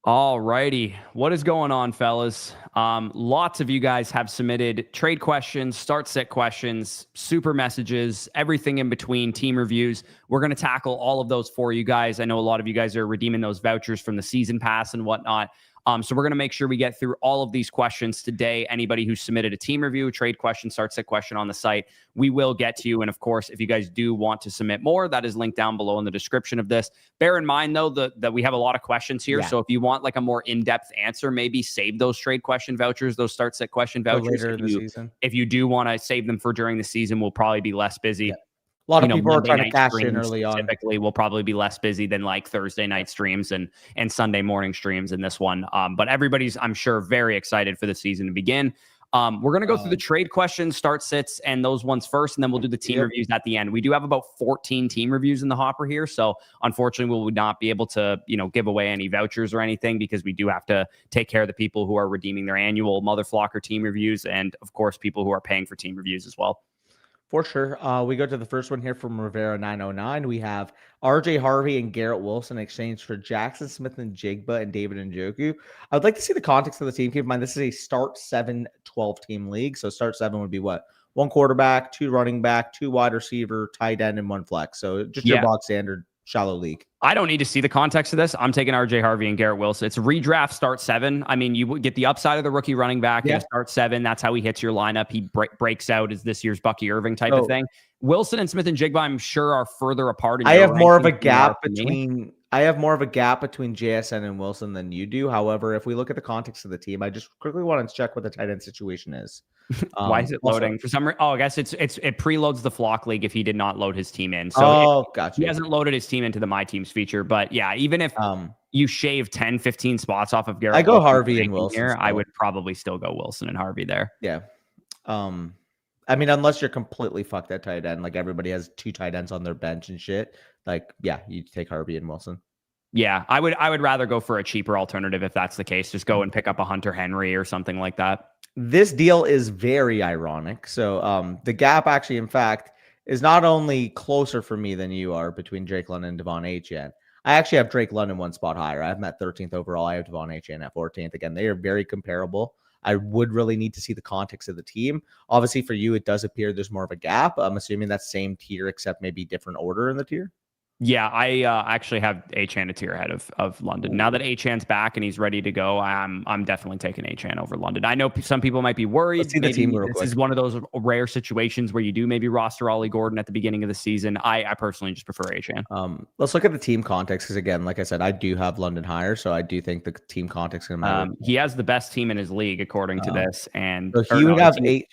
All righty. What is going on, fellas? Lots of you guys have submitted trade questions, start set questions, super messages, everything in between, team reviews. We're going to tackle all of those for you guys. I know a lot of you guys are redeeming those vouchers from the season pass and whatnot. So we're going to make sure we get through all of these questions today. Anybody who submitted a team review, trade question, start set question on the site, we will get to you. And of course, if you guys do want to submit more, that is linked down below in the description of this. Bear in mind, though, that we have a lot of questions here. Yeah. So if you want like a more in-depth answer, maybe save those trade question vouchers, those start set question vouchers. Later in the season. If you do want to save them for during the season, we'll probably be less busy. Yeah. A lot of people are trying to cash in early on. Typically, we'll probably be less busy than like Thursday night streams and Sunday morning streams in this one. But everybody's, I'm sure, very excited for the season to begin. We're going to go through the trade questions, start sits, and those ones first, and then we'll do the team reviews at the end. We do have about 14 team reviews in the hopper here, so unfortunately, we would not be able to, give away any vouchers or anything because we do have to take care of the people who are redeeming their annual Motherflocker team reviews, and of course, people who are paying for team reviews as well. For sure. We go to the first one here from Rivera 909. We have RJ Harvey and Garrett Wilson in exchange for Jackson Smith and Jigba and David Njoku. I would like to see the context of the team. Keep in mind, this is a start 7-12 team league. So start 7 would be what? 1 quarterback, 2 running back, 2 wide receiver, tight end, and 1 flex. So just your box standard shallow league. I don't need to see the context of this. I'm taking RJ Harvey and Garrett Wilson. It's a redraft start 7. I mean, you get the upside of the rookie running back in start 7. That's how he hits your lineup. He breaks out as this year's Bucky Irving type of thing. Wilson and Smith and Jigba, I'm sure, are further apart. I have more of a gap between JSN and Wilson than you do. However, if we look at the context of the team, I just quickly want to check what the tight end situation is. Why is it loading for some reason? Oh, I guess it preloads the flock league if he did not load his team in. So gotcha. He hasn't loaded his team into the My Teams feature. But yeah, even if you shave 10, 15 spots off of Garrett, I go Harvey and Wilson here. I would probably still go Wilson and Harvey there. Yeah. I mean, unless you're completely fucked at tight end, like everybody has 2 tight ends on their bench and shit. Like, yeah, you take Harvey and Wilson. Yeah, I would rather go for a cheaper alternative if that's the case. Just go and pick up a Hunter Henry or something like that. This deal is very ironic. So the gap actually, in fact, is not only closer for me than you are between Drake London and Devon Achane. I actually have Drake London 1 spot higher. I have him at 13th overall. I have Devon Achane at 14th. Again, they are very comparable. I would really need to see the context of the team. Obviously, for you, it does appear there's more of a gap. I'm assuming that's same tier, except maybe different order in the tier. Yeah, I actually have Achane a tier ahead of London. Now that Achane's back and he's ready to go, I'm definitely taking Achane over London. I know some people might be worried. Let's see the team real quick. This is one of those rare situations where you do maybe roster Ollie Gordon at the beginning of the season. I personally just prefer Achane. Let's look at the team context because, again, like I said, I do have London higher, so I do think the team context is going to matter. He has the best team in his league according to this, and so he would have 8.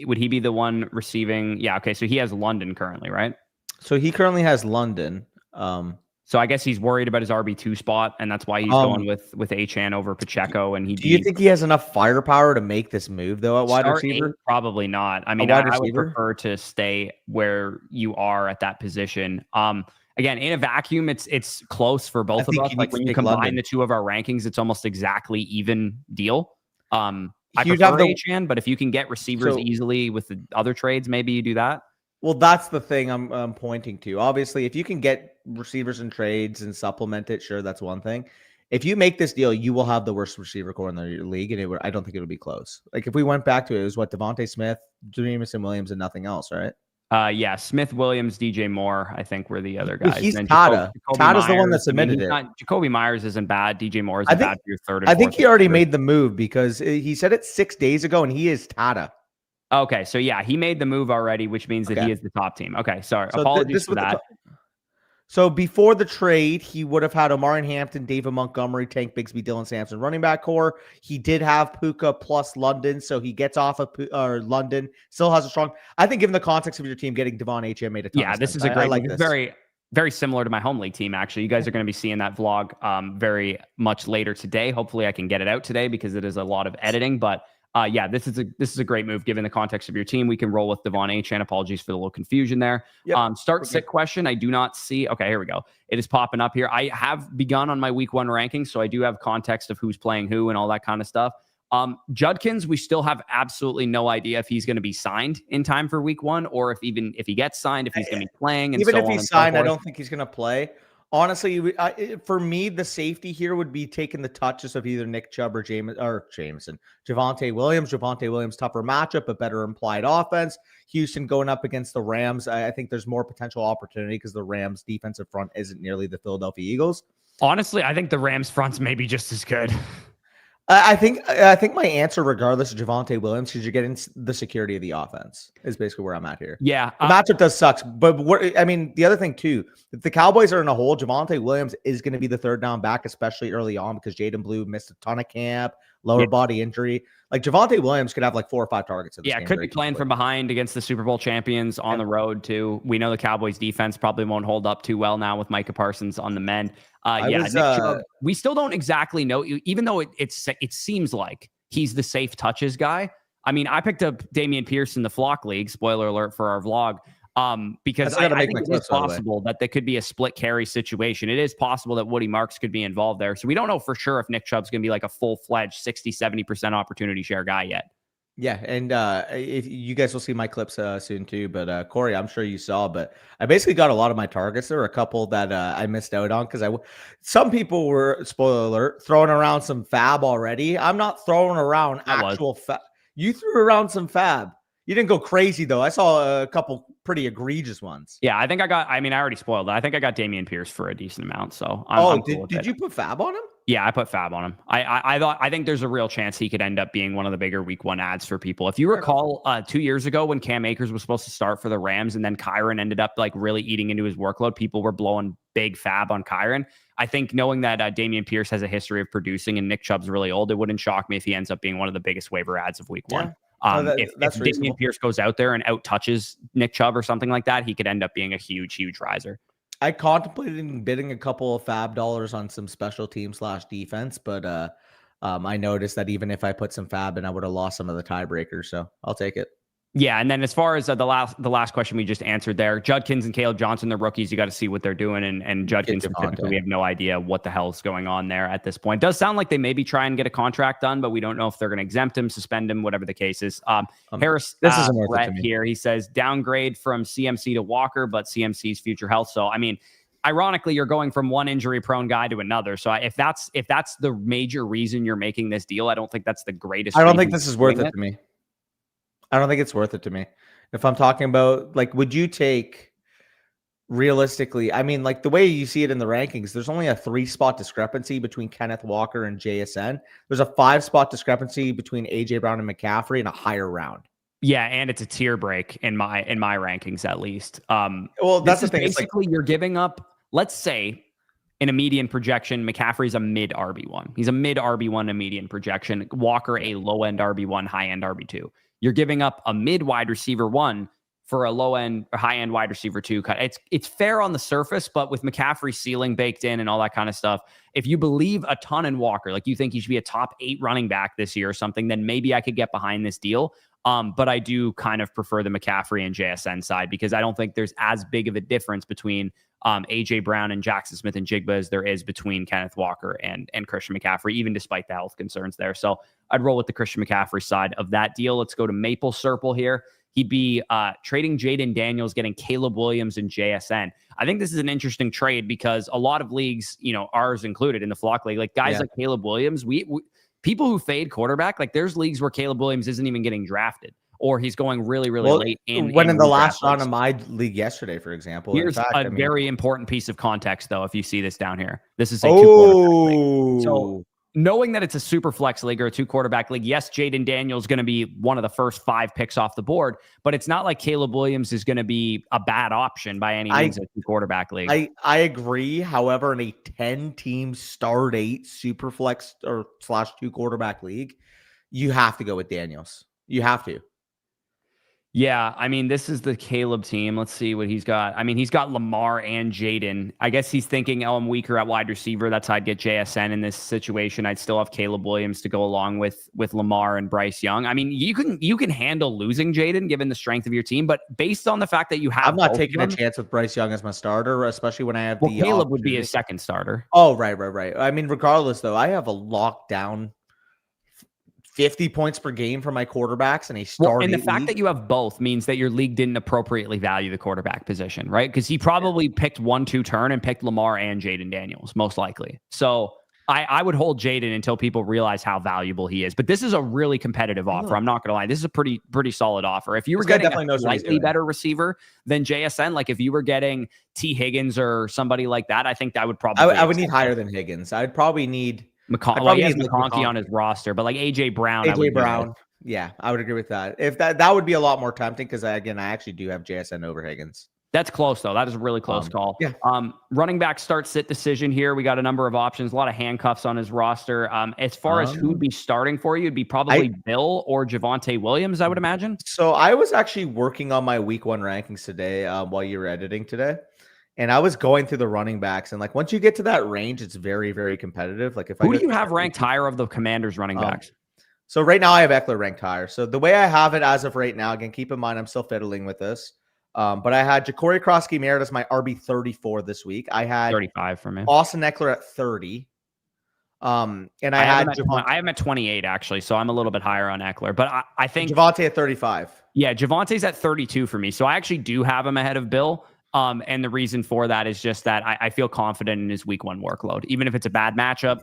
Would he be the one receiving? Yeah, okay. So he has London currently, right? So he currently has London. So I guess he's worried about his RB2 spot, and that's why he's going with Achane over Pacheco. And do you think he has enough firepower to make this move though at wide receiver? 8? Probably not. I mean, I would prefer to stay where you are at that position. Again, in a vacuum, it's close for both of us. Like when you combine the 2 of our rankings, it's almost exactly even deal. I prefer Achane, but if you can get receivers easily with the other trades, maybe you do that. Well, that's the thing I'm pointing to. Obviously, if you can get receivers and trades and supplement it, sure, that's one thing. If you make this deal, you will have the worst receiver core in the league, and I don't think it'll be close. Like if we went back to it, it was what Devontae Smith, Jameson Williams, and nothing else, right? Yeah, Smith, Williams, DJ Moore, I think were the other guys. He's Tata. Tata's the one that submitted it. Jacoby Myers isn't bad. DJ Moore is bad for your third. I think he already made the move because he said it 6 days ago, and he is Tata. Okay, so yeah, he made the move already, which means that he is the top team. Okay, sorry. So apologies for that. So before the trade, he would have had Omarion Hampton, David Montgomery, Tank Bigsby, Dylan Sampson running back core. He did have Puka plus London, so he gets off of London. Still has a strong. I think, given the context of your team, getting Devon Achane made a ton of sense. This is a great. Like this. Very similar to my home league team. Actually, you guys are going to be seeing that vlog very much later today. Hopefully, I can get it out today because it is a lot of editing, but. Yeah, this is a great move given the context of your team. We can roll with Devon Achane. Apologies for the little confusion there. Yep. Start sit question. I do not see. Okay, here we go. It is popping up here. I have begun on my week 1 rankings, so I do have context of who's playing who and all that kind of stuff. Judkins, we still have absolutely no idea if he's going to be signed in time for week 1 or if he gets signed, if he's going to be playing. And even if he's signed, I don't think he's going to play. Honestly, for me, the safety here would be taking the touches of either Nick Chubb or Jameson. Javonte Williams. Javonte Williams, tougher matchup, but better implied offense. Houston going up against the Rams. I think there's more potential opportunity because the Rams' defensive front isn't nearly the Philadelphia Eagles. Honestly, I think the Rams' front's maybe just as good. I think my answer, regardless of Javonte Williams, because you're getting the security of the offense, is basically where I'm at here. Yeah, the matchup does suck, but the other thing too, if the Cowboys are in a hole, Javonte Williams is going to be the third down back, especially early on, because Jaden Blue missed a ton of camp, lower body injury. Like Javonte Williams could have like 4 or 5 targets. Could be playing from behind against the Super Bowl champions on the road too. We know the Cowboys defense probably won't hold up too well now with Micah Parsons on the mend. Nick Chubb, we still don't exactly know, even though it seems like he's the safe touches guy. I mean, I picked up Dameon Pierce in the Flock League, spoiler alert for our vlog, because I think it is possible that there could be a split carry situation. It is possible that Woody Marks could be involved there. So we don't know for sure if Nick Chubb's going to be like a full-fledged 60-70% opportunity share guy yet. Yeah, and if you guys will see my clips soon too, but Corey, I'm sure you saw, but I basically got a lot of my targets. There were a couple that I missed out on because some people were, spoiler alert, throwing around some fab already. I'm not throwing around actual fab. You threw around some fab. You didn't go crazy though. I saw a couple pretty egregious ones. Yeah, I already spoiled it. I think I got Dameon Pierce for a decent amount. So did you put fab on him? Yeah, I put fab on him. I think there's a real chance he could end up being one of the bigger week 1 ads for people. If you recall, 2 years ago when Cam Akers was supposed to start for the Rams and then Kyron ended up like really eating into his workload, people were blowing big fab on Kyron. I think knowing that Dameon Pierce has a history of producing and Nick Chubb's really old, it wouldn't shock me if he ends up being one of the biggest waiver ads of week 1. If Dameon Pierce goes out there and out touches Nick Chubb or something like that, he could end up being a huge riser. I contemplated bidding a couple of fab dollars on some special team / defense, but I noticed that even if I put some fab in, I would have lost some of the tiebreakers. So I'll take it. Yeah, and then as far as the last question we just answered there, Judkins and Caleb Johnson, the rookies, you got to see what they're doing, and Judkins specifically, we have no idea what the hell is going on there at this point. It does sound like they maybe try and get a contract done, but we don't know if they're going to exempt him, suspend him, whatever the case is. Harris, this isn't worth it to me. Here, he says downgrade from CMC to Walker, but CMC's future health. So I mean, ironically, you're going from one injury-prone guy to another. So if that's the major reason you're making this deal, I don't think that's the greatest. I don't think this is worth it to me. I don't think it's worth it to me. If I'm talking about, like, would you take realistically, I mean, like the way you see it in the rankings, there's only a 3-spot discrepancy between Kenneth Walker and JSN. There's a 5-spot discrepancy between AJ Brown and McCaffrey in a higher round. Yeah, and it's a tier break in my rankings at least. Well, that's the thing. Basically, you're giving up, let's say, in a median projection, McCaffrey's a mid RB1. He's a mid RB1 in a median projection. Walker, a low-end RB1, high-end RB2. You're giving up a mid wide receiver 1 for a low-end or high-end wide receiver 2 cut. It's fair on the surface, but with McCaffrey's ceiling baked in and all that kind of stuff, if you believe a ton in Walker, like you think he should be a top 8 running back this year or something, then maybe I could get behind this deal. But I do kind of prefer the McCaffrey and JSN side because I don't think there's as big of a difference between AJ Brown and Jackson Smith and Jigba as there is between Kenneth Walker and Christian McCaffrey, even despite the health concerns there. So I'd roll with the Christian McCaffrey side of that deal. Let's go to Maple Serple here. He'd be trading Jaden Daniels, getting Caleb Williams and JSN. I think this is an interesting trade because a lot of leagues, ours included in the Flock League, like guys like Caleb Williams, we people who fade quarterback, like there's leagues where Caleb Williams isn't even getting drafted or he's going really late in the last round of my league yesterday, for example. Here's very important piece of context, though, if you see this down here. This is a 2-quarterback league. So knowing that it's a super flex league or a 2-quarterback league, yes, Jaden Daniels is going to be one of the first 5 picks off the board, but it's not like Caleb Williams is going to be a bad option by any means in a 2-quarterback league. I agree. However, in a 10-team start 8 super flex or / 2-quarterback league, you have to go with Daniels. You have to. Yeah, I mean, this is the Caleb team. Let's see what he's got. I mean, he's got Lamar and Jaden. I guess he's thinking, I'm weaker at wide receiver. That's how I'd get JSN in this situation. I'd still have Caleb Williams to go along with Lamar and Bryce Young. I mean, you can handle losing Jaden given the strength of your team, but based on the fact that you have, I'm not taking a chance with Bryce Young as my starter, especially when I have Caleb would be his second starter. Oh, right. I mean, regardless though, I have a lockdown 50 points per game for my quarterbacks and a Well, start and the 8 fact league. that you have both means that your league didn't appropriately value the quarterback position, right? Because he probably picked 1-2 turn and picked Lamar and Jaden Daniels, most likely. So I would hold Jaden until people realize how valuable he is. But this is a really competitive offer. I'm not going to lie. This is a pretty solid offer. If you were This guy getting definitely a knows what he's slightly doing. better receiver than JSN, like if you were getting T. Higgins or somebody like that, I think that would probably I would need higher than Higgins. I'd probably need Well, he has like McConkey on his roster, but like AJ Brown, I AJ would Brown. Yeah, I would agree with that. If that would be a lot more tempting because I actually do have JSN over Higgins. That's close, though. That is a really close call. Yeah. Running back start sit decision here. We got a number of options, a lot of handcuffs on his roster. As far as who'd be starting for you, it'd be probably Bill or Javonte Williams, I would imagine. So I was actually working on my week 1 rankings today while you were editing today. And I was going through the running backs. And like once you get to that range, it's very, very competitive. Like who do you have ranked higher of the Commanders running backs? So right now I have Eckler ranked higher. So the way I have it as of right now, again, keep in mind I'm still fiddling with this. But I had Ja'Cory Krosky-Merritt as my RB 34 this week. I had 35 for me. Austin Eckler at 30. And I have him at 28 actually, so I'm a little bit higher on Eckler. But I think Javonte at 35. Yeah, Javonte's at 32 for me, so I actually do have him ahead of Bill. And the reason for that is just that I feel confident in his week 1 workload, even if it's a bad matchup.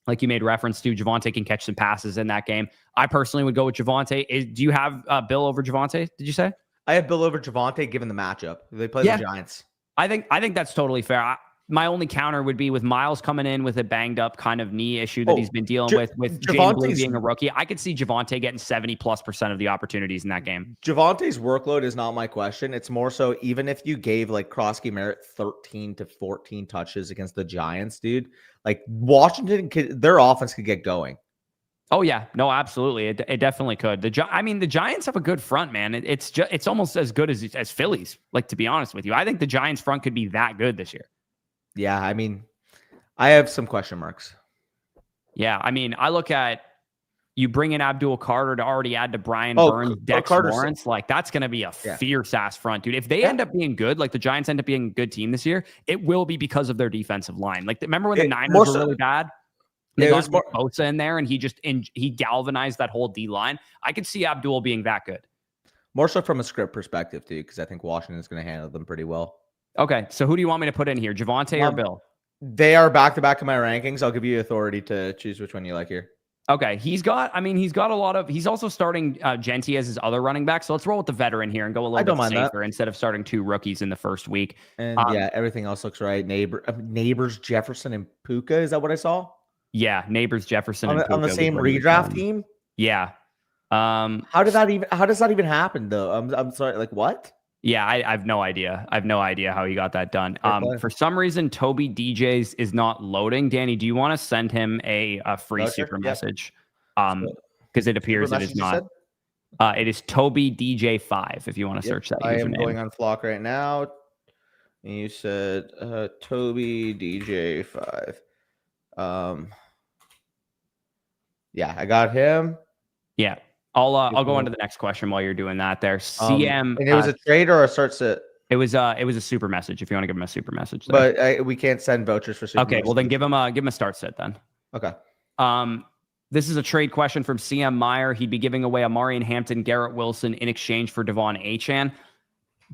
Like you made reference to, Javonte can catch some passes in that game. I personally would go with Javonte. Do you have Bill over Javonte? Did you say? I have Bill over Javonte given the matchup. They play the Giants. I think that's totally fair. My only counter would be with Miles coming in with a banged up kind of knee issue that he's been dealing with James Blue being a rookie. I could see Javonte getting 70+% of the opportunities in that game. Javonte's workload is not my question. It's more so even if you gave like Krosky-Merritt 13 to 14 touches against the Giants, dude, like Washington, their offense could get going. Oh yeah, no, absolutely, it definitely could. The Giants have a good front, man. It's almost as good as Phillies. Like, to be honest with you, I think the Giants front could be that good this year. Yeah, I mean, I have some question marks. Yeah, I mean, I look at you bring in Abdul Carter to already add to Brian Burns, Dex Lawrence. Like, that's going to be a fierce ass front, dude. If they end up being good, like the Giants end up being a good team this year, it will be because of their defensive line. Like, remember when the Niners were really bad? They got Bosa in there, and he galvanized that whole D line. I could see Abdul being that good. More so from a script perspective, too, because I think Washington is going to handle them pretty well. Okay, so who do you want me to put in here, Javonte or Bill? They are back-to-back in my rankings. I'll give you authority to choose which one you like here. Okay, he's got a lot of. He's also starting Genty as his other running back. So let's roll with the veteran here and go a little bit safer instead of starting 2 rookies in the first week. And everything else looks right. Neighbors, Jefferson, and Puka. Is that what I saw? Yeah, Neighbors, Jefferson, and Puka on the same redraft team. Yeah. How does that even happen though? I'm sorry. Like what? Yeah, I have no idea. I have no idea how he got that done. For some reason, Toby DJs is not loading. Danny, do you want to send him a free super message? Because it appears it is not. It is Toby DJ 5. If you want to search that, I am going on Flock right now. And you said Toby DJ 5. Yeah, I got him. Yeah. I'll go on to the next question while you're doing that there. CM. And it was a trade or a start sit? It was a super message if you want to give him a super message there. But we can't send vouchers for super messages. Well then give him a start sit then. Okay. This is a trade question from CM Meyer. He'd be giving away Amari and Hampton, Garrett Wilson in exchange for Devon Achane.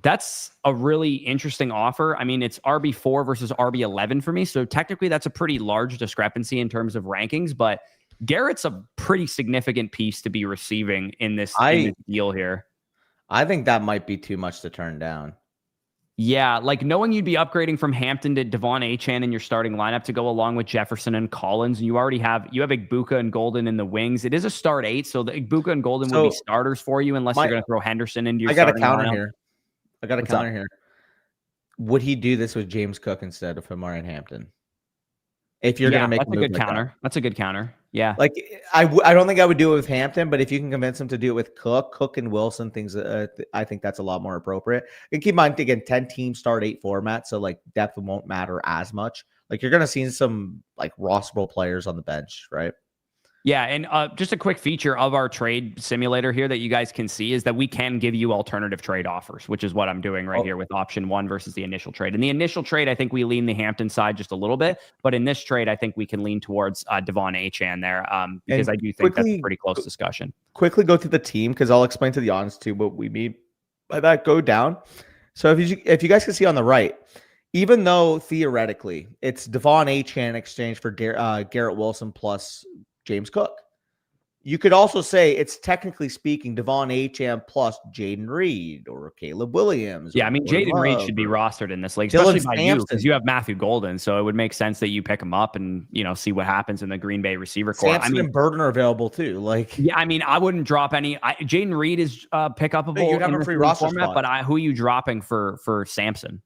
That's a really interesting offer. I mean, it's RB4 versus RB11 for me. So technically that's a pretty large discrepancy in terms of rankings, but Garrett's a pretty significant piece to be receiving in this deal here. I think that might be too much to turn down. Yeah, like knowing you'd be upgrading from Hampton to Devon Achane in your starting lineup to go along with Jefferson and Collins, and you have Igbuka and Golden in the wings. It is a start 8, so the Igbuka and Golden would be starters for you unless you're going to throw Henderson into your starting lineup. I got a counter here. Would he do this with James Cook instead of Amari and Hampton? If you're going to make that's a good counter. That's a good counter. Yeah. Like I don't think I would do it with Hampton, but if you can convince him to do it with Cook and Wilson, things I think that's a lot more appropriate. And keep in mind, again, 10 team start 8 format, so like depth won't matter as much. Like you're going to see some like rosterable players on the bench, right? Yeah, and just a quick feature of our trade simulator here that you guys can see is that we can give you alternative trade offers, which is what I'm doing right here with option 1 versus the initial trade. In the initial trade, I think we lean the Hampton side just a little bit, but in this trade, I think we can lean towards Devon Achane there because I do think that's a pretty close discussion. Quickly go through the team because I'll explain to the audience too what we mean by that. Go down. So if you guys can see on the right, even though theoretically it's Devon Achane in exchange for Garrett Wilson plus James Cook, you could also say it's technically speaking Devon Achane plus Jaden Reed or Caleb Williams. Yeah, I mean, Jaden Reed should be rostered in this league, especially by you because you have Matthew Golden. So it would make sense that you pick him up and, see what happens in the Green Bay receiver core. Sampson and Burden are available too. Yeah, I mean, I wouldn't drop any. Jaden Reed is pick upable you'd have in a free roster format, spot. but who are you dropping for Sampson?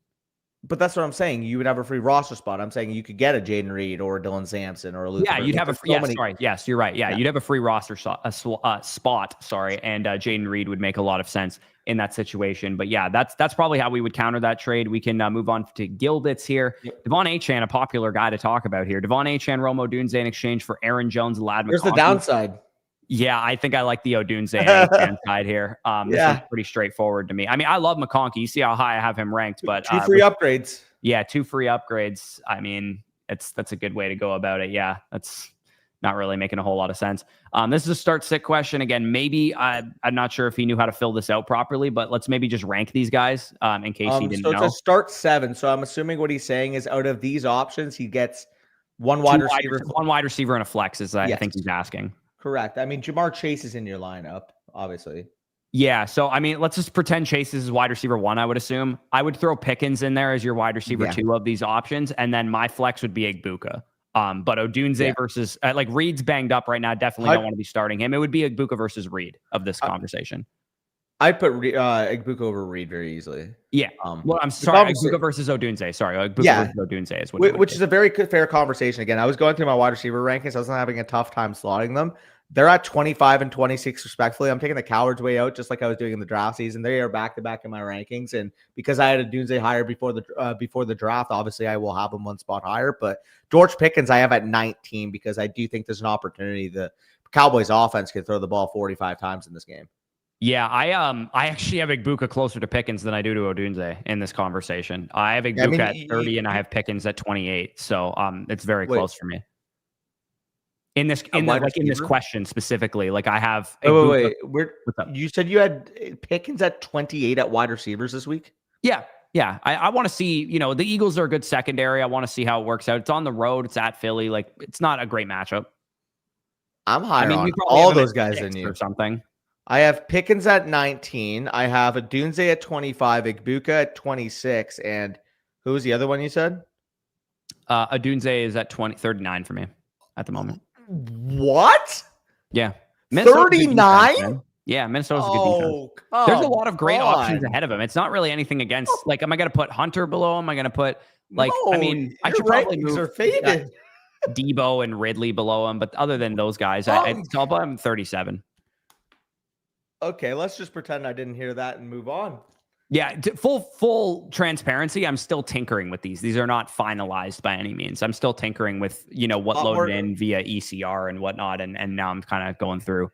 But that's what I'm saying. You would have a free roster spot. I'm saying you could get a Jaden Reed or a Dylan Sampson or a Luke. Yeah, you'd have Yes, you're right. Yeah, you'd have a free roster spot. Sorry, and Jaden Reed would make a lot of sense in that situation. But yeah, that's probably how we would counter that trade. We can move on to Gilditz here. Yep. Devon Achane, a popular guy to talk about here. Devon Achane, Rome Odunze in exchange for Aaron Jones, Lad McConkey. Here's the downside. Yeah, I think I like the Odunze side here. This is pretty straightforward to me. I mean, I love McConkey. You see how high I have him ranked, but two free upgrades. Yeah, 2 free upgrades. I mean, that's a good way to go about it. Yeah, that's not really making a whole lot of sense. This is a start sit question. Again, maybe I'm not sure if he knew how to fill this out properly, but let's maybe just rank these guys in case he didn't know. So it's a start 7. So I'm assuming what he's saying is out of these options, he gets one wide receiver and a flex is I think he's asking. Correct. I mean, Jamar Chase is in your lineup, obviously. Yeah. So, I mean, let's just pretend Chase is wide receiver 1, I would assume. I would throw Pickens in there as your wide receiver 2 of these options. And then my flex would be Igbuka. But Odunze versus, Reed's banged up right now. Definitely don't want to be starting him. It would be Igbuka versus Reed of this conversation. I'd put Igbuka over Reed very easily. Yeah. Well, I'm sorry. Igbuka versus Odunze. Sorry. Igbuka versus Odunze is which is a very fair conversation. Again, I was going through my wide receiver rankings. I was having a tough time slotting them. They're at 25 and 26 respectfully. I'm taking the coward's way out, just like I was doing in the draft season. They are back to back in my rankings, and because I had a Odunze higher before the draft, obviously I will have him one spot higher. But George Pickens, I have at 19 because I do think there's an opportunity. The Cowboys' offense could throw the ball 45 times in this game. Yeah, I actually have Igbuka closer to Pickens than I do to Odunze in this conversation. I have Igbuka at 30 and I have Pickens at 28. So it's very close for me. In this question specifically, I have. You said you had Pickens at 28 at wide receivers this week? Yeah. I want to see, the Eagles are a good secondary. I want to see how it works out. It's on the road. It's at Philly. It's not a great matchup. I'm higher on all those guys than you. Or something. I have Pickens at 19. I have Odunze at 25, Igbuka at 26. And who was the other one you said? Odunze is at 39 for me at the moment. What? Yeah. 39? Yeah, Minnesota's a good defense. There's a lot of great options ahead of him. It's not really anything against, am I going to put Hunter below him? Am I going to put, I should probably move Debo and Ridley below him. But other than those guys, I'll put him 37. Okay, let's just pretend I didn't hear that and move on. Yeah, full transparency. I'm still tinkering with these. These are not finalized by any means. I'm still tinkering with what loaded in via ECR and whatnot, and now I'm kind of going through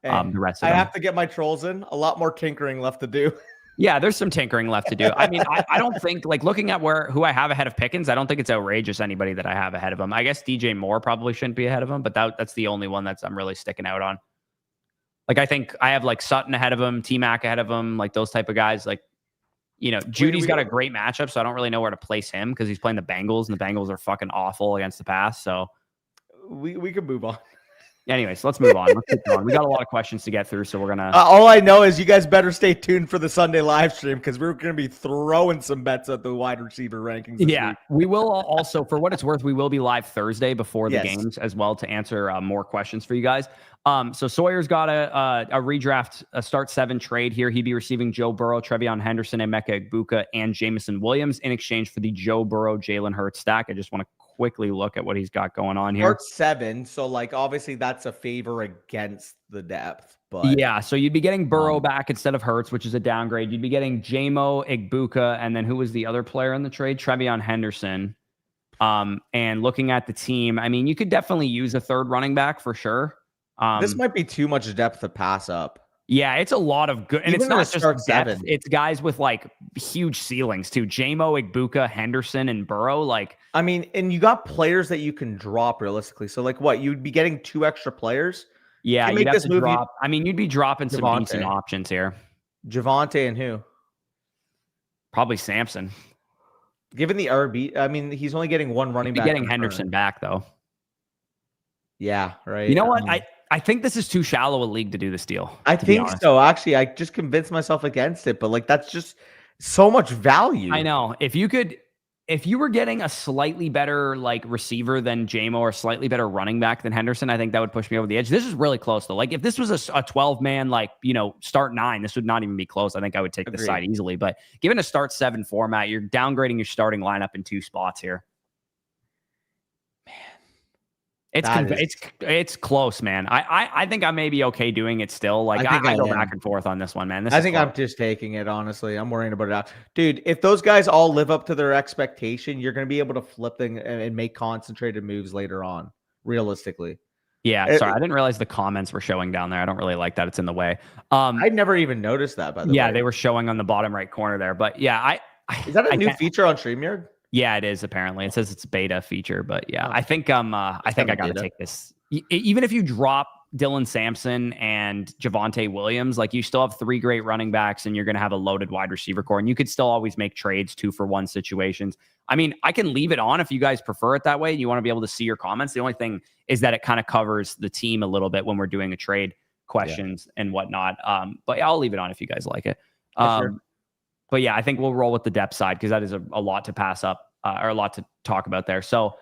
the rest of them. I have to get my trolls in. A lot more tinkering left to do. Yeah, there's some tinkering left to do. I mean, I don't think looking at who I have ahead of Pickens, I don't think it's outrageous anybody that I have ahead of him. I guess DJ Moore probably shouldn't be ahead of him, but that's the only one I'm really sticking out on. I think I have Sutton ahead of him, T-Mac ahead of him, those type of guys. Judy's got a great matchup, so I don't really know where to place him because he's playing the Bengals, and the Bengals are fucking awful against the pass. So we can move on. Anyways, let's move on. Let's keep going. We got a lot of questions to get through, so we're gonna. All I know is you guys better stay tuned for the Sunday live stream because we're gonna be throwing some bets at the wide receiver rankings. Yeah, week. We will also, for what it's worth, we will be live Thursday before the games as well to answer more questions for you guys. So Sawyer's got a redraft, a start 7 trade here. He'd be receiving Joe Burrow, Trevion Henderson, Emeka Egbuka, and Jamison Williams in exchange for the Joe Burrow, Jalen Hurts stack. I just want to quickly look at what he's got going on here. Start 7, so obviously that's a favor against the depth. But yeah, so you'd be getting Burrow back instead of Hurts, which is a downgrade. You'd be getting Jamo, Egbuka, and then who was the other player in the trade? Trevion Henderson. And looking at the team, I mean, you could definitely use a third running back for sure. This might be too much depth to pass up. Yeah, it's a lot of good, and Even it's not just start depth. 7. It's guys with like huge ceilings too. JMO, Igbuka, Henderson, and Burrow. Like, I mean, and you got players that you can drop realistically. So, like, what you'd be getting 2 extra players. yeah, You you'd make have this to move. drop. I mean, you'd be dropping some decent Javonte. options here. Javonte and who? Probably Samson. Given the RB, I mean, he's only getting 1 running back. Getting Henderson back though. Yeah, right. You know what? I think this is too shallow a league to do this deal. I think so. Actually, I just convinced myself against it, but like that's just so much value. I know. If you were getting a slightly better like receiver than JMO or slightly better running back than Henderson, I think that would push me over the edge. This is really close though. Like if this was a 12-man, like, start 9, this would not even be close. I think I would take this side easily. But given a start 7 format, you're downgrading your starting lineup in 2 spots here. It's close, man. I think I may be okay doing it still. Like I go back and forth on this one, man. I think I'm just taking it, honestly. I'm worrying about it out. Dude, if those guys all live up to their expectation, you're going to be able to flip them and make concentrated moves later on, realistically. Yeah, sorry. I didn't realize the comments were showing down there. I don't really like that. It's in the way. I'd never even noticed that, by the way. Yeah, they were showing on the bottom right corner there. But yeah, is that a new feature on StreamYard? Yeah, it is apparently. It says it's a beta feature, but yeah, I think I got to take this. Even if you drop Dylan Sampson and Javonte Williams, like you still have 3 great running backs and you're going to have a loaded wide receiver core, and you could still always make trades 2-for-1 situations. I mean, I can leave it on if you guys prefer it that way. You want to be able to see your comments. The only thing is that it kind of covers the team a little bit when we're doing a trade questions and whatnot. But yeah, I'll leave it on if you guys like it. Sure. But yeah, I think we'll roll with the depth side because that is a lot to pass up or a lot to talk about there. So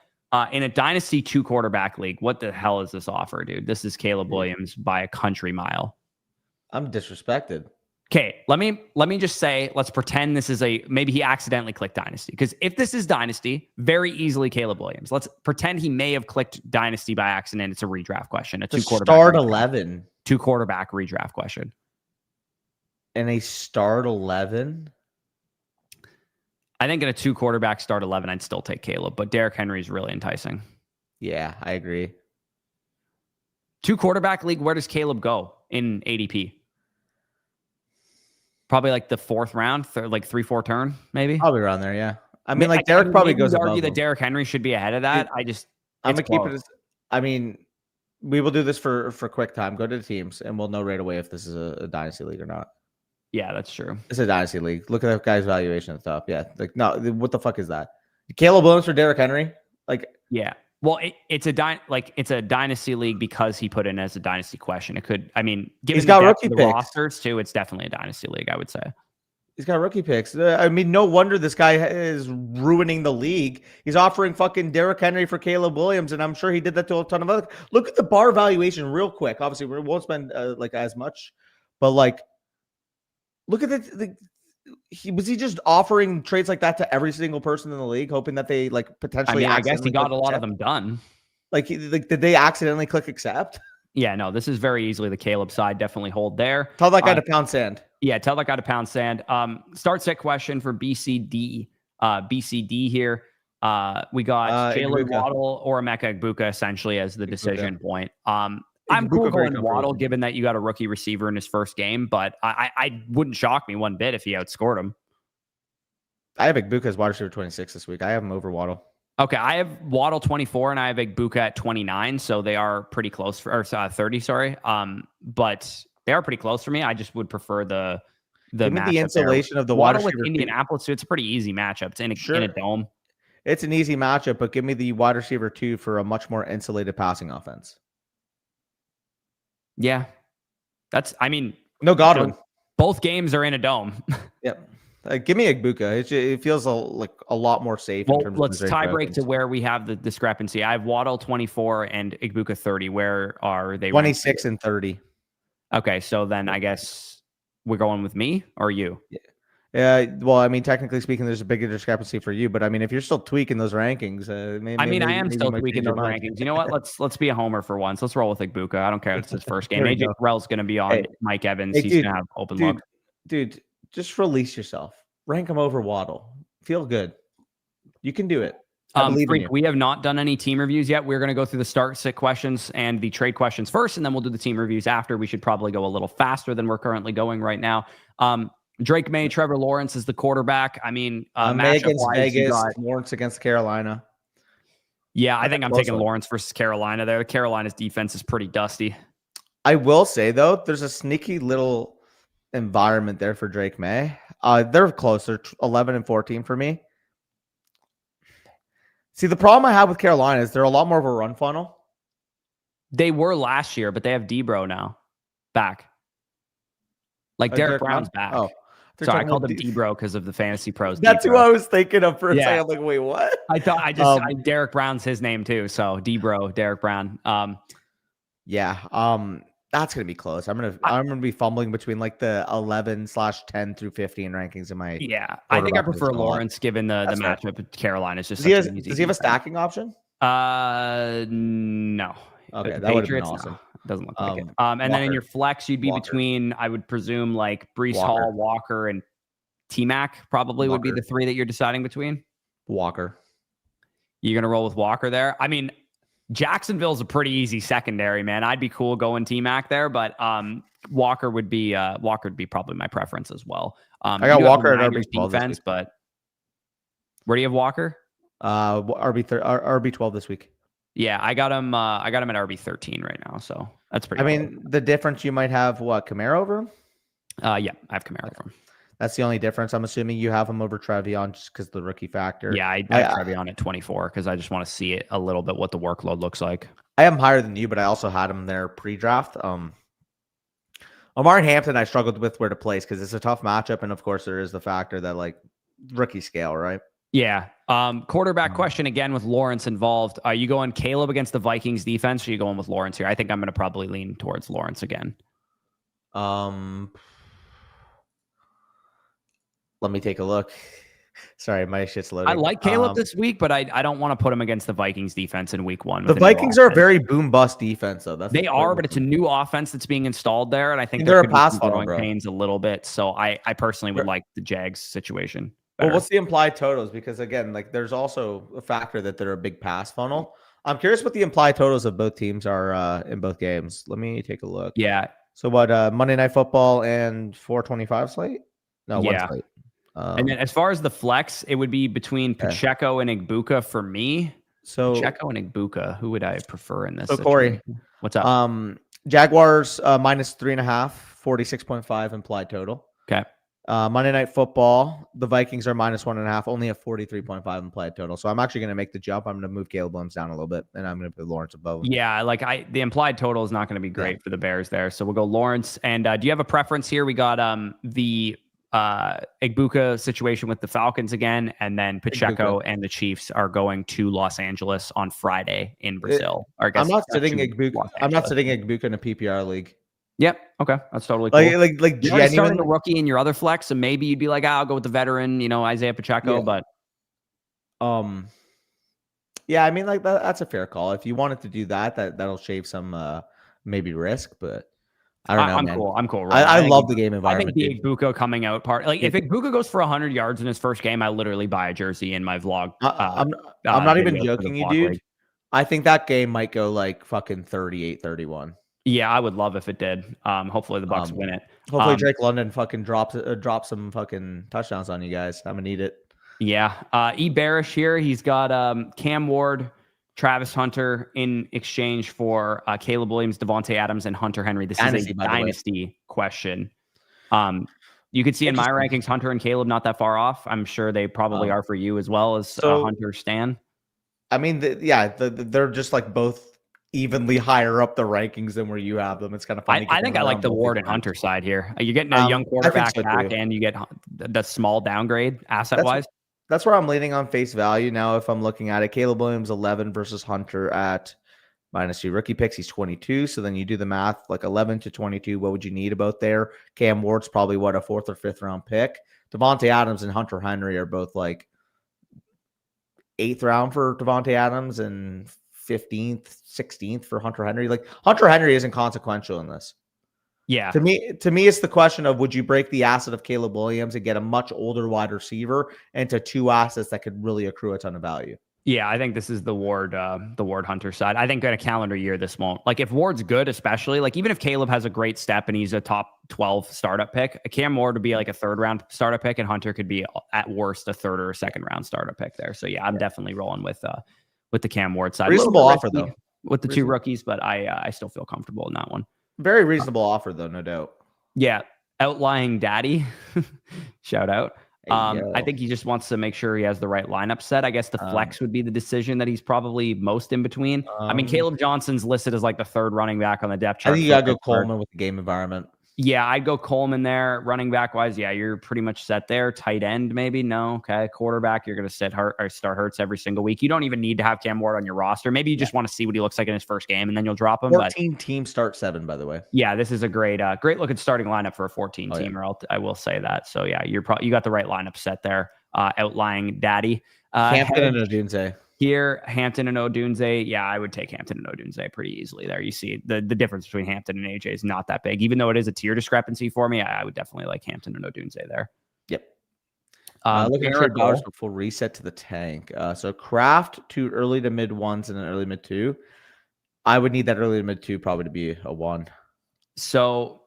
in a Dynasty 2 quarterback league, what the hell is this offer, dude? This is Caleb Williams by a country mile. I'm disrespected. Okay, let me just say, let's pretend this is maybe he accidentally clicked Dynasty. Because if this is Dynasty, very easily Caleb Williams. Let's pretend he may have clicked Dynasty by accident. It's a redraft question. A 2 quarterback start 11. 2 quarterback redraft question. And a start 11? I think in a 2 quarterback start 11, I'd still take Caleb, but Derrick Henry is really enticing. Yeah, I agree. 2 quarterback league, where does Caleb go in ADP? Probably like the 4th round, like 3-4 turn, maybe. Probably around there, yeah. I mean, like Derrick probably goes above. Argue that Derrick Henry should be ahead of that. I'm gonna keep it. I mean, we will do this for quick time. Go to the teams, and we'll know right away if this is a dynasty league or not. Yeah, that's true. It's a dynasty league. Look at that guy's valuation at the top. Yeah, like no, what the fuck is that? Caleb Williams for Derrick Henry? Like, yeah. Well, it's a dynasty league because he put in as a dynasty question. It could, I mean, given he's got rookie the picks. Rosters too, it's definitely a dynasty league, I would say. He's got rookie picks. I mean, no wonder this guy is ruining the league. He's offering fucking Derrick Henry for Caleb Williams, and I'm sure he did that to a ton of other. Look at the bar valuation real quick. Obviously, we won't spend like as much, but like, look at was he just offering trades like that to every single person in the league, hoping that they like potentially? I guess he got a lot of them done. Like, did they accidentally click accept? Yeah, no, this is very easily the Caleb side. Definitely hold there. Tell that guy to pound sand. Yeah, tell that guy to pound sand. Start set question for BCD. BCD here. We got Jalen Waddle or Emeka Egbuka essentially as the decision point. I'm cool going Waddle given that you got a rookie receiver in his first game, but I wouldn't shock me one bit if he outscored him. I have Egbuka as wide receiver 26 this week. I have him over Waddle. Okay, I have Waddle 24 and I have Egbuka at 29, so they are pretty close for 30. Sorry, but they are pretty close for me. I just would prefer the insulation of the Waddle with Indianapolis. So it's a pretty easy matchup. It's in a dome. It's an easy matchup, but give me the wide receiver 2 for a much more insulated passing offense. Yeah, no Godwin. Both games are in a dome. Yep. Give me Egbuka. It feels like a lot more safe. Well, in terms let's tie break to where we have the discrepancy. I have Waddle 24 and Egbuka 30. Where are they? 26 and 30. Okay, so then I guess we're going with me or you. Yeah. Well, I mean, technically speaking, there's a bigger discrepancy for you, but I mean, if you're still tweaking those rankings, I am still tweaking those rankings. You know what? Let's be a homer for once. Let's roll with Egbuka. I don't care if it's his first game. AJ Terrell's going to be on Mike Evans. He's going to have open look. Dude, just release yourself. Rank him over Waddle. Feel good. You can do it. I believe in Freak, you. we have not done any team reviews yet. We're going to go through the start sit questions and the trade questions first, and then we'll do the team reviews after. We should probably go a little faster than we're currently going right now. Drake May, Trevor Lawrence is the quarterback. I mean, May against matchup-wise, Vegas, Lawrence against Carolina. Yeah, I think I'm taking Lawrence versus Carolina there. Carolina's defense is pretty dusty. I will say, though, there's a sneaky little environment there for Drake May. They're closer, 11 and 14 for me. See, the problem I have with Carolina is they're a lot more of a run funnel. They were last year, but they have Debro now back. Like Derek Brown's back. Oh, sorry, I called him Debro because of the Fantasy Pros. That's who I was thinking of for a second. I'm like, wait, what? I thought Derek Brown's his name too. So Debro, Derek Brown. That's gonna be close. I'm gonna be fumbling between like the 11/10 through 15 rankings in my. Yeah, I think I prefer Lawrence given the matchup with Carolina. Is just does he have a stacking option? No. Okay, that would have been awesome. No, doesn't look like it. And then in your flex, you'd be between, I would presume, like Breece Hall, Walker, and T-Mac probably would be the three that you're deciding between. Walker. You're gonna roll with Walker there. I mean, Jacksonville's a pretty easy secondary, man. I'd be cool going T-Mac there, but Walker would be probably my preference as well. I got Walker at RB12 defense, but where do you have Walker? RB12 this week. Yeah, I got him at RB13 right now, so that's pretty. I mean, the difference you might have Kamara over him. Yeah, I have Kamara over him. That's the only difference. I'm assuming you have him over Trevion just because the rookie factor. Yeah, I have Trevion at 24 because I just want to see it a little bit what the workload looks like. I am higher than you, but I also had him there pre-draft. Omar Hampton, I struggled with where to place because it's a tough matchup, and of course there is the factor that like rookie scale, right? Yeah. Quarterback question again with Lawrence involved. Are you going Caleb against the Vikings defense, or are you going with Lawrence here? I think I'm going to probably lean towards Lawrence again. Let me take a look. Sorry, my shit's loading. I like Caleb this week, but I don't want to put him against the Vikings defense in week one. The Vikings are a very boom-bust defense, though. They are, but it's a new offense that's being installed there, and I think they're a pass funnel, growing pains a little bit. So I personally would like the Jags situation better. Well, what's the implied totals? Because again, like there's also a factor that they're a big pass funnel. I'm curious what the implied totals of both teams are in both games. Let me take a look. Yeah. So what? Monday Night Football and 425 slate? No, one slate. And then as far as the flex, it would be between Pacheco and Igbuka for me. So Pacheco and Igbuka, who would I prefer in this? So Corey, what's up? Jaguars minus 3.5, 46.5 implied total. Okay. Monday Night Football, the Vikings are minus 1.5, only a 43.5 implied total. So I'm actually going to make the jump. I'm going to move Caleb Williams down a little bit, and I'm going to put Lawrence above him. Yeah, the implied total is not going to be great for the Bears there. So we'll go Lawrence. And do you have a preference here? We got the Igbuka situation with the Falcons again, and then Pacheco and the Chiefs are going to Los Angeles on Friday in Brazil. I'm not sitting Igbuka in a PPR league. Yep. Okay. That's totally cool. Like you're starting the rookie in your other flex, so maybe you'd be like, I'll go with the veteran, Isaiah Pacheco. But yeah, I mean, like that's a fair call. If you wanted to do that'll shave some maybe risk, but I don't know. I'm cool. Right? I love the game environment. I think the Igbuka coming out part, like if Igbuka goes for 100 yards in his first game, I literally buy a jersey in my vlog. I'm not even joking you, dude. I think that game might go like fucking 38-31. Yeah, I would love if it did. Hopefully the Bucs win it. Hopefully Drake London fucking drops some fucking touchdowns on you guys. I'm gonna need it. Yeah. E. Barish here. He's got Cam Ward, Travis Hunter in exchange for Caleb Williams, Devontae Adams, and Hunter Henry. This is a dynasty question. You can see in my rankings, Hunter and Caleb not that far off. I'm sure they probably are for you as well as Hunter Stan. I mean, they're just like both evenly higher up the rankings than where you have them. It's kind of funny. I think I like the Ward and Hunter side here. You're getting a young quarterback back, and you get the small downgrade asset-wise. That's where I'm leaning on face value now. If I'm looking at it, Caleb Williams 11 versus Hunter at -2 rookie picks. He's 22. So then you do the math, like 11 to 22. What would you need about there? Cam Ward's probably a 4th or 5th round pick. Devontae Adams and Hunter Henry are both like 8th round for Devontae Adams and 15th, 16th for Hunter Henry. Like Hunter Henry isn't consequential in this. Yeah. To me, it's the question of would you break the asset of Caleb Williams and get a much older wide receiver into 2 assets that could really accrue a ton of value? Yeah, I think this is the Ward Hunter side. I think in a calendar year, this won't. Like if Ward's good, especially like even if Caleb has a great step and he's a top 12 startup pick, Cam Ward would be like a third round startup pick, and Hunter could be at worst a third or a second round startup pick there. So yeah, I'm definitely rolling with the Cam Ward side. Reasonable offer though with the two rookies, but I still feel comfortable in that one. Very reasonable offer though, no doubt. Yeah, outlying daddy, shout out. I think he just wants to make sure he has the right lineup set. I guess the flex would be the decision that he's probably most in between. I mean, Caleb Johnson's listed as like the third running back on the depth chart. I think you gotta go Coleman with the game environment. Yeah, I'd go Coleman there. Running back wise, yeah, you're pretty much set there. Tight end, maybe no. Okay, quarterback, you're gonna start Hurts every single week. You don't even need to have Cam Ward on your roster. Maybe you just want to see what he looks like in his first game, and then you'll drop him. 14 team start 7, by the way. Yeah, this is a great looking starting lineup for a 14 teamer. I will say that. So yeah, you got the right lineup set there. Outlying daddy. Hampton and Odunze. Here, Hampton and Odunze. Yeah, I would take Hampton and Odunze pretty easily there. You see the difference between Hampton and AJ is not that big. Even though it is a tier discrepancy for me, I would definitely like Hampton and Odunze there. Yep. Looking at trade bowers for full reset to the tank. So Kraft 2 early to mid 1s and an early mid 2. I would need that early to mid 2 probably to be a 1. So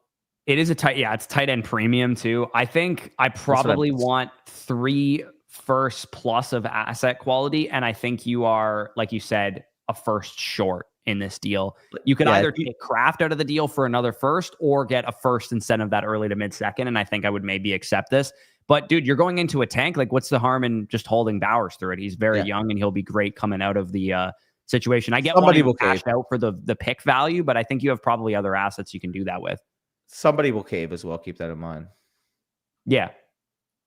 it is it's tight end premium too. I think I probably want 3 first plus of asset quality, and I think you are, like you said, a first short in this deal. You could either take Kraft out of the deal for another first or get a first instead of that early to mid second, and I think I would maybe accept this. But dude, you're going into a tank. Like, what's the harm in just holding Bowers through it? He's very young, and he'll be great coming out of the situation. I get somebody will cash out for the pick value, but I think you have probably other assets you can do that with. Somebody will cave as well. Keep that in mind.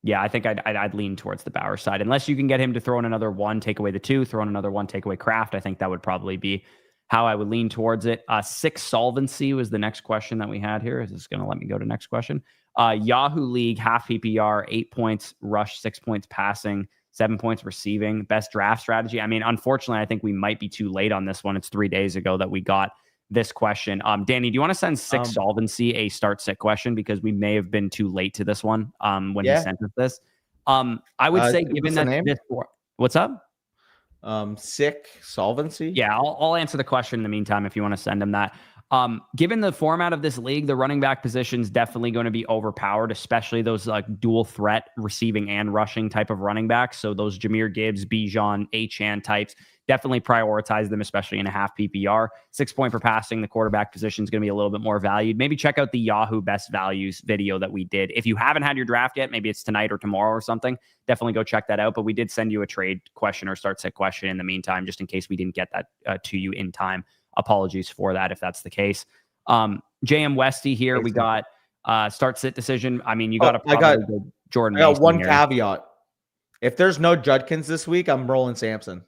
Yeah, I think I'd lean towards the Bauer side. Unless you can get him to throw in another 1, take away the 2, throw in another 1, take away Kraft. I think that would probably be how I would lean towards it. 6 solvency was the next question that we had here. Is this going to let me go to next question? Yahoo League, half PPR, 8 points rush, 6 points passing, 7 points receiving. Best draft strategy. I mean, unfortunately, I think we might be too late on this one. It's 3 days ago that we got this question. Danny, do you want to send 6 solvency a start sit question, because we may have been too late to this one when he sent us this. I would say given that what's up? Sick solvency. Yeah, I'll answer the question in the meantime if you want to send him that. Given the format of this league, the running back position is definitely going to be overpowered, especially those like dual threat receiving and rushing type of running backs. So those Jahmyr Gibbs, Bijan, Achane types, definitely prioritize them, especially in a half PPR. 6 point per passing, the quarterback position is going to be a little bit more valued. Maybe check out the Yahoo best values video that we did. If you haven't had your draft yet, maybe it's tonight or tomorrow or something, definitely go check that out. But we did send you a trade question or start sit question in the meantime, just in case we didn't get that to you in time. Apologies for that if that's the case. JM Westy here. We got start sit decision. I mean, you got to probably go Jordan. I got one caveat. If there's no Judkins this week, I'm rolling Samson.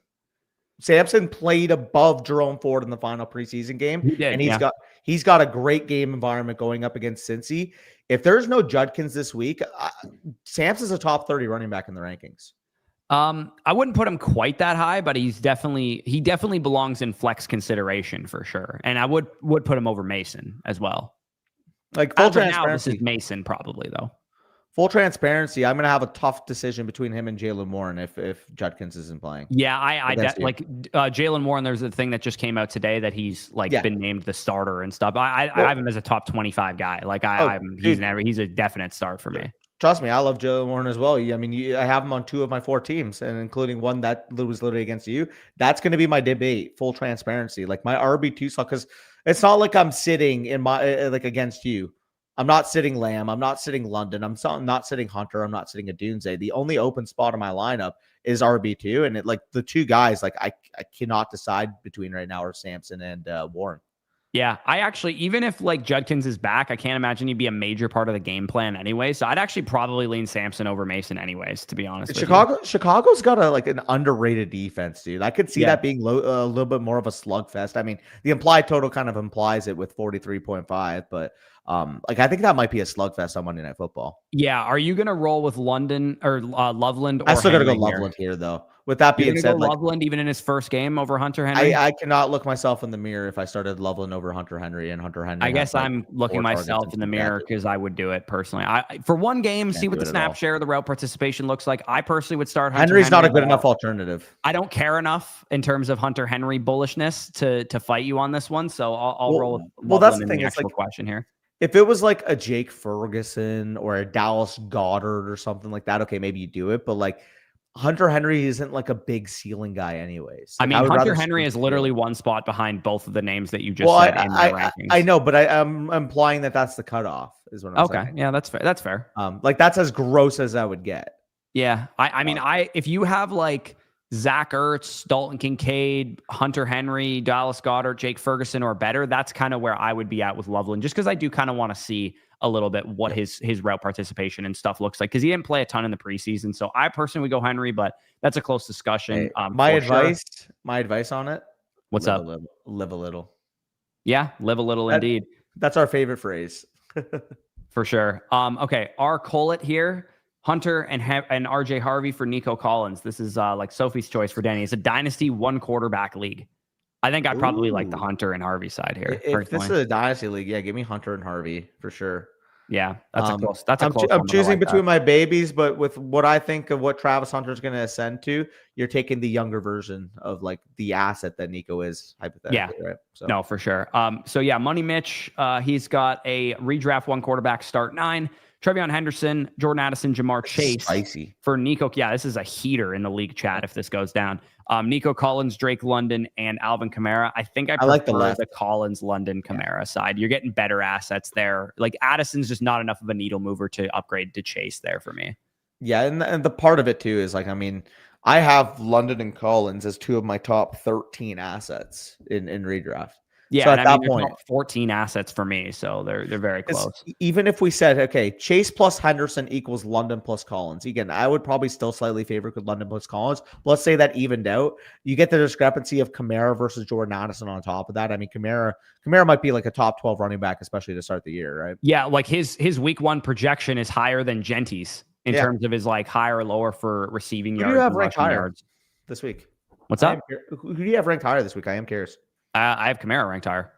Samson played above Jerome Ford in the final preseason game. He did, and he's got a great game environment going up against Cincy. If there's no Judkins this week, Samson's a top 30 running back in the rankings. I wouldn't put him quite that high, but he definitely belongs in flex consideration for sure. And I would put him over Mason as well. Like full transparency. Now, this is Mason probably though. Full transparency, I'm going to have a tough decision between him and Jalen Warren if Judkins isn't playing. Yeah, Jalen Warren. There's a thing that just came out today that he's been named the starter and stuff. I have him as a top 25 guy. Like he's a definite start for me. Trust me, I love Jalen Warren as well. I mean, I have him on 2 of my 4 teams, and including one that was literally against you. That's going to be my debate. Full transparency, like my RB2 slot, because it's not like I'm sitting in my like against you. I'm not sitting Lamb. I'm not sitting London. I'm not sitting Hunter. I'm not sitting Adunze. The only open spot in my lineup is RB2, and the 2 guys like I cannot decide between right now are Samson and Warren. Yeah, I actually, even if like Judkins is back, I can't imagine he'd be a major part of the game plan anyway. So I'd actually probably lean Samson over Mason anyways, to be honest. Chicago's got an underrated defense, dude. I could see that being a little bit more of a slugfest. I mean, the implied total kind of implies it with 43.5, but I think that might be a slugfest on Monday Night Football. Yeah, are you gonna roll with London or Loveland? I still gotta go Loveland here though. With that You're being gonna said, go like Loveland even in his first game over Hunter Henry? I cannot look myself in the mirror if I started Loveland over Hunter Henry, and Hunter Henry I has guess like I'm looking 4 targets myself and in the 2 mirror catches. because I would do it personally. For one game, see Can't what do the it at snap all. share, the route participation looks like. I personally would start Hunter Henry's not a Henry. good enough alternative. I don't care enough in terms of Hunter Henry bullishness to fight you on this one. So I'll roll with Well, that's Loveland the in thing. the It's actual like question here. if it was like a Jake Ferguson or a Dallas Goddard or something like that, okay, maybe you do it. But like Hunter Henry isn't like a big ceiling guy, anyways. I Like, mean, would Hunter rather Henry see is the literally field. one spot behind both of the names that you just Well, said in my rankings. I know, but I'm implying that that's the cutoff, is what I'm Okay, saying. yeah, that's fair. That's fair. Like that's as gross as I would get. Yeah, I mean, if you have like Zach Ertz, Dalton Kincaid, Hunter Henry, Dallas Goedert, Jake Ferguson, or better, that's kind of where I would be at with Loveland, just because I do kind of want to see a little bit what his route participation and stuff looks like, because he didn't play a ton in the preseason. So I personally would go Henry, but that's a close discussion. Hey, My advice on it. What's live up? Live a little. Yeah, live a little indeed. That's our favorite phrase. For sure. Okay, our Collet here. Hunter and RJ Harvey for Nico Collins. This is like Sophie's choice for Danny. It's a dynasty 1 quarterback league. I think I probably like the Hunter and Harvey side here. If this is a dynasty league, yeah, give me Hunter and Harvey for sure. Yeah, that's a close. That's I'm choosing between my babies, but with what I think of what Travis Hunter is going to ascend to, you're taking the younger version of like the asset that Nico is hypothetically, right? So no, for sure. So yeah, Money Mitch, he's got a redraft 1 quarterback start 9. Trevion Henderson, Jordan Addison, Jamar Chase spicy for Nico. Yeah, this is a heater in the league chat if this goes down. Nico Collins, Drake London, and Alvin Kamara. I think I prefer like the Collins, London, Kamara side. You're getting better assets there. Like Addison's just not enough of a needle mover to upgrade to Chase there for me. Yeah, and the part of it too is like, I mean, I have London and Collins as 2 of my top 13 assets in redraft. Yeah, so at that point, 14 assets for me, so they're very close. Even if we said, okay, Chase plus Henderson equals London plus Collins. Again, I would probably still slightly favor London plus Collins. Let's say that evened out. You get the discrepancy of Kamara versus Jordan Addison on top of that. I mean, Kamara might be like a top 12 running back, especially to start the year, right? Yeah, like his week 1 projection is higher than Genty's in terms of his like higher or lower for receiving yards. Who do you have ranked higher this week? What's up? Who do you have ranked higher this week? I am curious. I have Kamara ranked higher.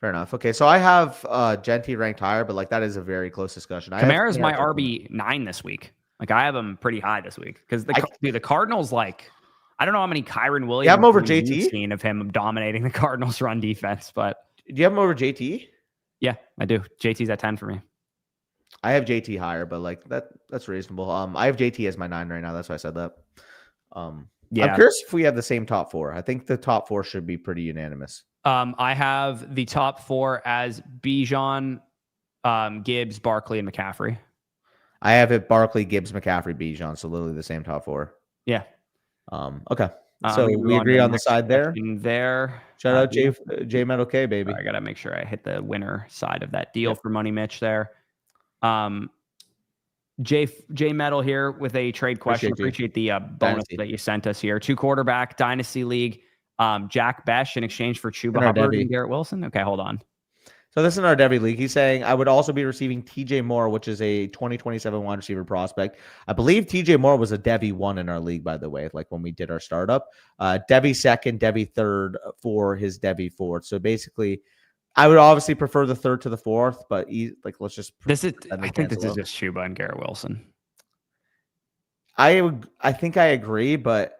Fair enough. Okay, so I have Genty ranked higher, but like that is a very close discussion. Kamara is my RB9 this week. Like I have him pretty high this week because the Cardinals, like I don't know how many Kyron Williams you have him over JT? you've seen of him dominating the Cardinals run defense, but do you have him over JT? Yeah, I do. JT's at 10 for me. I have JT higher, but like that's reasonable. I have JT as my 9 right now. That's why I said that. Yeah. I'm curious if we have the same top 4. I think the top 4 should be pretty unanimous. I have the top 4 as Bijan, Gibbs, Barkley, and McCaffrey. I have it Barkley, Gibbs, McCaffrey, Bijan. So literally the same top 4. Yeah. Okay. So we agree on the side there. There. Shout out J Metal K, baby. I gotta make sure I hit the winner side of that deal for Money Mitch there. J Metal here with a trade question. Appreciate the bonus Dynasty that you sent us here. 2 quarterback Dynasty League. Jack Besh in exchange for Chuba Hubbard and Garrett Wilson. Okay, hold on. So this is in our Devy League. He's saying, I would also be receiving TJ Moore, which is a 2027 wide receiver prospect. I believe TJ Moore was a Devy 1 in our league, by the way, like when we did our startup. Devy 2nd, Devy 3rd for his Devy 4th. So basically, I would obviously prefer the 3rd to the 4th, but let's just. I think this is just Chuba and Garrett Wilson. I think I agree, but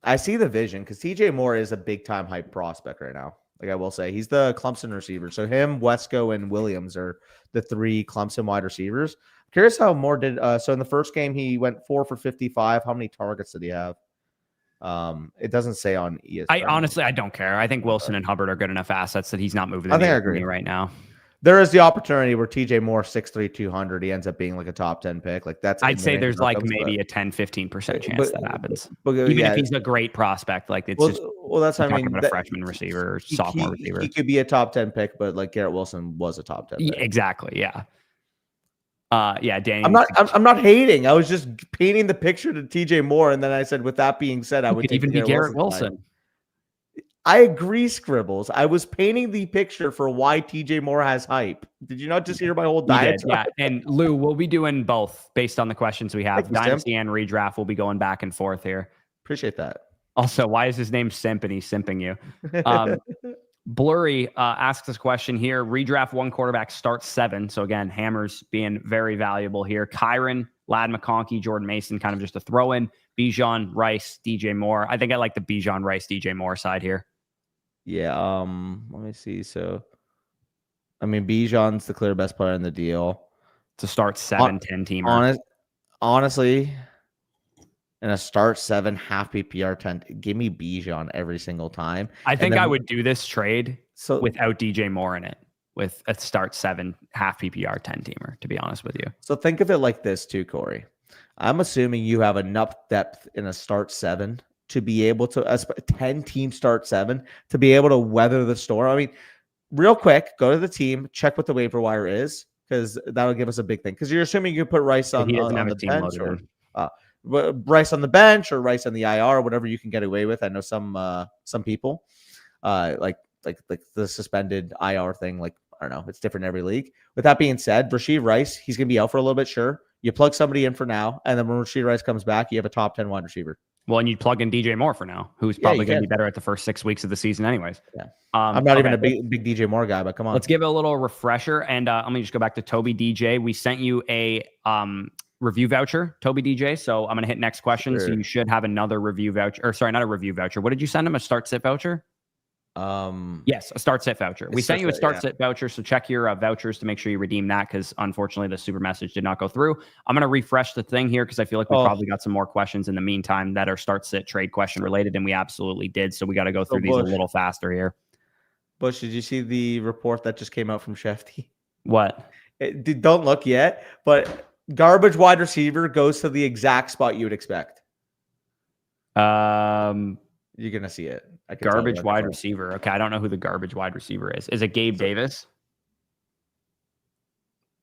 I see the vision because TJ Moore is a big time hype prospect right now. Like I will say, he's the Clemson receiver. So him, Wesco, and Williams are the 3 Clemson wide receivers. Curious how Moore did. So in the first game, he went 4 for 55. How many targets did he have? It doesn't say on ESPN. I don't care. I think Wilson and Hubbard are good enough assets that he's not moving. I think I agree right now. There is the opportunity where TJ Moore 6'3", 200, he ends up being like a top 10 pick. Like that's. I'd say there's like maybe a 10-15% chance that happens. Even if he's a great prospect, like it's just. Well, that's what I mean. About a freshman receiver or sophomore receiver. He could be a top 10 pick, but like Garrett Wilson was a top 10 pick. Exactly. Yeah. Yeah, Danny. I'm not hating. I was just painting the picture to TJ Moore, and then I said, with that being said, I would take even be Garrett Wilson. I agree, Scribbles. I was painting the picture for why TJ Moore has hype. Did you not just hear my whole diet? Yeah, and Lou, we'll be doing both based on the questions we have. Dynasty and redraft will be going back and forth here. Appreciate that. Also, why is his name Simp and he's simping you? Blurry asks this question here. Redraft one quarterback, start 7. So again, Hammers being very valuable here. Kyron, Lad McConkey, Jordan Mason, kind of just a throw in. Bijan, Rice, DJ Moore. I think I like the Bijan, Rice, DJ Moore side here. Yeah. Let me see. So, I mean, Bijan's the clear best player in the deal. To start 7, 10 teamer. Honestly, in a start 7 half PPR 10, give me Bijan every single time. I think I would do this trade without DJ Moore in it, with a start 7 half PPR 10 teamer, to be honest with you. So think of it like this too, Corey. I'm assuming you have enough depth in a start 7 to be able to, a 10 team start 7, to be able to weather the storm. I mean, real quick, go to the team, check what the waiver wire is, because that'll give us a big thing. Because you're assuming you put Rice on the bench, or Rice on the bench, or Rice on the IR, whatever you can get away with. I know some people like the suspended IR thing. Like, I don't know, it's different in every league. With that being said, Rashid Rice, he's gonna be out for a little bit, sure. You plug somebody in for now, and then when Rashid Rice comes back, you have a top 10 wide receiver. Well, and you'd plug in DJ Moore for now, who's probably going to be better at the first 6 weeks of the season anyways. Yeah. I'm not even a big DJ Moore guy, but come on. Let's give it a little refresher. And let me just go back to Toby DJ. We sent you a review voucher, Toby DJ. So I'm going to hit next question. Sure. So you should have another review voucher. Or sorry, not a review voucher. What did you send him? A start sit voucher? Yes, a start sit voucher. We sent you a start sit voucher, so check your vouchers to make sure you redeem that, because unfortunately the super message did not go through. I'm going to refresh the thing here because I feel like we probably got some more questions in the meantime that are start sit trade question related, and we absolutely did. So we got to go through these a little faster here. Bush, did you see the report that just came out from Shefty? What? Don't look yet, but garbage wide receiver goes to the exact spot you would expect. You're going to see it. Garbage wide receiver. Okay, I don't know who the garbage wide receiver is. Is it Gabe Davis?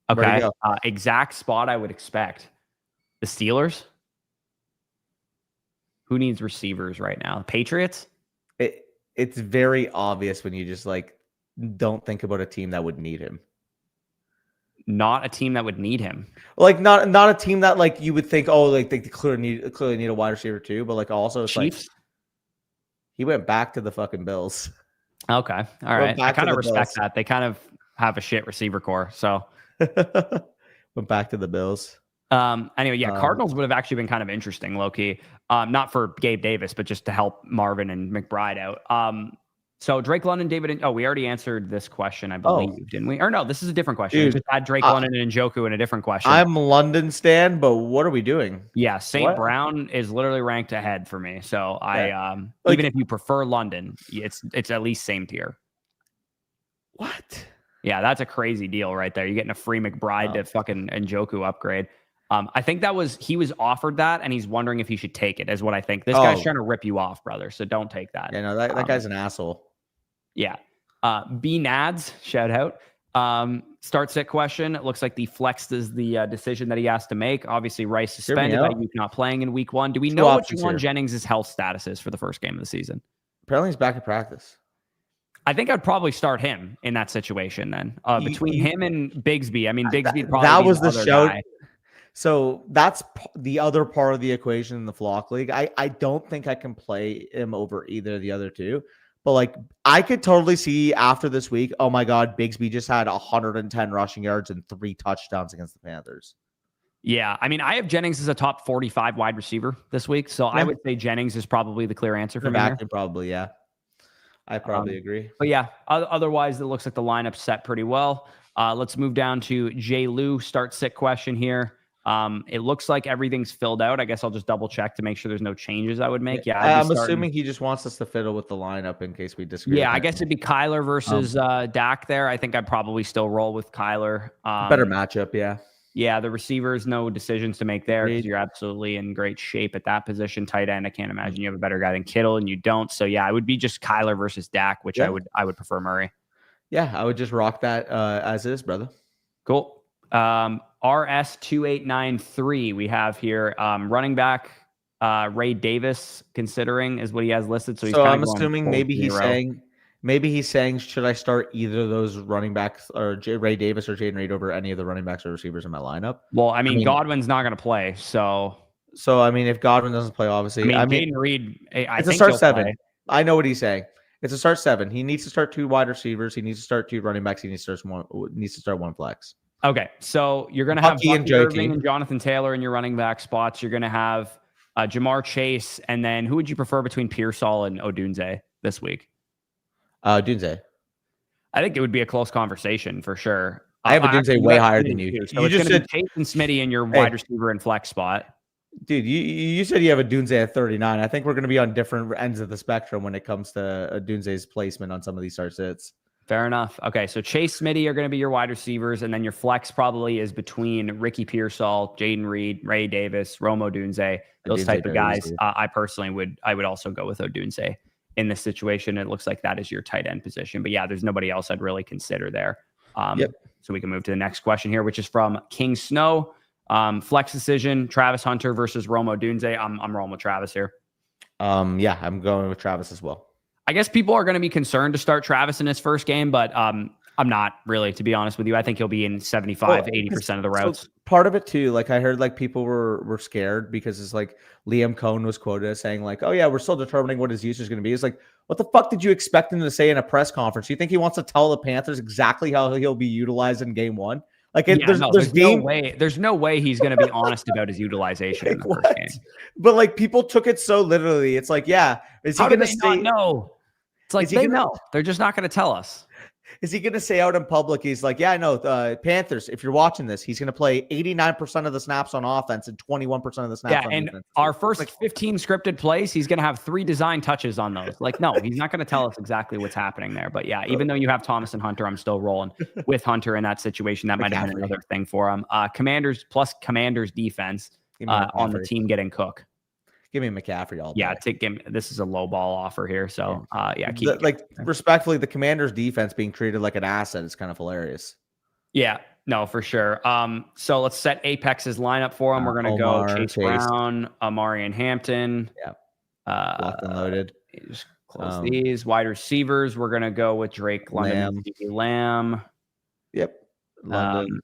Okay. Exact spot I would expect. The Steelers? Who needs receivers right now? Patriots? It's very obvious when you just don't think about a team that would need him. Not a team that would need him. Like not a team that you would think, they clearly need a wide receiver too, but also it's Chiefs? He went back to the fucking Bills. Okay. All right. I kind of respect that. They kind of have a shit receiver core. So went back to the Bills. Anyway, yeah, Cardinals would have actually been kind of interesting, low-key. Not for Gabe Davis, but just to help Marvin and McBride out. So Drake London, David, we already answered this question, I believe, didn't we? Or no, this is a different question. Dude, we just had Drake London and Njoku in a different question. I'm London stan, but what are we doing? Yeah, St. Brown is literally ranked ahead for me. So even if you prefer London, it's at least same tier. What? Yeah, that's a crazy deal right there. You're getting a free McBride to fucking Njoku upgrade. I think he was offered that, and he's wondering if he should take it, is what I think. This guy's trying to rip you off, brother. So don't take that. Yeah, no, that guy's an asshole. Yeah. B Nads, shout out. Start sit question. It looks like the flex is the decision that he has to make. Obviously, Rice suspended. Ayuk not playing in week 1. Do we know what Juwan Jennings' health status is for the first game of the season? Apparently, he's back at practice. I think I'd probably start him in that situation then. Between him and Bigsby. I mean, Bigsby probably that was the show. Guy. So that's the other part of the equation in the Flock League. I don't think I can play him over either of the other two. But I could totally see after this week, oh my God, Bigsby just had 110 rushing yards and 3 touchdowns against the Panthers. Yeah, I mean, I have Jennings as a top 45 wide receiver this week. So I would say Jennings is probably the clear answer for me here. Probably, yeah. I probably agree. But yeah, otherwise, it looks like the lineup's set pretty well. Let's move down to J. Lou start sit question here. It looks like everything's filled out. I guess I'll just double check to make sure there's no changes I would make. Yeah, I'm assuming he just wants us to fiddle with the lineup in case we disagree. Yeah, I guess it'd be Kyler versus Dak there. I think I'd probably still roll with Kyler. Better matchup, yeah. Yeah, the receivers, no decisions to make there because you're absolutely in great shape at that position. Tight end, I can't imagine you have a better guy than Kittle, and you don't. So yeah, it would be just Kyler versus Dak, which I would prefer Murray. Yeah, I would just rock that as is, brother. Cool. RS2893 we have here. Running back Ray Davis, considering, is what he has listed. So I'm assuming maybe he's saying, should I start either of those running backs, or Ray Davis or Jaden Reed, over any of the running backs or receivers in my lineup? Well, I mean Godwin's not going to play, so So I mean, if Godwin doesn't play, obviously, I mean, Jaden Reed, I it's a think start he'll 7. play. I know what he's saying. It's a start 7. He needs to start 2 wide receivers. He needs to start 2 running backs. He needs to start 1 flex. Okay, so you're going to have Bucky and Bucky Irving Jakey. and Jonathan Taylor in your running back spots. You're going to have Jamar Chase, and then who would you prefer between Pearsall and Odunze this week? Odunze. I think it would be a close conversation for sure. I have Odunze way higher than you. So you just said Chase and Smitty in your wide receiver and flex spot. Dude, you said you have Odunze at 39. I think we're going to be on different ends of the spectrum when it comes to Odunze's placement on some of these start sits. Fair enough. Okay, so Chase, Smitty are going to be your wide receivers, and then your flex probably is between Ricky Pearsall, Jaden Reed, Ray Davis, Rome Odunze, those type of guys. I personally would also go with Odunze in this situation. It looks like that is your tight end position, but yeah, there's nobody else I'd really consider there. So we can move to the next question here, which is from King Snow. Flex decision: Travis Hunter versus Rome Odunze. I'm rolling with Travis here. Yeah, I'm going with Travis as well. I guess people are going to be concerned to start Travis in his first game, but I'm not really, to be honest with you. I think he'll be in 80% of the routes. So part of it too, like I heard like people were scared because it's like Liam Cohn was quoted as saying like, oh yeah, we're still determining what his usage is going to be. It's like, what the fuck did you expect him to say in a press conference? You think he wants to tell the Panthers exactly how he'll be utilized in game 1? Like there's no way he's going to be honest about his utilization in the first game. But like people took it so literally. It's like, yeah, is he going to say no? It's like they know. They're just not going to tell us. Is he going to say out in public? He's like, yeah, I know. Panthers, if you're watching this, he's going to play 89% of the snaps on offense and 21% of the snaps on defense. And our first 15 scripted plays, he's going to have 3 design touches on those. Like, no, he's not going to tell us exactly what's happening there. But yeah, even though you have Thomas and Hunter, I'm still rolling with Hunter in that situation. That might have been another thing for him. Commanders defense on the team getting Cook. Give me McCaffrey all day. Yeah, this is a low ball offer here. So respectfully, the Commanders defense being treated like an asset is kind of hilarious. Yeah, no, for sure. So let's set Apex's lineup for him. We're gonna go Chase Brown, Amari and Hampton. Yeah. Locked and loaded. Just close these wide receivers. We're gonna go with Drake London, Lamb. Yep. London.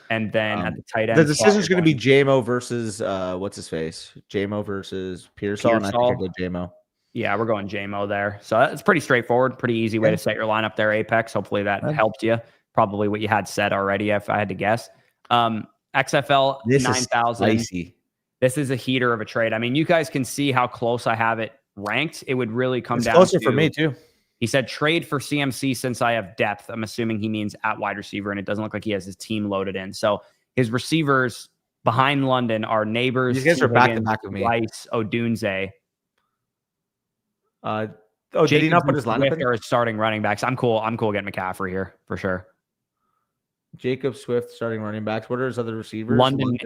And then at the tight end, the decision is going to be JMO versus what's his face? JMO versus Pearsall. And I think I go JMO. Yeah, we're going JMO there. So it's pretty straightforward, pretty easy way to set your lineup there, Apex. Hopefully that helped you. Probably what you had said already, if I had to guess. XFL 9,000. This is a heater of a trade. I mean, you guys can see how close I have it ranked. It would really come down closer for me too. He said trade for CMC since I have depth. I'm assuming he means at wide receiver, and it doesn't look like he has his team loaded in. So his receivers behind London are Neighbors. These guys are back to back with me. Rice, Odunze. Did he not put his lineup in? Or his starting running backs. I'm cool getting McCaffrey here for sure. Jacob Swift starting running backs. What are his other receivers? London,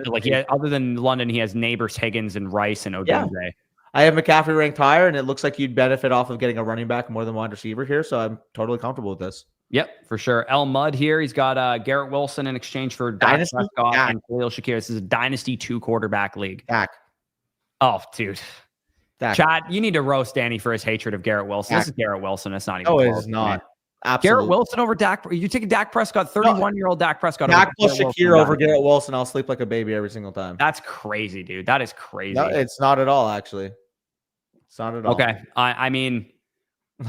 other than London, he has Neighbors, Higgins, and Rice and Odunze. Yeah. I have McCaffrey ranked higher, and it looks like you'd benefit off of getting a running back more than wide receiver here. So I'm totally comfortable with this. Yep, for sure. El Mudd here. He's got Garrett Wilson in exchange for Dynasty and Khalil Shakir. This is a Dynasty 2 quarterback league. Dak. Oh, dude. Chad, you need to roast Danny for his hatred of Garrett Wilson. This is Garrett Wilson. It's not even close. No, it's not. Absolutely. Garrett Wilson over Dak. You're taking Dak Prescott, 31-year-old Dak Prescott. Dak plus Shakir over Garrett Wilson. I'll sleep like a baby every single time. That's crazy, dude. That is crazy. No, it's not at all, actually. It's not at all. Okay. I mean,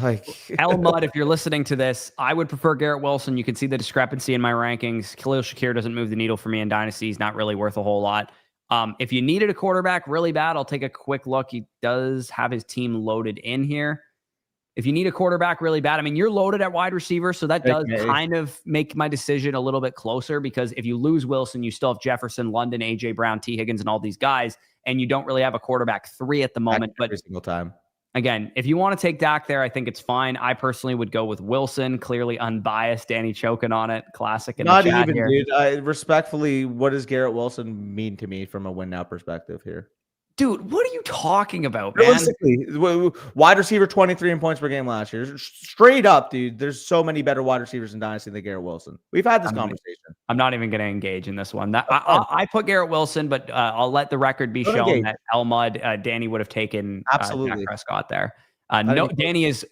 like El Mudd, if you're listening to this, I would prefer Garrett Wilson. You can see the discrepancy in my rankings. Khalil Shakir doesn't move the needle for me in Dynasty. He's not really worth a whole lot. If you needed a quarterback really bad, I'll take a quick look. He does have his team loaded in here. If you need a quarterback really bad, I mean, you're loaded at wide receiver, so that does kind of make my decision a little bit closer, because if you lose Wilson, you still have Jefferson, London, AJ Brown, T. Higgins, and all these guys, and you don't really have a quarterback 3 at the moment. But every single time. Again, if you want to take Dak there, I think it's fine. I personally would go with Wilson, clearly unbiased. Danny choking on it, classic. In Not the chat even, here. dude. Respectfully, what does Garrett Wilson mean to me from a win now perspective here? Dude, what are you talking about, man? Realistically, wide receiver 23 in points per game last year. Straight up, dude. There's so many better wide receivers in Dynasty than Garrett Wilson. We've had this conversation. I'm not even going to engage in this one. I put Garrett Wilson, but I'll let the record be shown that El Mudd, Danny would have taken absolutely Dak Prescott there. No, Danny is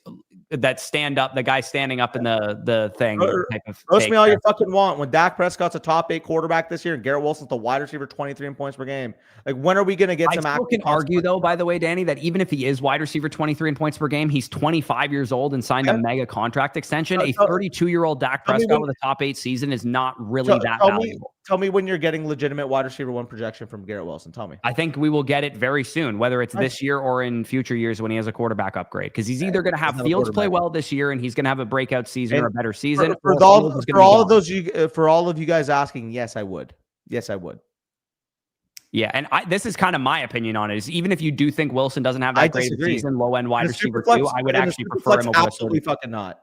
that stand up, the guy standing up in the thing. Type of Roast me all you fucking want. When Dak Prescott's a top 8 quarterback this year and Garrett Wilson's the wide receiver 23 in points per game, like when are we going to get some? I still can argue though, by the way, Danny, that even if he is wide receiver 23 in points per game, he's 25 years old and signed a mega contract extension. A 32-year-old Dak Prescott with a top 8 season is not really that valuable. Tell me when you're getting legitimate wide receiver 1 projection from Garrett Wilson. Tell me. I think we will get it very soon, whether it's this year or in future years when he has a quarterback upgrade. Because he's either going to have Fields play well this year and he's going to have a breakout season or a better season. For all of you guys asking, yes, I would. Yes, I would. Yeah, and this is kind of my opinion on it. Is even if you do think Wilson doesn't have that great of a season, low end wide receiver 2, I would actually prefer him over absolutely fucking not.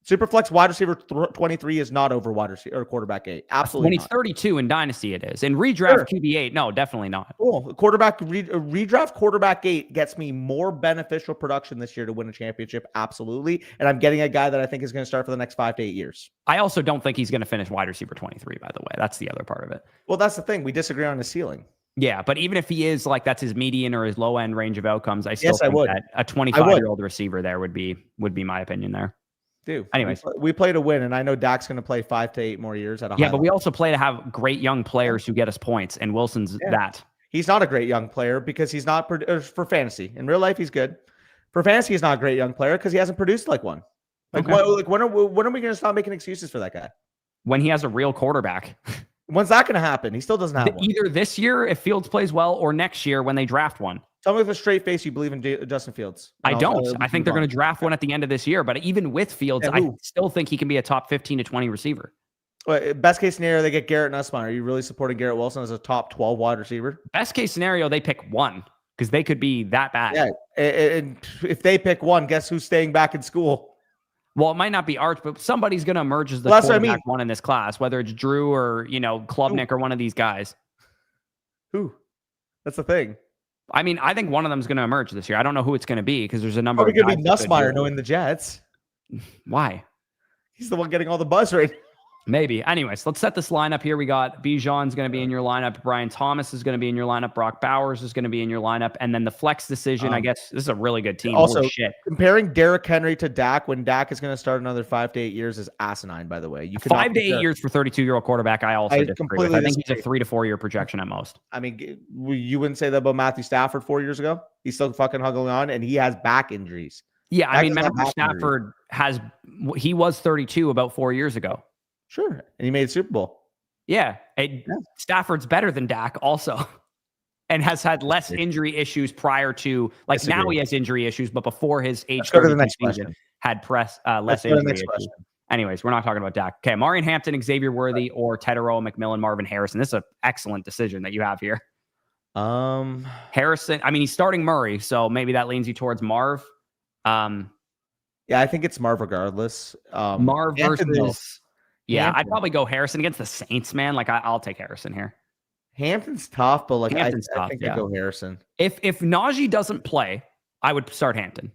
Superflex wide receiver 23 is not over wide receiver or quarterback 8. Absolutely. When he's 32 in Dynasty, it is. In redraft QB8, no, definitely not. Cool. Redraft quarterback 8 gets me more beneficial production this year to win a championship. Absolutely. And I'm getting a guy that I think is going to start for the next 5 to 8 years. I also don't think he's going to finish wide receiver 23, by the way. That's the other part of it. Well, that's the thing. We disagree on his ceiling. Yeah, but even if he is like that's his median or his low end range of outcomes, I still think that a 25-year-old receiver there would be my opinion there. Dude, anyways, we play to win, and I know Dak's going to play 5 to 8 more years at a high but level. we also play to have great young players who get us points, and Wilson's that. He's not a great young player because he's not for fantasy. In real life, he's good. For fantasy, he's not a great young player because he hasn't produced like one. When are we going to stop making excuses for that guy? When he has a real quarterback. When's that going to happen? He still doesn't have one. Either this year if Fields plays well, or next year when they draft one. Tell me with a straight face you believe in Justin Fields. I don't. I think they're going to draft one at the end of this year. But even with Fields, I still think he can be a top 15 to 20 receiver. Well, best case scenario, they get Garrett Nussbaum. Are you really supporting Garrett Wilson as a top 12 wide receiver? Best case scenario, they pick one because they could be that bad. Yeah, and if they pick one, guess who's staying back in school? Well, it might not be Arch, but somebody's going to emerge as the quarterback one in this class, whether it's Drew or, Klubnik or one of these guys. Who? That's the thing. I mean, I think one of them is going to emerge this year. I don't know who it's going to be because there's a number of guys. Probably going to be Nussmeier knowing the Jets. Why? He's the one getting all the buzz right now. Maybe. Anyways, let's set this lineup here. We got Bijan's going to be in your lineup. Brian Thomas is going to be in your lineup. Brock Bowers is going to be in your lineup. And then the flex decision, I guess this is a really good team. Also, comparing Derrick Henry to Dak when Dak is going to start another 5 to 8 years is asinine, by the way. You 5 to 8 years for 32-year-old quarterback, I also disagree with. I think he's a 3 to 4 year projection at most. I mean, you wouldn't say that about Matthew Stafford 4 years ago? He's still fucking hugging on, and he has back injuries. Yeah, I mean, Matthew Stafford he was 32 about 4 years ago. Sure. And he made a Super Bowl. Yeah. Stafford's better than Dak also and has had less injury issues prior to now he has injury issues, but before his age 32 season had less injury issues. Anyways, we're not talking about Dak. Okay. Marion Hampton, Xavier Worthy, or Tedero, McMillan, Marvin Harrison. This is an excellent decision that you have here. Harrison, I mean, he's starting Murray, so maybe that leans you towards Marv. Yeah, I think it's Marv regardless. Marv versus... Yeah, I'd probably go Harrison against the Saints, man. I'll take Harrison here. Hampton's tough, but I think I go Harrison. If Najee doesn't play, I would start Hampton.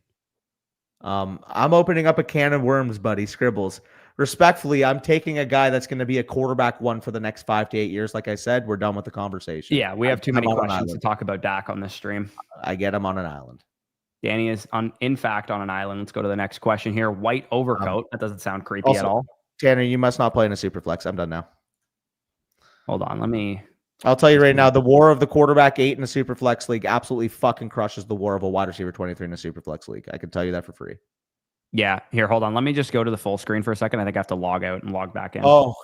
I'm opening up a can of worms, buddy. Scribbles. Respectfully, I'm taking a guy that's going to be a quarterback one for the next 5 to 8 years. Like I said, we're done with the conversation. Yeah, we have too many questions to talk about Dak on this stream. I get him on an island. Danny is in fact on an island. Let's go to the next question here. White overcoat. That doesn't sound creepy at all. Tanner, you must not play in a super flex. I'm done now. Hold on. I'll tell you right now, the war of the quarterback 8 in a super flex league absolutely fucking crushes the war of a wide receiver 23 in a super flex league. I can tell you that for free. Yeah. Here, hold on. Let me just go to the full screen for a second. I think I have to log out and log back in. Oh,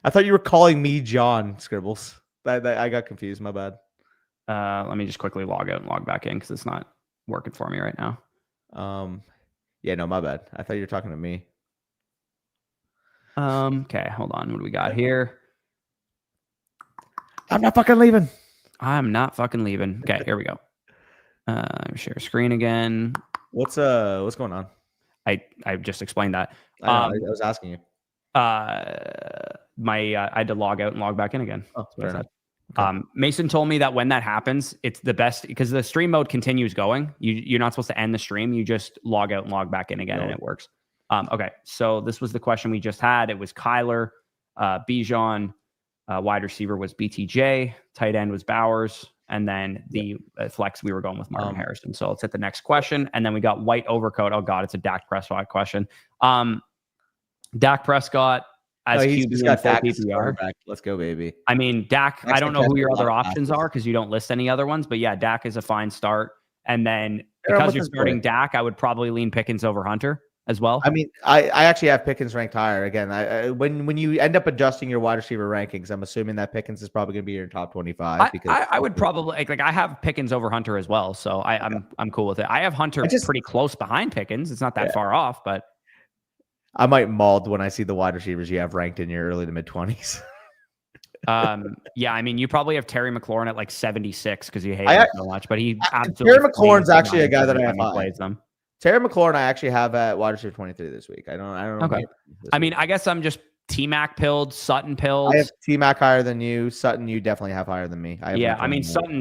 I thought you were calling me John, Scribbles. I got confused. My bad. Let me just quickly log out and log back in because it's not working for me right now. Yeah, no, my bad. I thought you were talking to me. Okay, hold on. What do we got here? I'm not fucking leaving. I'm not fucking leaving. Okay, here we go. Share screen again. What's going on? I just explained that. I was asking you. I had to log out and log back in again. Oh, fair enough. Okay. Mason told me that when that happens, it's the best because the stream mode continues going. You're not supposed to end the stream. You just log out and log back in again, and it works. Okay, so this was the question we just had. It was Kyler, Bijan, wide receiver was BTJ, tight end was Bowers, And then the flex, we were going with Martin Harrison. So let's hit the next question. And then we got white overcoat. Oh, God, it's a Dak Prescott question. Dak Prescott as QB in full PPR. Let's go, baby. I mean, Dak, I don't know who your other options are because you don't list any other ones. But yeah, Dak is a fine start. And then because you're starting Dak, I would probably lean Pickens over Hunter as well. I mean, I actually have Pickens ranked higher. Again, when you end up adjusting your wide receiver rankings, I'm assuming that Pickens is probably going to be your top 25. Because I would probably like I have Pickens over Hunter as well, so I'm cool with it. I have Hunter pretty close behind Pickens. It's not that far off, but I might mauled when I see the wide receivers you have ranked in your early to mid 20s. Yeah, I mean, you probably have Terry McLaurin at like 76 because you hate him so much, but he absolutely. Terry McLaurin's actually a guy that I have plays them. Terry McLaurin, I actually have at wide receiver 23 this week. I don't know. Okay. I mean, I guess I'm just T-Mac pilled, Sutton pilled. I have T-Mac higher than you. Sutton, you definitely have higher than me. I mean, Sutton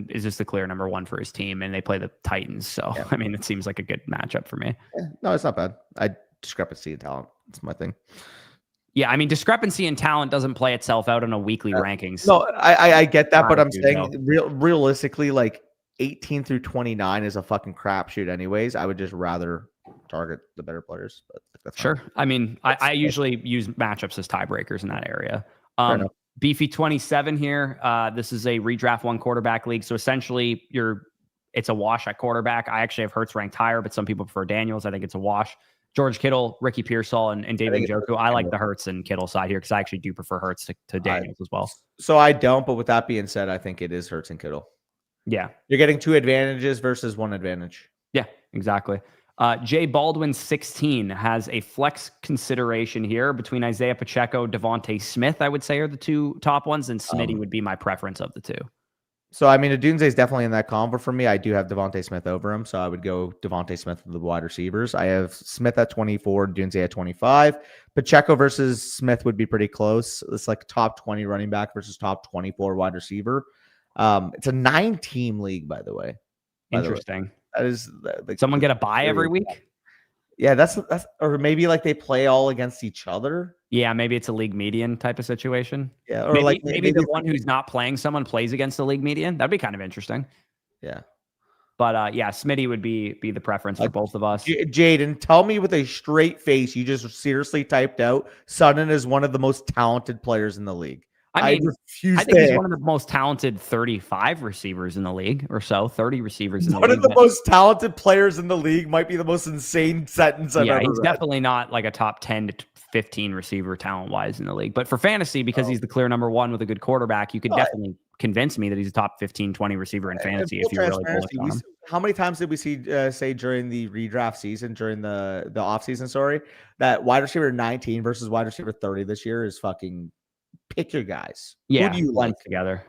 is just the clear number one for his team, and they play the Titans. So, I mean, it seems like a good matchup for me. Yeah, no, it's not bad. Discrepancy in talent. That's my thing. Yeah, I mean, discrepancy in talent doesn't play itself out in a weekly rankings. No, I get that, but I'm saying realistically, like 18 through 29 is a fucking crapshoot anyways. I would just rather target the better players. But that's sure. Fine. I mean, I usually use matchups as tiebreakers in that area. Beefy 27 here. This is a redraft one quarterback league. So essentially it's a wash at quarterback. I actually have Hurts ranked higher, but some people prefer Daniels. I think it's a wash. George Kittle, Ricky Pearsall, and David Njoku. I like the Hurts and Kittle side here because I actually do prefer Hurts to Daniels as well. So I don't, but with that being said, I think it is Hurts and Kittle. Yeah. You're getting 2 advantages versus 1 advantage. Yeah, exactly. Jay Baldwin 16 has a flex consideration here between Isaiah Pacheco, Devontae Smith, I would say are the 2 top ones, and Smitty would be my preference of the 2. So, I mean, Adunze is definitely in that combo for me. I do have Devontae Smith over him, so I would go Devontae Smith with the wide receivers. I have Smith at 24, Adunze at 25. Pacheco versus Smith would be pretty close. It's like top 20 running back versus top 24 wide receiver. It's a 9-team league, by the way. Interesting. That is like someone get a bye every week. Yeah, that's or maybe like they play all against each other. Yeah, maybe it's a league median type of situation. Yeah, or maybe the one who's not playing someone plays against the league median. That'd be kind of interesting. Yeah. But yeah, Smitty would be the preference for both of us. Jaden, tell me with a straight face, you just seriously typed out Sutton is one of the most talented players in the league. I think he's one of the most talented 35 receivers in the league or so, 30 receivers in the league. One of the most talented players in the league might be the most insane sentence I've ever read. He's definitely not like a top 10 to 15 receiver talent-wise in the league. But for fantasy, because he's the clear number one with a good quarterback, you could definitely convince me that he's a top 15, 20 receiver in fantasy if you're really bullish on him. How many times did we see say during the redraft season, during the offseason, that wide receiver 19 versus wide receiver 30 this year is fucking pick your guys. Yeah, who do you like together?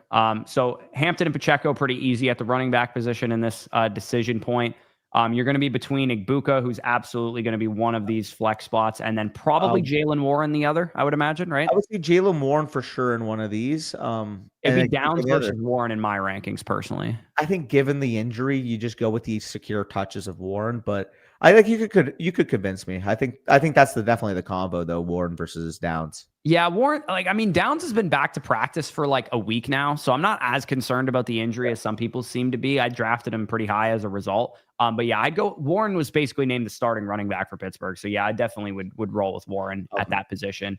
So Hampton and Pacheco pretty easy at the running back position in this decision point. You're going to be between Igbuka, who's absolutely going to be one of these flex spots, and then probably Jalen Warren the other, I would imagine, right? I would see Jalen Warren for sure in one of these. It'd be Downs versus Warren in my rankings, personally. I think given the injury, you just go with the secure touches of Warren, but I think you could convince me. I think that's definitely the combo though, Warren versus Downs. Yeah, Warren, Downs has been back to practice for like a week now, so I'm not as concerned about the injury as some people seem to be. I drafted him pretty high as a result. But yeah, I'd go. Warren was basically named the starting running back for Pittsburgh, so yeah, I definitely would roll with Warren at that position.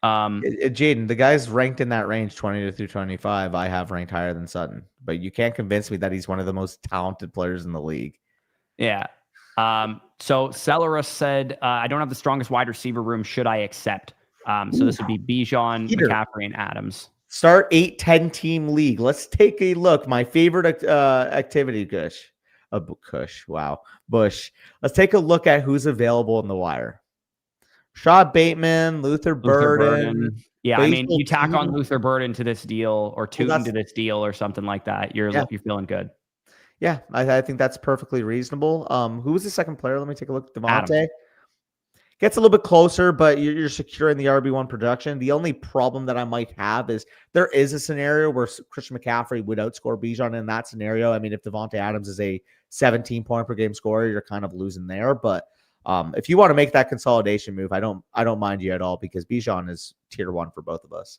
Jaden, the guy's ranked in that range 20 through 25. I have ranked higher than Sutton, but you can't convince me that he's one of the most talented players in the league. Yeah. So Celerus said, I don't have the strongest wide receiver room. Should I accept? So this would be Bijan, McCaffrey, and Adams. Start 8-10 team league. Let's take a look. My favorite activity, Bush. Let's take a look at who's available in the wire. Rashad Bateman, Luther Burden. Yeah, I mean, you tack on Luther Burden to this deal or Tootin to this deal or something like that. You're feeling good. Yeah, I think that's perfectly reasonable. Who was the second player? Let me take a look. Devontae. Adams. Gets a little bit closer, but you're secure in the RB1 production. The only problem that I might have is there is a scenario where Christian McCaffrey would outscore Bijan in that scenario. I mean, if Devontae Adams is a 17-point per game scorer, you're kind of losing there. But if you want to make that consolidation move, I don't mind you at all because Bijan is tier 1 for both of us.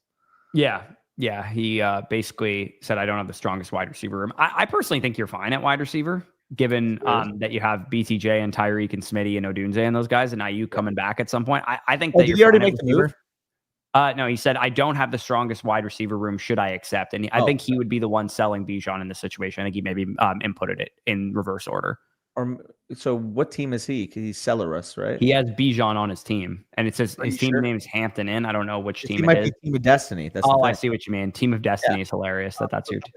Yeah. Yeah, he basically said, I don't have the strongest wide receiver room. I personally think you're fine at wide receiver, given that you have BTJ and Tyreek and Smitty and Odunze and those guys, and IU coming back at some point. I think that did you're he already fine at make the receiver. move? No, he said, I don't have the strongest wide receiver room. Should I accept? And I think he would be the one selling Bijan in this situation. I think he maybe inputted it in reverse order. So what team is he? He's Celarus, right? He has Bijan on his team, and it says his team name is Hampton Inn. I don't know which team it is. Be Team of Destiny. That's I see what you mean. Team of Destiny is hilarious. That's your team.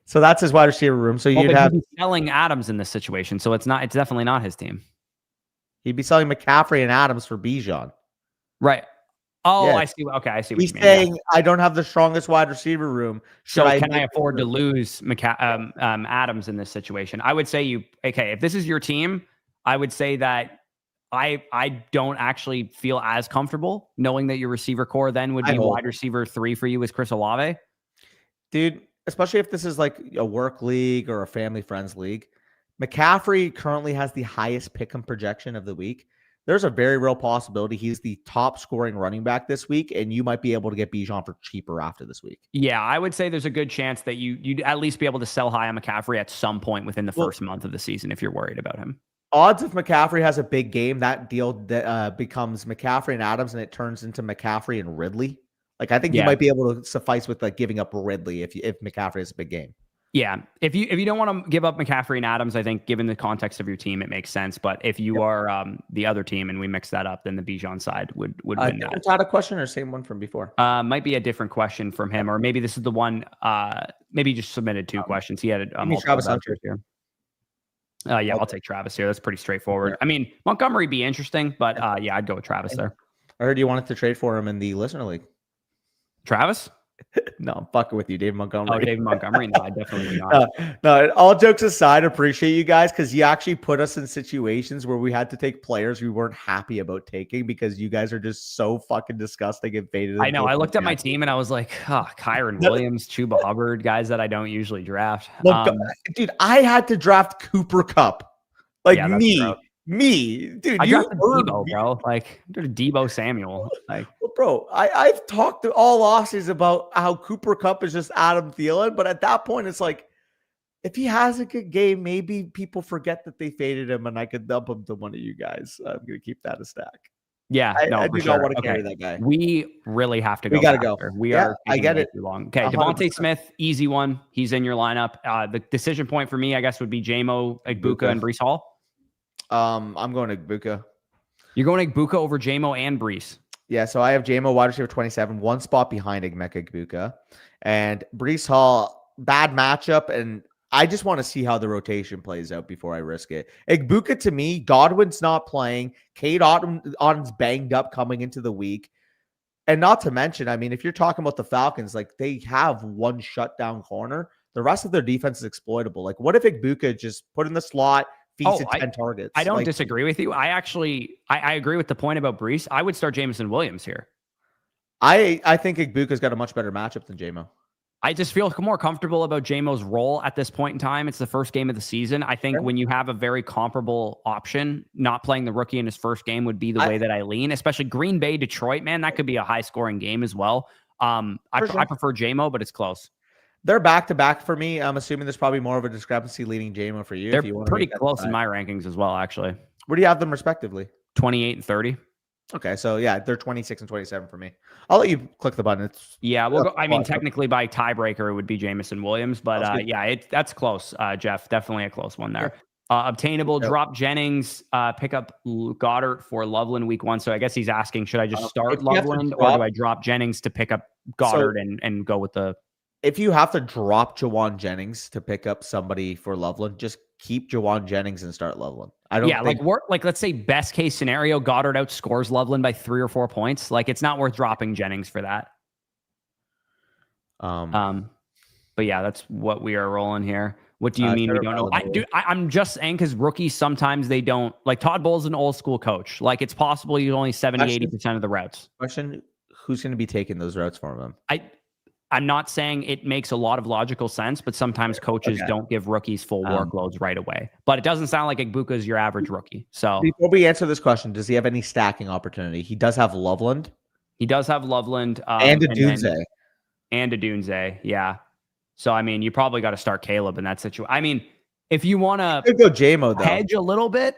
So that's his wide receiver room. So you'd have selling Adams in this situation. So it's definitely not his team. He'd be selling McCaffrey and Adams for Bijan. Right. Oh, yeah. I see. Okay, I see what He's you mean. saying, I don't have the strongest wide receiver room. Can I afford to lose Adams in this situation? I would say if this is your team, I would say that I don't actually feel as comfortable knowing that your receiver core then would be wide receiver 3 for you as Chris Olave. Dude, especially if this is like a work league or a family friends league. McCaffrey currently has the highest pick'em projection of the week. There's a very real possibility he's the top scoring running back this week, and you might be able to get Bijan for cheaper after this week. Yeah, I would say there's a good chance that you'd at least be able to sell high on McCaffrey at some point within the first month of the season if you're worried about him. Odds if McCaffrey has a big game, that deal becomes McCaffrey and Adams, and it turns into McCaffrey and Ridley. Like I think you might be able to suffice with like giving up Ridley if McCaffrey has a big game. Yeah, if you don't want to give up McCaffrey and Adams, I think given the context of your team, it makes sense. But if you are the other team and we mix that up, then the Bijan side would win that. Had a question or same one from before? Might be a different question from him, or maybe this is the one. Maybe he just submitted 2 questions. He had Travis here. Yeah, I'll take Travis here. That's pretty straightforward. I mean, Montgomery be interesting, but yeah, I'd go with Travis there. I heard you wanted to trade for him in the listener league. Travis? No, I'm fucking with you, Dave Montgomery. Oh, Dave Montgomery? No, I definitely not. No, all jokes aside, appreciate you guys because you actually put us in situations where we had to take players we weren't happy about taking because you guys are just so fucking disgusting and faded. I know. I looked at my team and I was like, Kyron Williams, Chuba Hubbard, guys that I don't usually draft. Dude, I had to draft Cooper Kupp. Me, dude. I drafted Debo, bro. Like, Debo Samuel. Like, well, bro, I've talked to all offseasons about how Cooper Kupp is just Adam Thielen, but at that point, it's like, if he has a good game, maybe people forget that they faded him, and I could dump him to one of you guys. I'm gonna keep that a stack. Yeah, I do not want to carry that guy. We really have to go. We got to go. We are. I get it. Too long. Okay, 100%. Devontae Smith, easy one. He's in your lineup. The decision point for me, I guess, would be Jamo, Igbuka, and Breece Hall. I'm going to Igbuka. You're going Igbuka over Jamo and Breece. Yeah, so I have Jamo wide receiver 27, 1 spot behind Igbuka, and Breece Hall. Bad matchup, and I just want to see how the rotation plays out before I risk it. Igbuka to me, Godwin's not playing. Cade Otton's banged up coming into the week, and not to mention, I mean, if you're talking about the Falcons, like they have 1 shutdown corner, the rest of their defense is exploitable. Like, what if Igbuka just put in the slot? 10 targets. I don't disagree with you. I agree with the point about Breece. I would start Jameson Williams here. I think Igbuka's got a much better matchup than Jamo. I just feel more comfortable about Jamo's role at this point in time. It's the first game of the season. I think when you have a very comparable option, not playing the rookie in his first game would be the way that I lean, especially Green Bay, Detroit, man, that could be a high scoring game as well. I prefer Jamo, but it's close. They're back-to-back for me. I'm assuming there's probably more of a discrepancy leading Jamo for you. They're pretty close in my rankings as well, actually. Where do you have them respectively? 28 and 30. Okay, so yeah, they're 26 and 27 for me. I'll let you click the button. We'll go. I mean, technically by tiebreaker, it would be Jameson Williams, but that's close, Jeff. Definitely a close one there. Obtainable, drop Jennings, pick up Goddard for Loveland week 1. So I guess he's asking, should I just start Loveland or do I drop Jennings to pick up Goddard and go with the... If you have to drop Jawan Jennings to pick up somebody for Loveland, just keep Jawan Jennings and start Loveland. Let's say best case scenario, Goddard outscores Loveland by 3 or 4 points. Like, it's not worth dropping Jennings for that. But yeah, that's what we are rolling here. What do you mean we don't know? I'm just saying because rookies sometimes they don't, like Todd Bowles an old school coach. Like, it's possible he's only 70-80% of the routes. Question: who's going to be taking those routes for him? I'm not saying it makes a lot of logical sense, but sometimes coaches don't give rookies full workloads right away. But it doesn't sound like Igbuka is your average rookie. So before we answer this question, does he have any stacking opportunity? He does have Loveland. He does have Loveland and Odunze. and a Dunze. Yeah. So, I mean, you probably got to start Caleb in that situation. I mean, if you want to Could go JMO though. hedge a little bit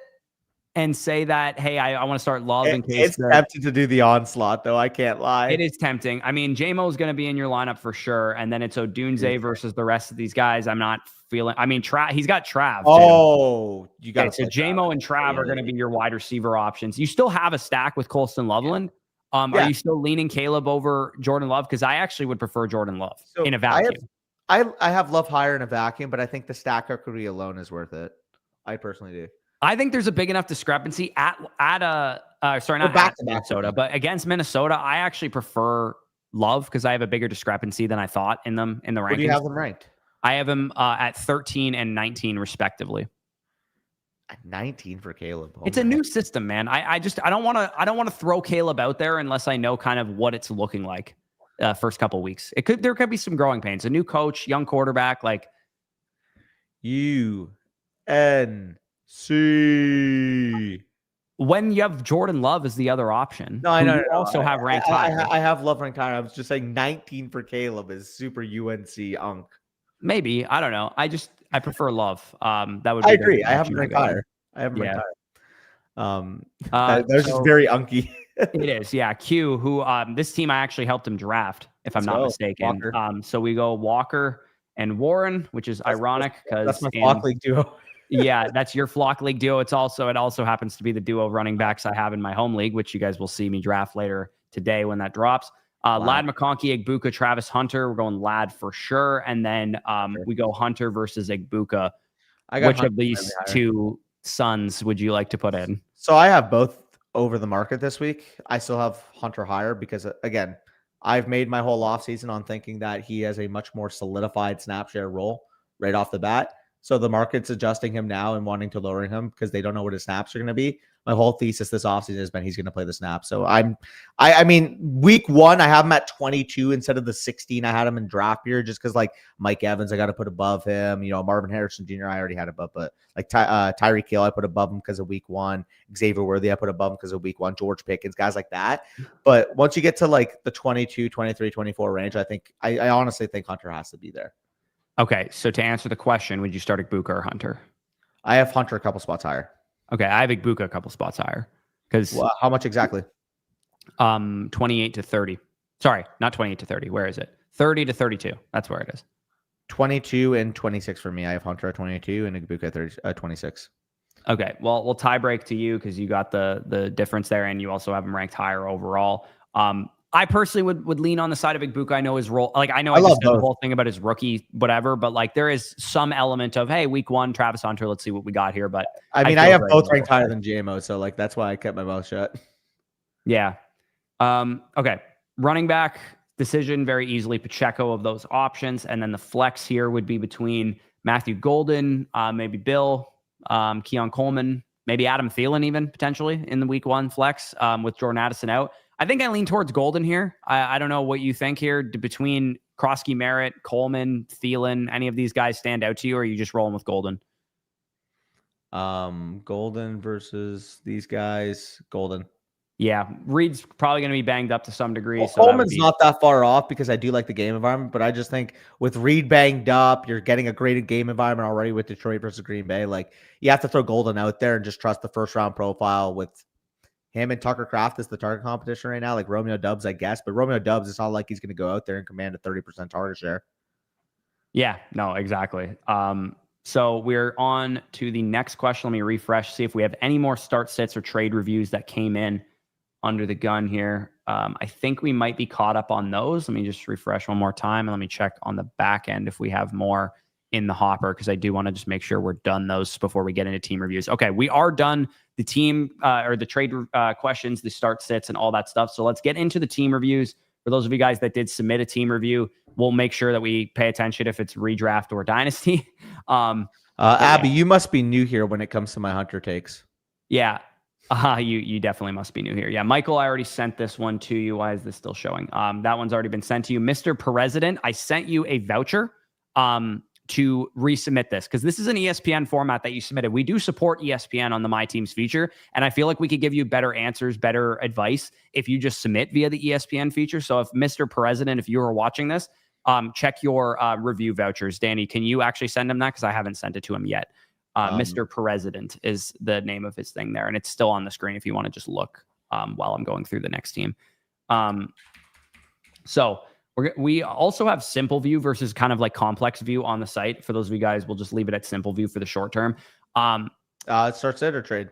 and say that, hey, I want to start Love in case it's tempting to do the onslaught though. I can't lie. It is tempting. I mean, JMO is going to be in your lineup for sure. And then it's Odunze versus the rest of these guys. I'm not feeling, I mean, he's got Trav. Oh, you got so JMO and Trav are going to be your wide receiver options. You still have a stack with Colston Loveland. Are you still leaning Caleb over Jordan Love? Because I actually would prefer Jordan Love in a vacuum. I have Love higher in a vacuum, but I think the stack equity alone is worth it. I personally do. I think there's a big enough discrepancy at Minnesota, but against Minnesota, I actually prefer Love because I have a bigger discrepancy than I thought in the rankings. Where do you have them ranked? I have them at 13 and 19 respectively. At 19 for Caleb. It's a new system, man. I don't want to throw Caleb out there unless I know kind of what it's looking like first couple of weeks. There could be some growing pains. A new coach, young quarterback, like UNC. When you have Jordan Love as the other option. No, I know. You also have ranked higher. I have Love ranked higher. I was just saying 19 for Caleb is super UNC unk. Maybe. I don't know. I prefer Love. That would be I agree. I have him ranked higher. They're just very unky. It is. Yeah. Q, who this team I actually helped him draft, if I'm not mistaken. So we go Walker and Warren, which is ironic because that's my flock league duo. Yeah, that's your flock league duo. It also happens to be the duo of running backs I have in my home league, which you guys will see me draft later today when that drops. Lad McConkey, Egbuka, Travis Hunter. We're going Lad for sure. And then we go Hunter versus Egbuka. Which of these two sons would you like to put in? So I have both over the market this week. I still have Hunter higher because, again, I've made my whole offseason on thinking that he has a much more solidified snap share role right off the bat. So the market's adjusting him now and wanting to lower him because they don't know what his snaps are going to be. My whole thesis this offseason has been he's going to play the snap. So I mean, week one, I have him at 22 instead of the 16 I had him in draft year, just because like Mike Evans, I got to put above him. Marvin Harrison Jr., I already had above, but like Tyreek Hill, I put above him because of week one. Xavier Worthy, I put above him because of week one. George Pickens, guys like that. But once you get to like the 22, 23, 24 range, I honestly think Hunter has to be there. Okay, so to answer the question, would you start Egbuka or Hunter? I have Hunter a couple spots higher. Okay, I have Egbuka a couple spots higher. Because how much exactly? 28 to 30. Sorry, not 28 to 30. Where is it? 30 to 32. That's where it is. 22 and 26 for me. I have Hunter at 22 and Egbuka at 26. Okay, well, we'll tie break to you because you got the difference there, and you also have him ranked higher overall. I personally would lean on the side of Egbuka. I know his role. Like, I know I just said the whole thing about his rookie, whatever, but like there is some element of, hey, week one, Travis Hunter, let's see what we got here. But I mean, I have both ranked higher than JMO, so like that's why I kept my mouth shut. Yeah. Okay. Running back decision very easily. Pacheco of those options. And then the flex here would be between Matthew Golden, maybe Bill, Keon Coleman, maybe Adam Thielen even potentially in the week one flex with Jordan Addison out. I think I lean towards Golden here. I don't know what you think here. Between Kroski, Merritt, Coleman, Thielen, any of these guys stand out to you, or are you just rolling with Golden? Golden versus these guys. Golden. Yeah, Reed's probably going to be banged up to some degree. Well, so Coleman's not that far off because I do like the game environment, but I just think with Reed banged up, you're getting a graded game environment already with Detroit versus Green Bay. Like, you have to throw Golden out there and just trust the first round profile with him and Tucker Kraft is the target competition right now, like Romeo Doubs, I guess. But Romeo Doubs, it's not like he's going to go out there and command a 30% target share. Yeah, no, exactly. So we're on to the next question. Let me refresh, see if we have any more start sits or trade reviews that came in under the gun here. I think we might be caught up on those. Let me just refresh one more time and let me check on the back end if we have more in the hopper, because I do want to just make sure we're done those before we get into team reviews. Okay, we are done the team or the trade questions, the start sits and all that stuff. So let's get into the team reviews. For those of you guys that did submit a team review, we'll make sure that we pay attention if it's redraft or dynasty. Abby, you must be new here when it comes to my Hunter takes. Yeah. You definitely must be new here. Yeah, Michael, I already sent this one to you. Why is this still showing? That one's already been sent to you. Mr. President, I sent you a voucher to resubmit this because this is an ESPN format that you submitted. We do support ESPN on the My Teams feature, and I feel like we could give you better answers, better advice if you just submit via the ESPN feature. So if Mr. President, if you are watching this, check your review vouchers. Danny, can you actually send him that? Because I haven't sent it to him yet. Mr. President is the name of his thing there, and it's still on the screen if you want to just look while I'm going through the next team. So we also have simple view versus kind of like complex view on the site. For those of you guys, we'll just leave it at simple view for the short term. It starts it or trade?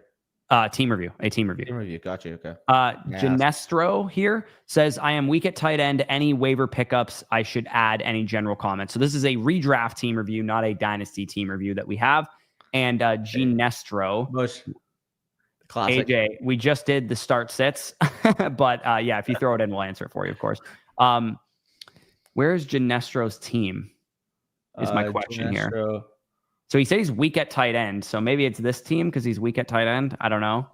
Team review. Team review. Got you. Okay. Genestro here says, I am weak at tight end. Any waiver pickups I should add? Any general comments? So this is a redraft team review, not a dynasty team review that we have. And Genestro. Classic. AJ, we just did the start sits, but yeah, if you throw it in, we'll answer it for you, of course. Where's Genestro's team? Is my question here. So he said he's weak at tight end. So maybe it's this team because he's weak at tight end. I don't know.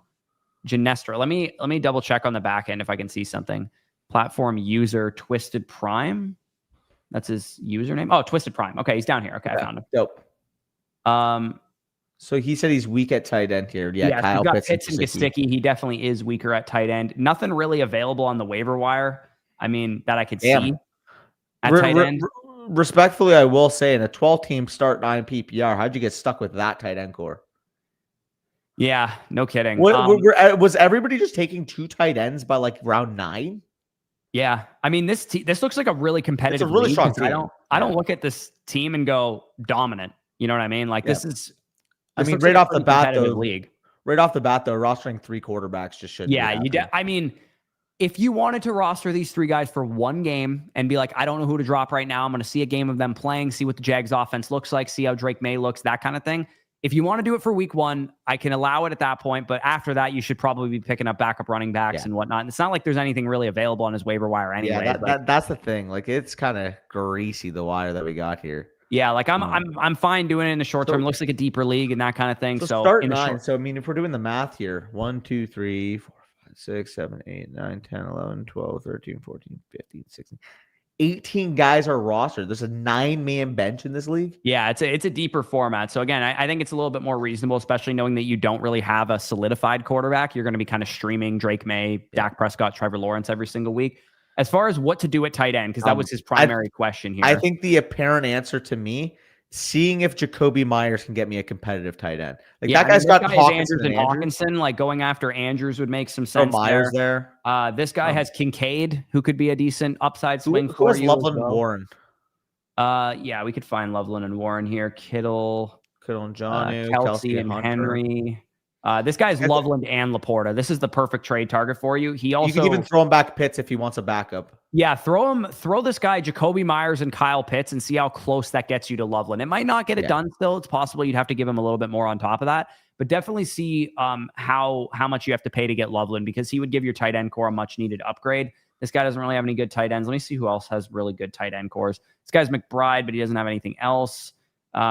Genestro. Let me double check on the back end if I can see something. Platform user Twisted Prime. That's his username. Oh, Twisted Prime. Okay, he's down here. Okay, I found him. Dope. So he said he's weak at tight end here. Yeah, Kyle Pitts and Gesicki. He definitely is weaker at tight end. Nothing really available on the waiver wire. I mean, that I could see at tight end. Respectfully, I will say in a 12-team start 9 PPR, how'd you get stuck with that tight end core? Yeah, no kidding. Was everybody just taking 2 tight ends by like round 9? Yeah, I mean this looks like a really competitive. It's a really strong team. I don't look at this team and go dominant. You know what I mean? Like this is. I mean, right off the bat, though, rostering 3 quarterbacks just shouldn't. Yeah, I mean, if you wanted to roster these 3 guys for one game and be like, I don't know who to drop right now. I'm going to see a game of them playing, see what the Jags offense looks like, see how Drake May looks, that kind of thing. If you want to do it for week 1, I can allow it at that point. But after that, you should probably be picking up backup running backs and whatnot. And it's not like there's anything really available on his waiver wire anyway. Yeah, that's the thing. Like, it's kind of greasy, the wire that we got here. Yeah, like I'm fine doing it in the short term. It looks like a deeper league and that kind of thing. So start 9. So I mean, if we're doing the math here, 1, 2, 3, 4, 5, 6, 7, 8, 9, 10, 11, 12, 13, 14, 15, 16. 18 guys are rostered. There's a 9-man bench in this league. Yeah, it's a deeper format. So again, I think it's a little bit more reasonable, especially knowing that you don't really have a solidified quarterback. You're going to be kind of streaming Drake May, Dak Prescott, Trevor Lawrence every single week. As far as what to do at tight end, because that was his primary question here. I think the apparent answer to me, seeing if Jacoby Myers can get me a competitive tight end. Like that guy's got Andrews and Hawkinson. Like going after Andrews would make some sense. Myers there. This guy has Kincaid, who could be a decent upside swing for you. Loveland and Warren. Yeah, we could find Loveland and Warren here. Kittle and John, Kelsey and Henry. This guy's Loveland and Laporta. This is the perfect trade target for you. You can even throw him back Pitts if he wants a backup. Yeah, throw this guy Jacoby Myers and Kyle Pitts and see how close that gets you to Loveland. It might not get it done still. It's possible you'd have to give him a little bit more on top of that, but definitely see how much you have to pay to get Loveland, because he would give your tight end core a much needed upgrade. This guy doesn't really have any good tight ends. Let me see who else has really good tight end cores. This guy's McBride, but he doesn't have anything else.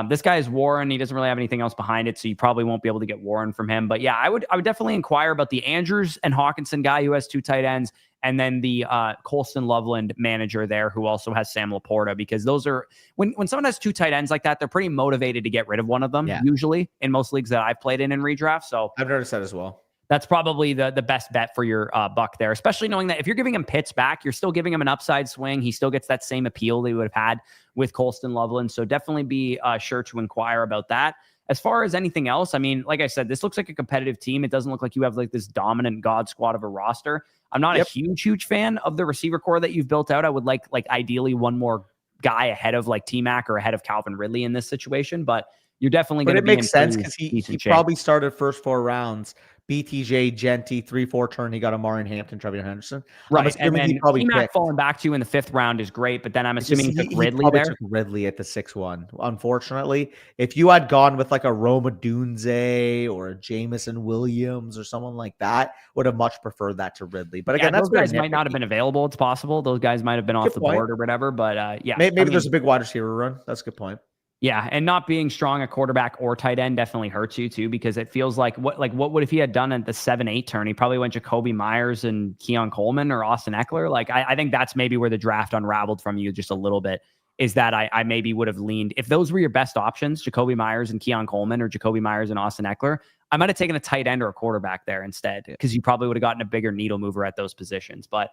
This guy is Warren. He doesn't really have anything else behind it, so you probably won't be able to get Warren from him. But yeah, I would definitely inquire about the Andrews and Hawkinson guy who has 2 tight ends, and then the Colston Loveland manager there who also has Sam Laporta, because those are when someone has 2 tight ends like that, they're pretty motivated to get rid of one of them, usually in most leagues that I've played in redraft. So I've noticed that as well. That's probably the best bet for your buck there, especially knowing that if you're giving him Pitts back, you're still giving him an upside swing. He still gets that same appeal that he would have had with Colston Loveland. So definitely be sure to inquire about that. As far as anything else, I mean, like I said, this looks like a competitive team. It doesn't look like you have like this dominant god squad of a roster. I'm not a huge fan of the receiver core that you've built out. I would like ideally one more guy ahead of like T-Mac or ahead of Calvin Ridley in this situation, but you're definitely going to be. It makes sense because he probably started first 4 rounds. BTJ, Genty, 3-4 turn. He got Amari and Hampton, Trevion Henderson. Right. And then T-Mac falling back to you in the 5th round is great, but then I'm assuming he took Ridley there. Took Ridley at the 6-1. Unfortunately, if you had gone with like a Roma Dunze or a Jameson Williams or someone like that, would have much preferred that to Ridley. But again, those guys might not have been available. It's possible. Those guys might have been off the board or whatever, but Maybe there's a big wide receiver run. That's a good point. Yeah, and not being strong at quarterback or tight end definitely hurts you too, because it feels like what would if he had done at the 7-8 turn? He probably went Jacoby Myers and Keon Coleman or Austin Eckler. Like I think that's maybe where the draft unraveled from you just a little bit, is that I maybe would have leaned, if those were your best options, Jacoby Myers and Keon Coleman or Jacoby Myers and Austin Eckler, I might have taken a tight end or a quarterback there instead, because you probably would have gotten a bigger needle mover at those positions. But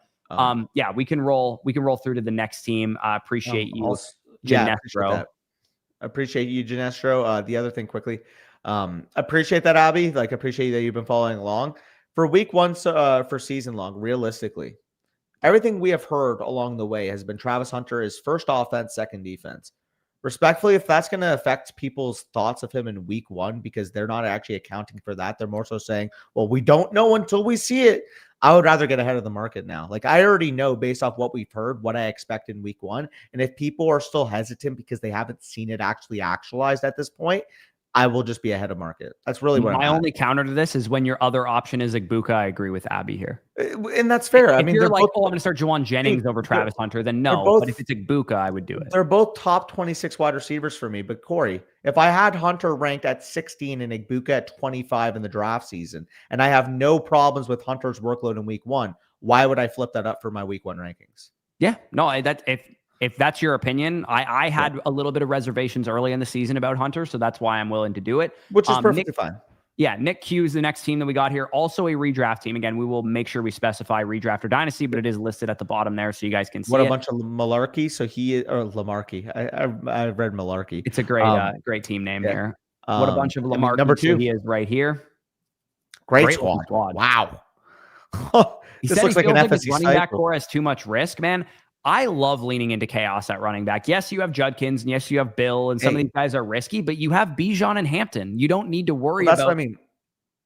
Yeah, we can roll through to the next team. Appreciate you, yeah, appreciate that. Appreciate you, Janestro. The other thing quickly, appreciate that, Abby. Like, appreciate that you've been following along for week one. For season long, realistically, everything we have heard along the way has been Travis Hunter is first offense, second defense. Respectfully, if that's going to affect people's thoughts of him in week one, because they're not actually accounting for that, they're more so saying, well, we don't know until we see it. I would rather get ahead of the market now. Like, I already know based off what we've heard, what I expect in week one. And if people are still hesitant because they haven't seen it actually actualized at this point, I will just be ahead of market. That's really what my only counter to this is when your other option is Igbuka. I agree with Abby here. And that's fair. If you're like, I'm going to start Juwan Jennings over Travis Hunter, then no. But if it's Igbuka, I would do it. They're both top 26 wide receivers for me. But Corey, if I had Hunter ranked at 16 and Igbuka at 25 in the draft season, and I have no problems with Hunter's workload in week one, why would I flip that up for my week one rankings? Yeah, no, if that's your opinion, I had a little bit of reservations early in the season about Hunter, so that's why I'm willing to do it. Which is perfectly fine. Yeah, Nick Q is the next team that we got here. Also a redraft team. Again, we will make sure we specify redraft or dynasty, but it is listed at the bottom there so you guys can see a bunch of malarkey. So Lamarckey. I read malarkey. It's a great team name here. What a bunch of Lamarckey. Number 2. So he is right here. Great squad. Wow. This looks like an FSC running back core has too much risk, man. I love leaning into chaos at running back. Yes, you have Judkins, and yes, you have Bill, and some of these guys are risky, but you have Bijan and Hampton. You don't need to worry about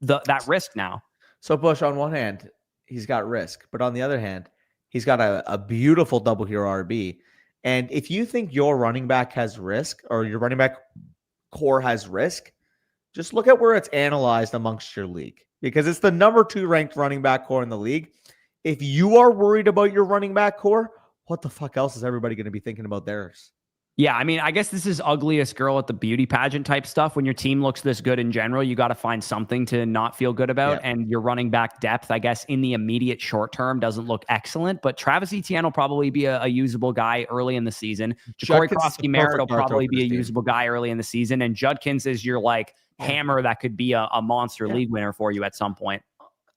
that risk now. So Bush, on one hand, he's got risk, but on the other hand, he's got a beautiful double hero RB. And if you think your running back has risk or your running back core has risk, just look at where it's analyzed amongst your league, because it's the number 2 ranked running back core in the league. If you are worried about your running back core, what the fuck else is everybody going to be thinking about theirs? Yeah, I mean, I guess this is ugliest girl at the beauty pageant type stuff. When your team looks this good in general, you got to find something to not feel good about. Yeah. And your running back depth, I guess, in the immediate short term doesn't look excellent. But Travis Etienne will probably be a usable guy early in the season. Ja'Cory Krosky-Merritt will probably be a usable guy early in the season. And Judkins is your hammer that could be a monster league winner for you at some point.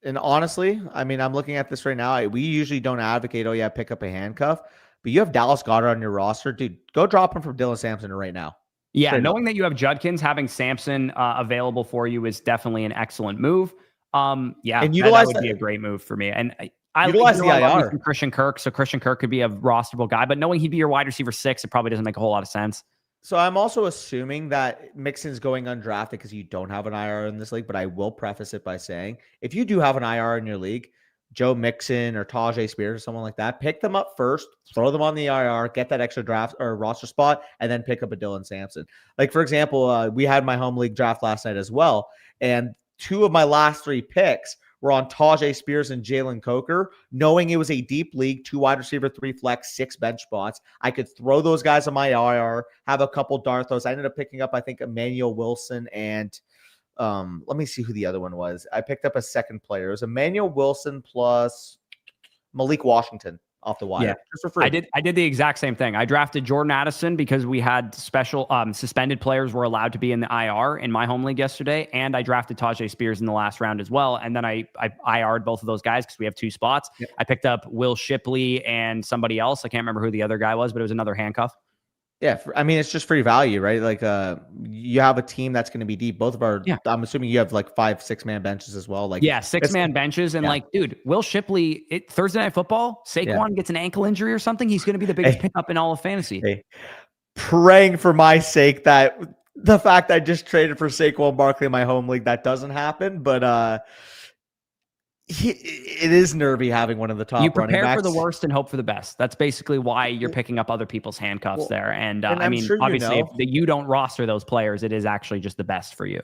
And honestly, I mean, I'm looking at this right now. We usually don't advocate, pick up a handcuff. But you have Dallas Goedert on your roster. Dude, go drop him from Dylan Sampson right now. Yeah, knowing that you have Judkins, having Sampson available for you is definitely an excellent move. And that would be a great move for me. And I utilize the IR. Christian Kirk, so Christian Kirk could be a rosterable guy. But knowing he'd be your wide receiver 6, it probably doesn't make a whole lot of sense. So I'm also assuming that Mixon's going undrafted because you don't have an IR in this league, but I will preface it by saying, if you do have an IR in your league, Joe Mixon or Tajay Spears or someone like that, pick them up first, throw them on the IR, get that extra draft or roster spot, and then pick up a Dylan Sampson. Like, for example, we had my home league draft last night as well, and 2 of my last 3 picks were on Tajay Spears and Jalen Coker, knowing it was a deep league, 2 wide receiver, 3 flex, 6 bench spots. I could throw those guys on my IR, have a couple dart throws. I ended up picking up, I think, Emmanuel Wilson and let me see who the other one was. I picked up a second player. It was Emmanuel Wilson plus Malik Washington off the wire. Yeah, just for free. I did the exact same thing. I drafted Jordan Addison because we had special suspended players were allowed to be in the IR in my home league yesterday, and I drafted Tajay Spears in the last round as well. And then I IR'd both of those guys because we have 2 spots. Yep. I picked up Will Shipley and somebody else. I can't remember who the other guy was, but it was another handcuff. Yeah, I mean, it's just free value, right? Like, you have a team that's going to be deep. Both of our, I'm assuming you have 5-6 man benches as well. Like, 6-man benches, and dude, Will Shipley, Thursday Night Football, Saquon gets an ankle injury or something, he's going to be the biggest pickup in all of fantasy. Hey, praying for my sake that the fact I just traded for Saquon Barkley in my home league that doesn't happen, but it is nervy having one of the top. You prepare for the worst and hope for the best. That's basically why you're picking up other people's handcuffs there. And I mean, sure obviously, if you don't roster those players, it is actually just the best for you.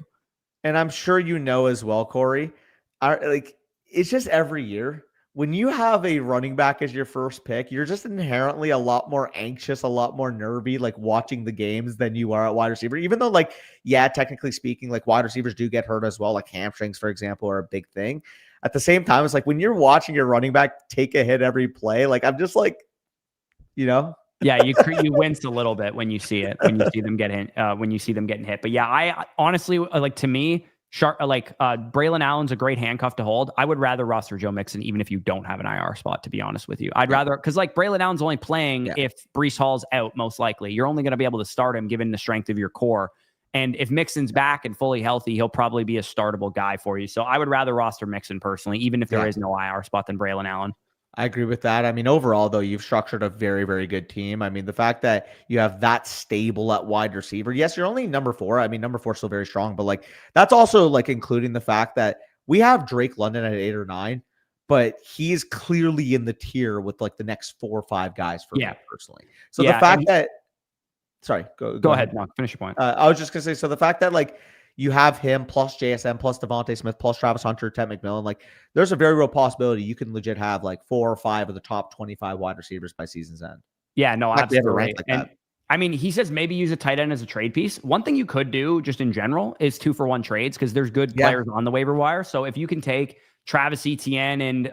And I'm sure you know as well, Corey. It's just every year when you have a running back as your first pick, you're just inherently a lot more anxious, a lot more nervy, watching the games than you are at wide receiver. Even though, technically speaking, wide receivers do get hurt as well. Like hamstrings, for example, are a big thing. At the same time, it's when you're watching your running back take a hit every play, I'm just Yeah, you wince a little bit when you see it, when you see them getting hit. But yeah, I honestly, to me, Braylon Allen's a great handcuff to hold. I would rather roster Joe Mixon, even if you don't have an IR spot, to be honest with you. I'd rather, because like Braylon Allen's only playing if Breece Hall's out, most likely. You're only going to be able to start him given the strength of your core. And if Mixon's back and fully healthy, he'll probably be a startable guy for you. So I would rather roster Mixon personally, even if there is no IR spot, than Braylon Allen. I agree with that. I mean, overall, though, you've structured a very, very good team. I mean, the fact that you have that stable at wide receiver. Yes, you're only number 4. I mean, number 4 is still very strong, but like that's also like including the fact that we have Drake London at 8 or 9, but he's clearly in the tier with like the next 4 or 5 guys for me personally. So the fact that, sorry, go ahead. No, finish your point. I was just gonna say, so the fact that like you have him plus JSN plus Devontae Smith plus Travis Hunter, Ted McMillan. Like, there's a very real possibility you can legit have like 4 or 5 of the top 25 wide receivers by season's end. Yeah, no, absolutely. And I mean, he says maybe use a tight end as a trade piece. One thing you could do just in general is 2-for-1 trades because there's good players on the waiver wire. So if you can take Travis Etienne and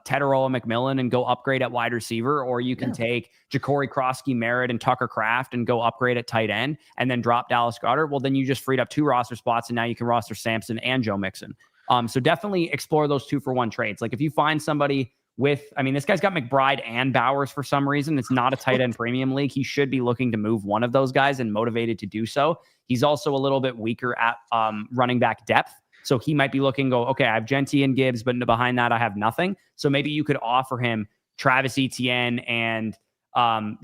Teteroa McMillan and go upgrade at wide receiver, or you can take Ja'Cory Krosky, Merritt, and Tucker Kraft and go upgrade at tight end and then drop Dallas Goedert, well, then you just freed up 2 roster spots and now you can roster Sampson and Joe Mixon. So definitely explore those 2-for-1 trades. Like if you find somebody this guy's got McBride and Bowers for some reason. It's not a tight end premium league. He should be looking to move one of those guys and motivated to do so. He's also a little bit weaker at running back depth. So he might be looking, okay, I have Genty and Gibbs, but behind that, I have nothing. So maybe you could offer him Travis Etienne and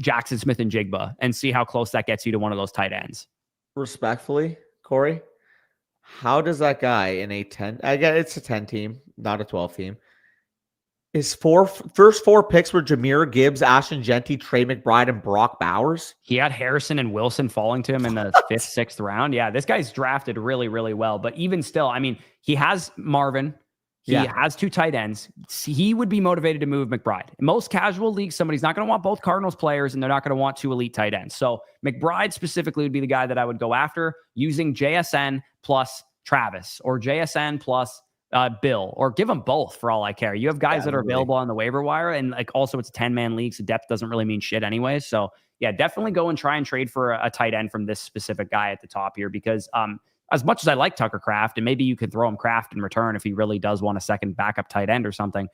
Jackson Smith and Jigba and see how close that gets you to one of those tight ends. Respectfully, Corey, how does that guy in a 10, I get it's a 10 team, not a 12 team. His first 4 picks were Jahmyr Gibbs, Ashton Genty, Trey McBride, and Brock Bowers. He had Harrison and Wilson falling to him in the 5th, 6th round. Yeah, this guy's drafted really, really well. But even still, I mean, he has Marvin. He has 2 tight ends. He would be motivated to move McBride. In most casual leagues, somebody's not going to want both Cardinals players, and they're not going to want 2 elite tight ends. So McBride specifically would be the guy that I would go after using JSN plus Travis or JSN plus Bill, or give them both for all I care. You have guys that are available on the waiver wire, and like also it's a 10-man league, so depth doesn't really mean shit anyway. So yeah, definitely go and try and trade for a tight end from this specific guy at the top here, because as much as I like Tucker Kraft, and maybe you could throw him Kraft in return if he really does want a second backup tight end or something,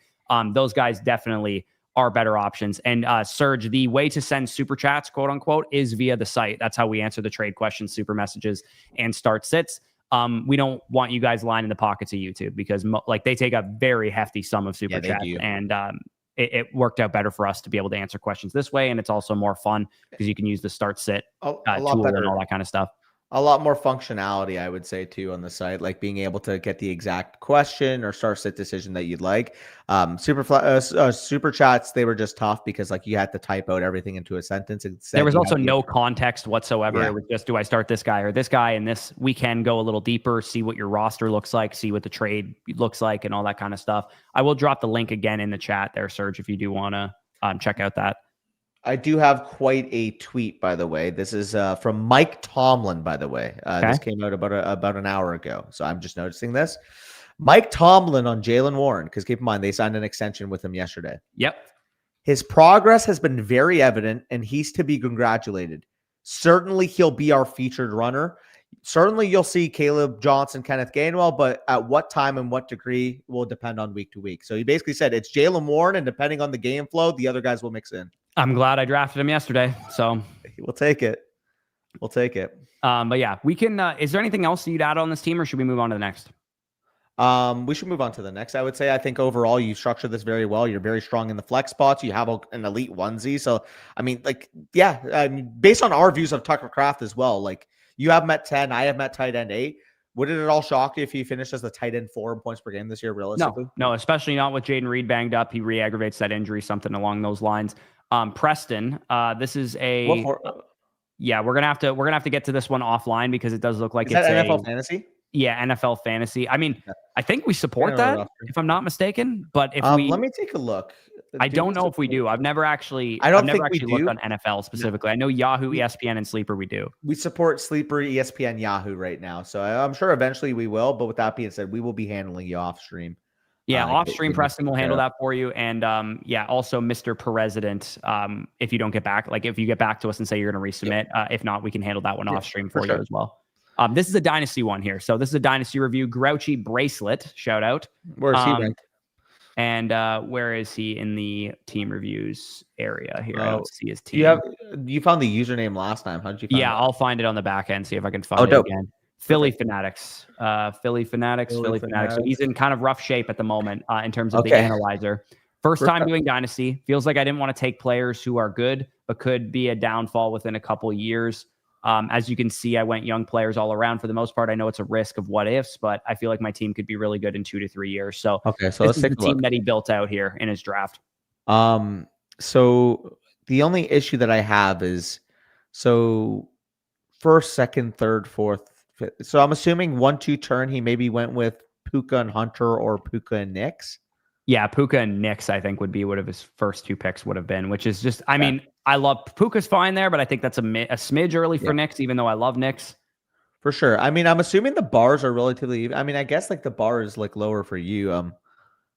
those guys definitely are better options. And Serge, the way to send super chats, quote unquote, is via the site. That's how we answer the trade questions, super messages, and start sits. We don't want you guys lining the pockets of YouTube because they take a very hefty sum of super chats, and it worked out better for us to be able to answer questions this way. And it's also more fun because you can use the start sit tool and all that kind of stuff. A lot more functionality, I would say, too, on the site, like being able to get the exact question or start sit decision that you'd like. Super chats, they were just tough because like you had to type out everything into a sentence. There was also no context whatsoever. It was just, do I start this guy or this guy? And this, we can go a little deeper, see what your roster looks like, see what the trade looks like, and all that kind of stuff. I will drop the link again in the chat there, Serge, if you do want to check out that. I do have quite a tweet, by the way. This is from Mike Tomlin, by the way. This came out about an hour ago, so I'm just noticing this. Mike Tomlin on Jaylen Warren, because keep in mind, they signed an extension with him yesterday. Yep. His progress has been very evident, and he's to be congratulated. Certainly, he'll be our featured runner. Certainly, you'll see Caleb Johnson, Kenneth Gainwell, but at what time and what degree will depend on week to week. So he basically said it's Jaylen Warren, and depending on the game flow, the other guys will mix in. I'm glad I drafted him yesterday, so we'll take it. We'll take it. But yeah, we can. Is there anything else you'd add on this team, or should we move on to the next? We should move on to the next. I would say I think overall you structured this very well. You're very strong in the flex spots. You have an elite onesie. So I mean, based on our views of Tucker Kraft as well, like you have him at 10, I have him at tight end 8. Would it at all shock you if he finished as the tight end 4 in points per game this year, realistically? No, especially not with Jaden Reed banged up. He re-aggravates that injury, something along those lines. Preston, this is we're gonna have to get to this one offline because it does look like it's NFL fantasy. Yeah, NFL fantasy. I mean, I think we support that, if I'm not mistaken. But if let me take a look. I don't know if we do. I've never actually looked on NFL specifically. I know Yahoo, ESPN, and Sleeper we do. We support Sleeper, ESPN, Yahoo right now. So I'm sure eventually we will. But with that being said, we will be handling you off stream. Yeah, off stream, Preston will handle that for you. And also Mr. President, if you don't get back, like if you get back to us and say you're going to resubmit, if not, we can handle that one off stream for you as well. This is a dynasty one here. So this is a dynasty review. Grouchy Bracelet, shout out. Where's he ranked? And where is he in the team reviews area here? I don't see his team. You found the username last time. How did you find that? I'll find it on the back end, see if I can find it again. Philly Fanatics. Philly Fanatics. So he's in kind of rough shape at the moment in terms of the analyzer. First time doing Dynasty. Feels like I didn't want to take players who are good, but could be a downfall within a couple of years. As you can see, I went young players all around for the most part. I know it's a risk of what ifs, but I feel like my team could be really good in 2 to 3 years. So, this is the team that he built out here in his draft. So the only issue that I have is first, second, third, fourth, fifth. So I'm assuming 1-2 turn, he maybe went with Puka and Hunter or Puka and Nix. Yeah, Puka and Nix, I think, would be what his first 2 picks would have been, which is just, I mean, I love Puka's fine there, but I think that's a smidge early for Nix, even though I love Nix. For sure. I mean, I'm assuming the bars are relatively, I mean, I guess like the bar is like lower for you.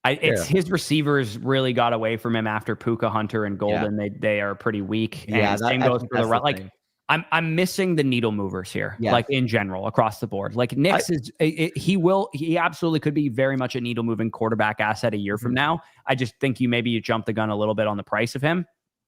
His receivers really got away from him after Puka, Hunter, and Golden. They are pretty weak. Yeah, and same goes for the run. Like, I'm missing the needle movers here, like in general across the board. Like Nix he absolutely could be very much a needle moving quarterback asset a year from now. I just think you jump the gun a little bit on the price of him.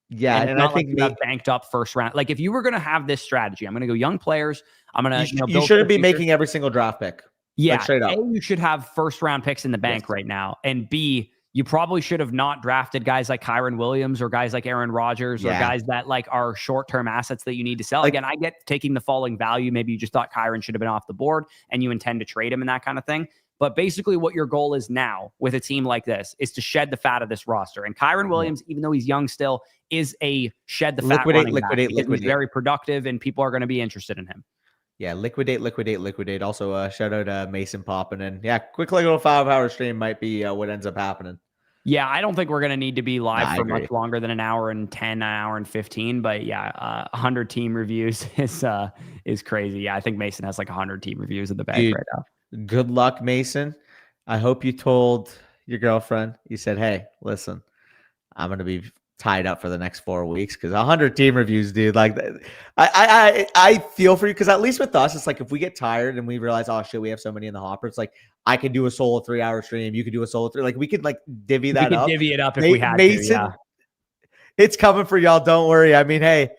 Yeah, and I think you have banked up first round. Like if you were going to have this strategy, I'm going to go young players. I'm going to you shouldn't be making every single draft pick. Yeah, like straight up. A, you should have first round picks in the bank right now, and B, you probably should have not drafted guys like Kyron Williams or guys like Aaron Rodgers or guys that like are short-term assets that you need to sell. Again, I get taking the falling value. Maybe you just thought Kyron should have been off the board and you intend to trade him and that kind of thing. But basically what your goal is now with a team like this is to shed the fat of this roster. And Kyron Williams, even though he's young still, is a shed the fat liquidate. He's very productive and people are going to be interested in him. Yeah, liquidate. Also, shout out Mason popping in. Yeah, quick little 5-hour stream might be what ends up happening. Yeah, I don't think we're going to need to be live for much longer than an hour and 10, an hour and 15. But yeah, 100 team reviews is crazy. Yeah, I think Mason has like 100 team reviews in the bank right now. Good luck, Mason. I hope you told your girlfriend, you said, hey, listen, I'm going to be tied up for the next 4 weeks because 100 team reviews, dude. Like, I feel for you because at least with us, it's like if we get tired and we realize, oh shit, we have so many in the hopper. It's like I could do a solo 3-hour stream. You could do a solo 3. Like we could like divvy that up. Divvy it up if we had to. Yeah, it's coming for y'all. Don't worry. I mean, hey.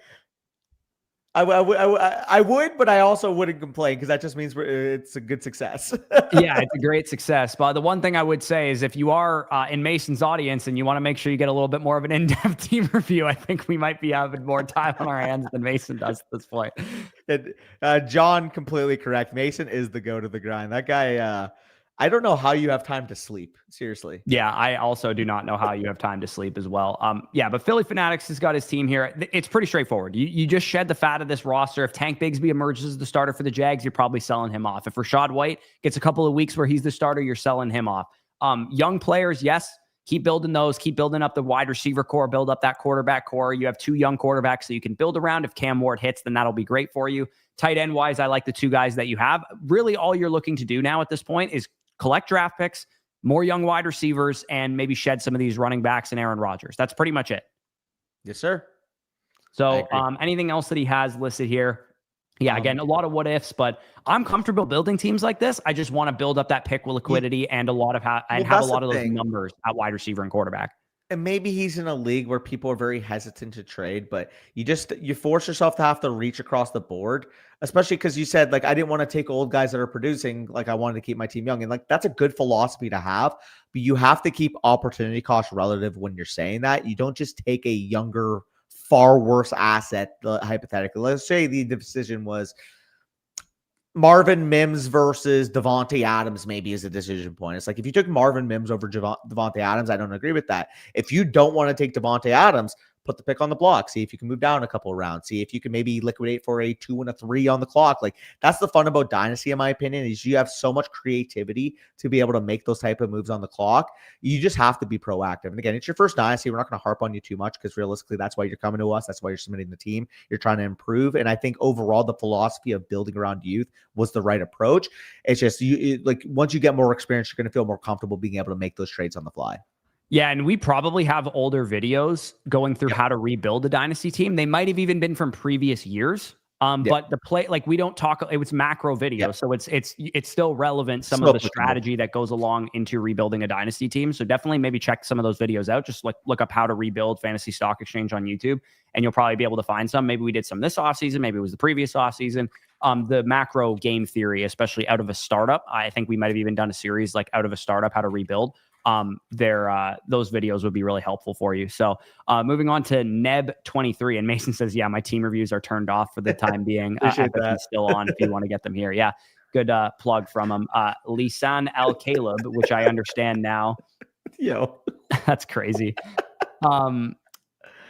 I would, but I also wouldn't complain because that just means it's a good success. Yeah, it's a great success. But the one thing I would say is if you are in Mason's audience and you want to make sure you get a little bit more of an in-depth team review, I think we might be having more time on our hands than Mason does at this point. John, completely correct. Mason is the go to the grind. That guy, I don't know how you have time to sleep. Seriously. Yeah, I also do not know how you have time to sleep as well. Yeah, but Philly Fanatics has got his team here. It's pretty straightforward. You just shed the fat of this roster. If Tank Bigsby emerges as the starter for the Jags, you're probably selling him off. If Rachaad White gets a couple of weeks where he's the starter, you're selling him off. Young players, yes, keep building those. Keep building up the wide receiver core, build up that quarterback core. You have 2 young quarterbacks that you can build around. If Cam Ward hits, then that'll be great for you. Tight end wise, I like the 2 guys that you have. Really, all you're looking to do now at this point is collect draft picks, more young wide receivers, and maybe shed some of these running backs and Aaron Rodgers. That's pretty much it. Yes, sir. So anything else that he has listed here? Yeah, again, a lot of what ifs, but I'm comfortable building teams like this. I just want to build up that pick with liquidity and a lot of have a lot of those numbers at wide receiver and quarterback. And maybe he's in a league where people are very hesitant to trade, but you force yourself to have to reach across the board, especially because you said, like, I didn't want to take old guys that are producing. Like, I wanted to keep my team young. And like, that's a good philosophy to have, but you have to keep opportunity cost relative when you're saying that. You don't just take a younger, far worse asset, hypothetically. Let's say the decision was Marvin Mims versus Devontae Adams maybe is a decision point. It's like if you took Marvin Mims over Devontae Adams, I don't agree with that. If you don't want to take Devontae Adams, put the pick on the block. See if you can move down a couple of rounds. See if you can maybe liquidate for a 2 and a 3 on the clock. Like that's the fun about Dynasty, in my opinion, is you have so much creativity to be able to make those type of moves on the clock. You just have to be proactive. And again, it's your first Dynasty. We're not going to harp on you too much because realistically, that's why you're coming to us. That's why you're submitting the team. You're trying to improve. And I think overall, the philosophy of building around youth was the right approach. It's just like once you get more experience, you're going to feel more comfortable being able to make those trades on the fly. Yeah, and we probably have older videos going through how to rebuild a Dynasty team. They might have even been from previous years. But the play, like we don't talk, it was macro video. So it's still relevant. Some Still of the applicable. strategy that goes along into rebuilding a dynasty team. So definitely maybe check some of those videos out. Just look up how to rebuild Fantasy Stock Exchange on YouTube, and you'll probably be able to find some. Maybe we did some this offseason. Maybe it was the previous offseason. The macro game theory, especially out of a startup. I think we might have even done a series like out of a startup, how to rebuild. Those videos would be really helpful for you. So moving on to Neb23, and Mason says, yeah, my team reviews are turned off for the time being. Apathy's still on if you want to get them here. Yeah, good plug from him. Lisan Al Caleb, which I understand now. Yo, that's crazy.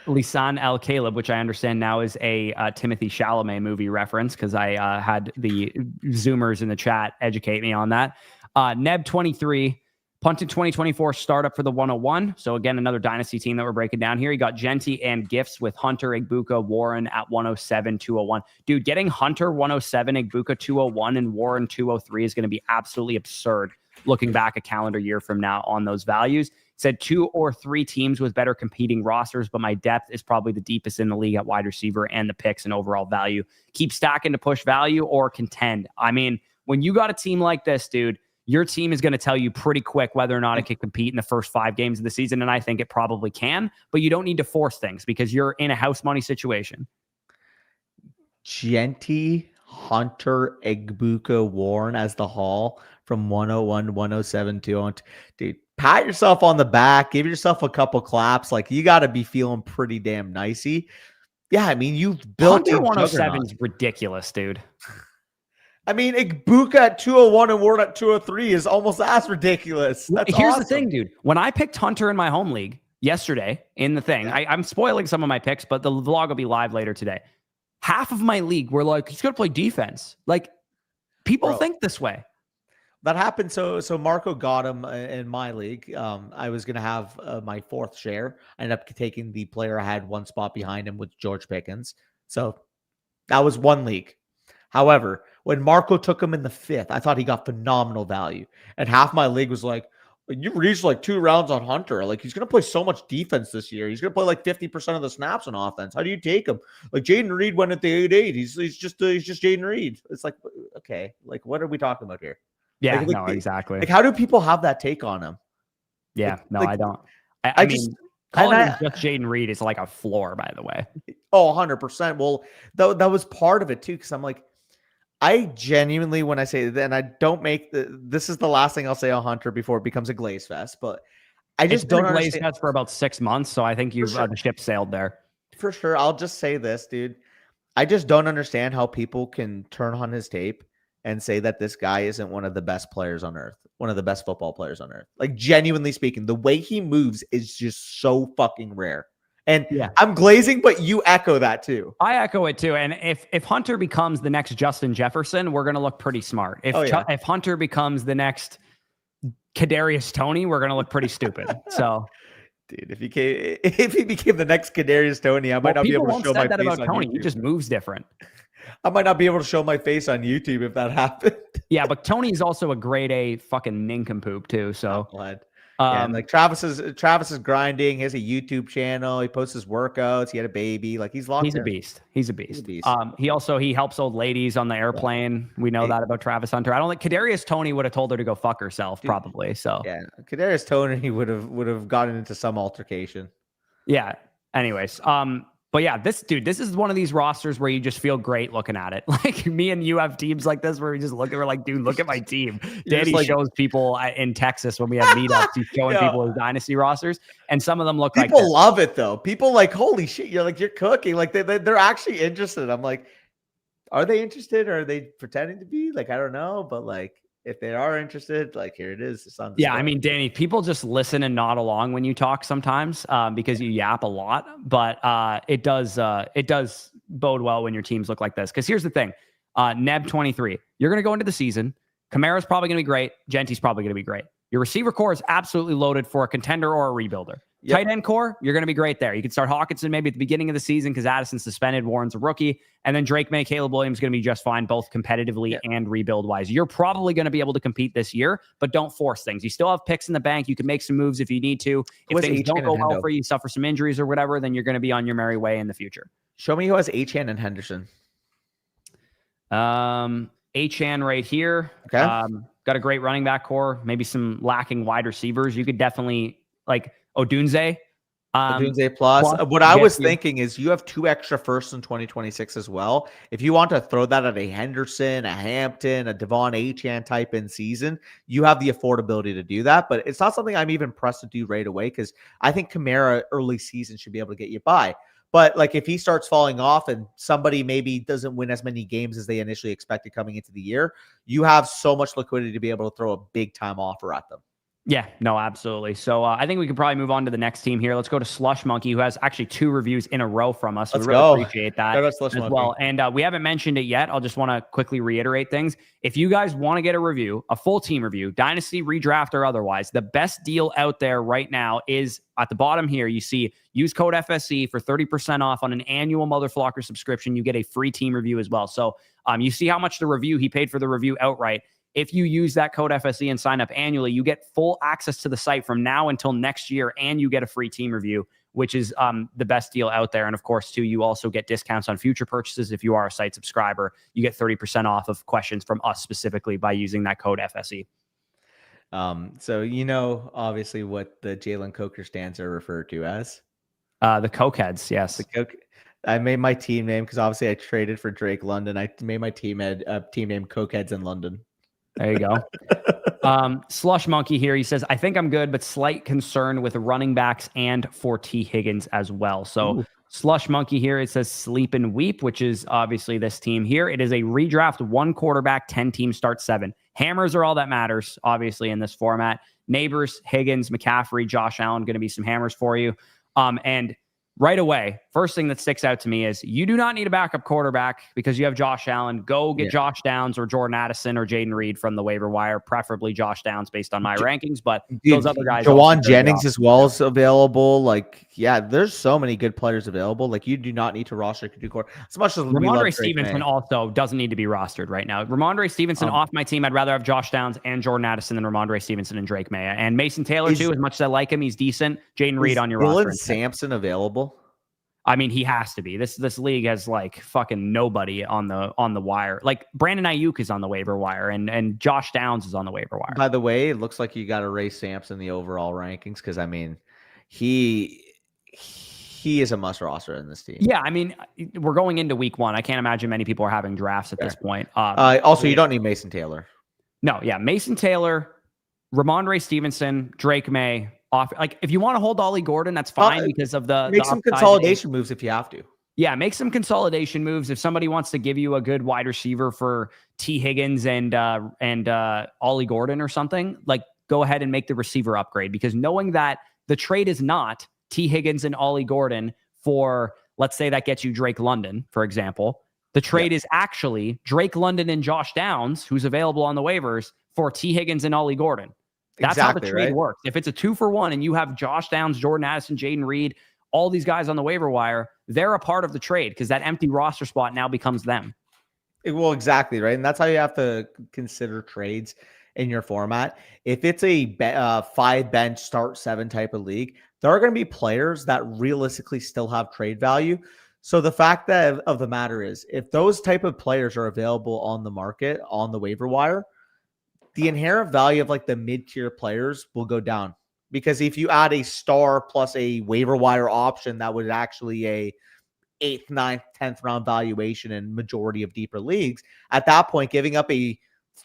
Lisan Al Caleb, which I understand now is a Timothy Chalamet movie reference, because I had the Zoomers in the chat educate me on that. Neb23, punted 2024 startup for the 101. So again, another dynasty team that we're breaking down here. You got Genty and Gifts with Hunter, Igbuka, Warren at 107, 201. Dude, getting Hunter 107, Igbuka 201, and Warren 203 is going to be absolutely absurd looking back a calendar year from now on those values. Said 2 or 3 teams with better competing rosters, but my depth is probably the deepest in the league at wide receiver, and the picks and overall value. Keep stacking to push value or contend. I mean, when you got a team like this, dude, your team is going to tell you pretty quick whether or not it can compete in the first 5 games of the season. And I think it probably can, but you don't need to force things because you're in a house money situation. Genty, Hunter, Igbuka, Warren as the haul from 101, 107, 202. Dude, pat yourself on the back. Give yourself a couple claps. Like, you got to be feeling pretty damn nicey. Yeah, I mean, you've built Hunter 107 is ridiculous, dude. I mean, Igbuka at 201 and Ward at 203 is almost as ridiculous. Here's the thing, dude. When I picked Hunter in my home league yesterday in the thing, I'm spoiling some of my picks, but the vlog will be live later today. Half of my league were like, he's going to play defense. Like, people think this way. That happened. So Marco got him in my league. I was going to have my 4th share. I ended up taking the player I had 1 spot behind him with George Pickens. So that was 1 league. However, when Marco took him in the 5th, I thought he got phenomenal value. And half my league was like, you reached like 2 rounds on Hunter. Like, he's going to play so much defense this year. He's going to play like 50% of the snaps on offense. How do you take him? Like, Jaden Reed went at the 8-8. He's just Jaden Reed. It's like, okay, like, what are we talking about here? Yeah, like, no, exactly. Like, how do people have that take on him? Yeah, no, I don't. I mean, calling him just Jaden Reed is like a floor, by the way. Oh, 100%. Well, that was part of it too, because I'm like, I genuinely, when I say that, and I don't make this is the last thing I'll say on Hunter before it becomes a glaze fest, but I just don't understand. Glaze fest for about 6 months, so I think the ship sailed there. For sure. I'll just say this, dude. I just don't understand how people can turn on his tape and say that this guy isn't one of the best players on earth, one of the best football players on earth. Like, genuinely speaking, the way he moves is just so fucking rare. And I'm glazing, but you echo that too. I echo it too. And if Hunter becomes the next Justin Jefferson, we're going to look pretty smart. If Hunter becomes the next Kadarius Toney, we're going to look pretty stupid. So, dude, if he became the next Kadarius Toney, I might not be able to show my face on Toney. YouTube. He just moves different. I might not be able to show my face on YouTube if that happened. Yeah, but Tony's also a grade A fucking nincompoop too. So and like Travis is grinding. He has a YouTube channel. He posts his workouts. He had a baby. Like, he's locked. He's a beast. He's a beast. He helps old ladies on the airplane. We know that about Travis Hunter. I don't think Kadarius Toney would have told her to go fuck herself, probably. So Kadarius Toney would have gotten into some altercation. Yeah. Anyways, but yeah, this is one of these rosters where you just feel great looking at it. Like, me and you have teams like this where we just we're like, dude, look at my team. Danny shows people in Texas when we have meetups, he's showing people his dynasty rosters, and some of them look like people love it though. People like, holy shit, you're cooking. Like, they're actually interested. I'm like, are they interested or are they pretending to be? Like, I don't know, but like, if they are interested, like, here it is. I mean, Danny, people just listen and nod along when you talk sometimes because you yap a lot, but it does bode well when your teams look like this. Because here's the thing, Neb 23, you're going to go into the season. Kamara's probably going to be great. Genty's probably going to be great. Your receiver core is absolutely loaded for a contender or a rebuilder. Yep. Tight end core, you're going to be great there. You can start Hawkinson maybe at the beginning of the season because Addison's suspended, Warren's a rookie, and then Drake May, Caleb Williams going to be just fine, both competitively and rebuild-wise. You're probably going to be able to compete this year, but don't force things. You still have picks in the bank. You can make some moves if you need to. If things don't go well for you, suffer some injuries or whatever, then you're going to be on your merry way in the future. Show me who has Achane and Henderson. Achan right here. Okay. Got a great running back core, maybe some lacking wide receivers. You could definitely like Odunze. Odunze plus. What I was thinking is you have 2 extra firsts in 2026 as well. If you want to throw that at a Henderson, a Hampton, a Devon Achan type in season, you have the affordability to do that. But it's not something I'm even pressed to do right away because I think Kamara early season should be able to get you by. But like if he starts falling off and somebody maybe doesn't win as many games as they initially expected coming into the year, you have so much liquidity to be able to throw a big time offer at them. Yeah, no, absolutely. So I think we could probably move on to the next team here. Let's go to Slush Monkey, who has actually 2 reviews in a row from us. Let's we really go. appreciate that as well. And we haven't mentioned it yet. I'll just want to quickly reiterate things. If you guys want to get a review, a full team review, Dynasty, Redraft, or otherwise, the best deal out there right now is at the bottom here. You see, use code FSC for 30% off on an annual Motherflocker subscription. You get a free team review as well. So you see how much the review, he paid for the review outright. If you use that code FSE and sign up annually, you get full access to the site from now until next year, and you get a free team review, which is the best deal out there. And of course, too, you also get discounts on future purchases. If you are a site subscriber, you get 30% off of questions from us specifically by using that code FSE. So obviously what the Jalen Coker stands are referred to as? The Cokeheads, yes. I made my team name because obviously I traded for Drake London. I made my team name Cokeheads in London. There you go. Slush Monkey here. He says, I think I'm good, but slight concern with running backs and for T. Higgins as well. So Slush Monkey here, it says sleep and weep, which is obviously this team here. It is a redraft 1 quarterback, 10 team start 7. Hammers are all that matters, obviously, in this format. Neighbors, Higgins, McCaffrey, Josh Allen, going to be some hammers for you. And right away, first thing that sticks out to me is you do not need a backup quarterback because you have Josh Allen. Go get Josh Downs or Jordan Addison or Jaden Reed from the waiver wire, preferably Josh Downs based on my rankings. But those other guys, Jawan Jennings as well is available. Like, yeah, there's so many good players available. Like, you do not need to roster as much as Ramondre Stevenson also doesn't need to be rostered right now. Ramondre Stevenson off my team. I'd rather have Josh Downs and Jordan Addison than Ramondre Stevenson and Drake May. And Mason Taylor too. As much as I like him, he's decent. Jaden Reed on your roster. Dylan Sampson available? I mean, he has to be. This league has like fucking nobody on the wire. Like Brandon Ayuk is on the waiver wire, and Josh Downs is on the waiver wire. By the way, it looks like you got to raise Sampson in the overall rankings because I mean, he is a must roster in this team. Yeah, I mean, we're going into week 1. I can't imagine many people are having drafts at this point. Also, you don't need Mason Taylor. No, yeah, Mason Taylor, Ramondre Stevenson, Drake May. Like if you want to hold Ollie Gordon, that's fine because of make some consolidation moves if you have to. Yeah, make some consolidation moves. If somebody wants to give you a good wide receiver for T. Higgins and Ollie Gordon or something, like go ahead and make the receiver upgrade because knowing that the trade is not T. Higgins and Ollie Gordon for, let's say that gets you Drake London, for example. The trade is actually Drake London and Josh Downs, who's available on the waivers, for T. Higgins and Ollie Gordon. That's how the trade works. If it's a 2-for-1 and you have Josh Downs, Jordan Addison, Jaden Reed, all these guys on the waiver wire, they're a part of the trade because that empty roster spot now becomes them. Well, exactly, right? And that's how you have to consider trades in your format. If it's a 5-bench start 7 type of league, there are going to be players that realistically still have trade value. So the fact of the matter is, if those type of players are available on the market, on the waiver wire, the inherent value of like the mid-tier players will go down because if you add a star plus a waiver wire option, that would actually a 8th, 9th, 10th round valuation in majority of deeper leagues. At that point, giving up a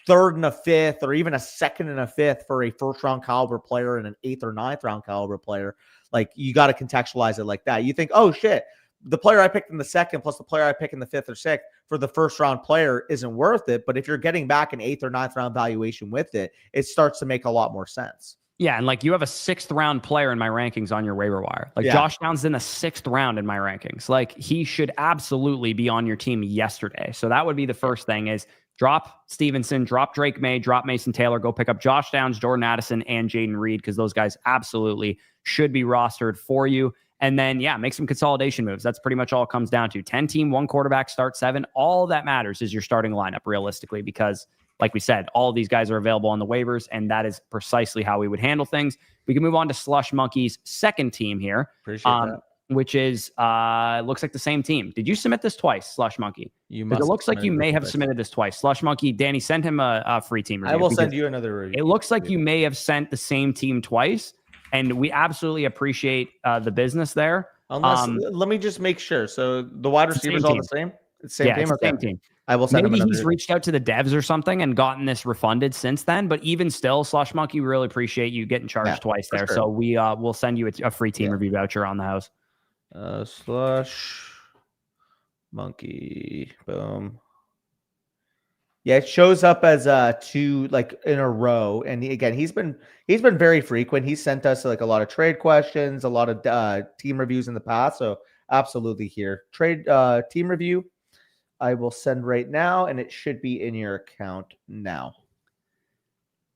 3rd and a 5th or even a 2nd and a 5th for a 1st round caliber player and an 8th or 9th round caliber player, like you got to contextualize it like that. You think, oh shit, the player I picked in the 2nd plus the player I picked in the 5th or 6th for the 1st round player isn't worth it. But if you're getting back an 8th or 9th round valuation with it, it starts to make a lot more sense. Yeah. And like you have a 6th round player in my rankings on your waiver wire. Like Josh Downs in the 6th round in my rankings. Like he should absolutely be on your team yesterday. So that would be the first thing is drop Stevenson, drop Drake May, drop Mason Taylor, go pick up Josh Downs, Jordan Addison, and Jaden Reed because those guys absolutely should be rostered for you. And then, make some consolidation moves. That's pretty much all it comes down to. 10 team, 1 quarterback, start 7. All that matters is your starting lineup realistically, because like we said, all of these guys are available on the waivers, and that is precisely how we would handle things. We can move on to Slush Monkey's second team here. Appreciate that. which is looks like the same team. Did you submit this twice, Slush Monkey? You Because must. it looks like you may have submitted this twice. Slush Monkey, Danny, send him a free team review. I will send you another review. It looks like you may have sent the same team twice, and we absolutely appreciate the business there. Unless, let me just make sure. So the wide receivers all the same? It's the same team? It's the same team. I will send him Maybe another. he's reached out to the devs or something and gotten this refunded since then. But even still, Slush Monkey, we really appreciate you getting charged twice there. Sure. So we'll send you a free team review voucher on the house. Slush Monkey. Boom. Yeah, it shows up as 2 like in a row, and again, he's been very frequent. He sent us like a lot of trade questions, a lot of team reviews in the past. So absolutely here, trade team review. I will send right now, and it should be in your account now.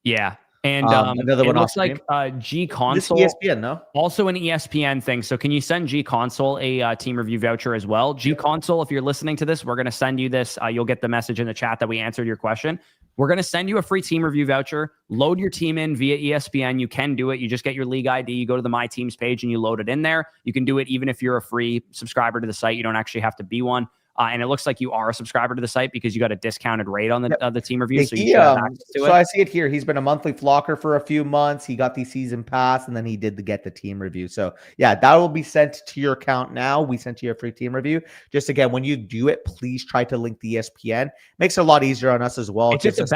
Yeah. And another one looks like G Console. This ESPN, no? Also an ESPN thing. So can you send G Console a team review voucher as well? G Console, if you're listening to this, we're going to send you this. You'll get the message in the chat that we answered your question. We're going to send you a free team review voucher. Load your team in via ESPN. You can do it. You just get your league ID. You go to the My Teams page and you load it in there. You can do it even if you're a free subscriber to the site. You don't actually have to be one. And it looks like you are a subscriber to the site because you got a discounted rate on the team review. So you should have access to it. So I see it here. He's been a monthly flocker for a few months. He got the season pass, and then he did get the team review. So yeah, that will be sent to your account now. We sent you a free team review. Just again, when you do it, please try to link the ESPN. Makes it a lot easier on us as well. It's just it's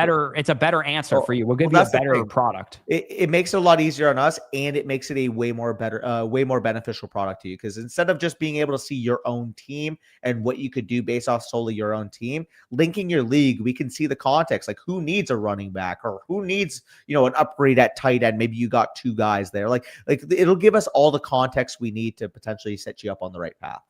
a better answer for you. We'll give you a better product. It makes it a lot easier on us, and it makes it a way more beneficial product to you, because instead of just being able to see your own team and what you could do based off solely your own team, linking your league, we can see the context, like who needs a running back or who needs, an upgrade at tight end. Maybe you got 2 guys there. Like it'll give us all the context we need to potentially set you up on the right path.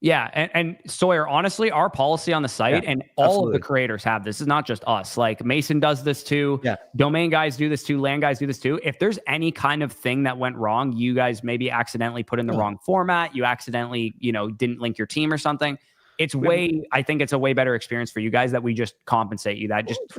Yeah. And Sawyer, honestly, our policy on the site and all of the creators have this. Is not just us. Like Mason does this too. Yeah. Domain guys do this too. Land guys do this too. If there's any kind of thing that went wrong, you guys maybe accidentally put in the wrong format. You accidentally, didn't link your team or something. I think it's a way better experience for you guys that we just compensate you.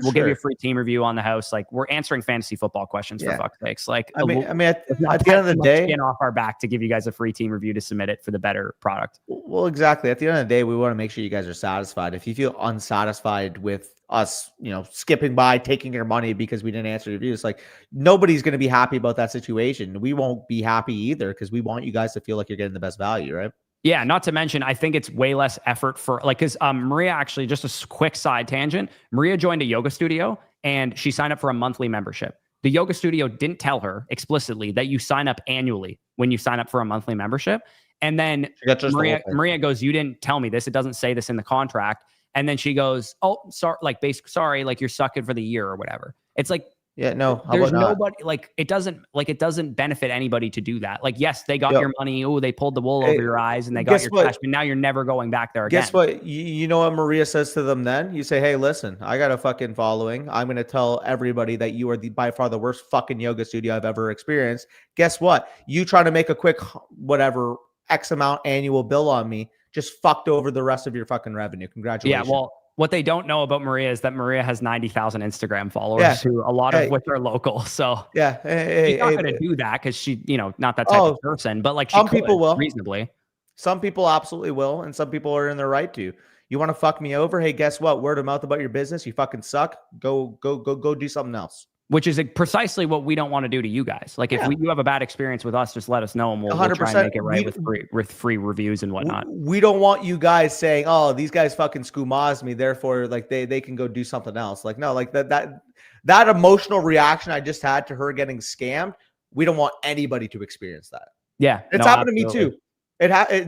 We'll give you a free team review on the house. Like, we're answering fantasy football questions for fuck's sakes. Like, at the end of the day, skin off our back to give you guys a free team review to submit it for the better product. Well, exactly. At the end of the day, we want to make sure you guys are satisfied. If you feel unsatisfied with us, skipping by, taking your money because we didn't answer your reviews, like nobody's going to be happy about that situation. We won't be happy either, because we want you guys to feel like you're getting the best value, right? Yeah, not to mention, I think it's way less effort for because Maria actually, just a quick side tangent, Maria joined a yoga studio and she signed up for a monthly membership. The yoga studio didn't tell her explicitly that you sign up annually when you sign up for a monthly membership. And then Maria goes, "You didn't tell me this. It doesn't say this in the contract." And then she goes, "Oh, sorry, sorry, like you're sucking for the year or whatever." It's like, yeah, no, there's nobody, like it doesn't benefit anybody to do that. Like, yes, they got your money. Oh, they pulled the wool over your eyes and they got your cash, but now you're never going back there again. Guess what? You know what Maria says to them then? You say, "Hey, listen, I got a fucking following. I'm going to tell everybody that you are by far the worst fucking yoga studio I've ever experienced. Guess what? You trying to make a quick, whatever, X amount annual bill on me just fucked over the rest of your fucking revenue. Congratulations." Yeah, well, what they don't know about Maria is that Maria has 90,000 Instagram followers, who a lot of which are local. So she's not going to do that because she, not that type of person. But like, some people will reasonably. Some people absolutely will, and some people are in their right to. You want to fuck me over? Hey, guess what? Word of mouth about your business. You fucking suck. Go do something else. Which is precisely what we don't want to do to you guys. Like, if you have a bad experience with us, just let us know and we'll try and make it right with free reviews and whatnot. We don't want you guys saying, "Oh, these guys fucking skumaz me, therefore like they can go do something else." Like, no, like that emotional reaction I just had to her getting scammed. We don't want anybody to experience that. Yeah, it's happened to me too.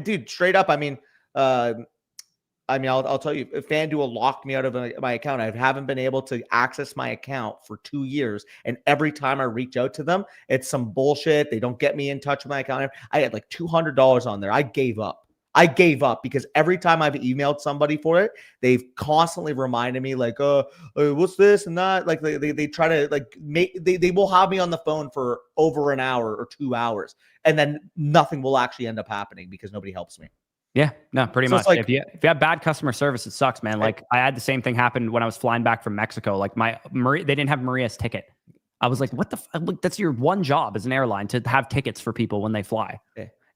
Dude, straight up. I mean, I'll tell you, FanDuel locked me out of my account. I haven't been able to access my account for 2 years. And every time I reach out to them, it's some bullshit. They don't get me in touch with my account. I had like $200 on there. I gave up because every time I've emailed somebody for it, they've constantly reminded me like, what's this and that? Like they try to like they will have me on the phone for over an hour or 2 hours. And then nothing will actually end up happening because nobody helps me. Yeah, no, pretty much. Like, if you have bad customer service, it sucks, man. Like, I had the same thing happen when I was flying back from Mexico. Like, they didn't have Maria's ticket. I was like, what the fuck? That's your one job as an airline, to have tickets for people when they fly.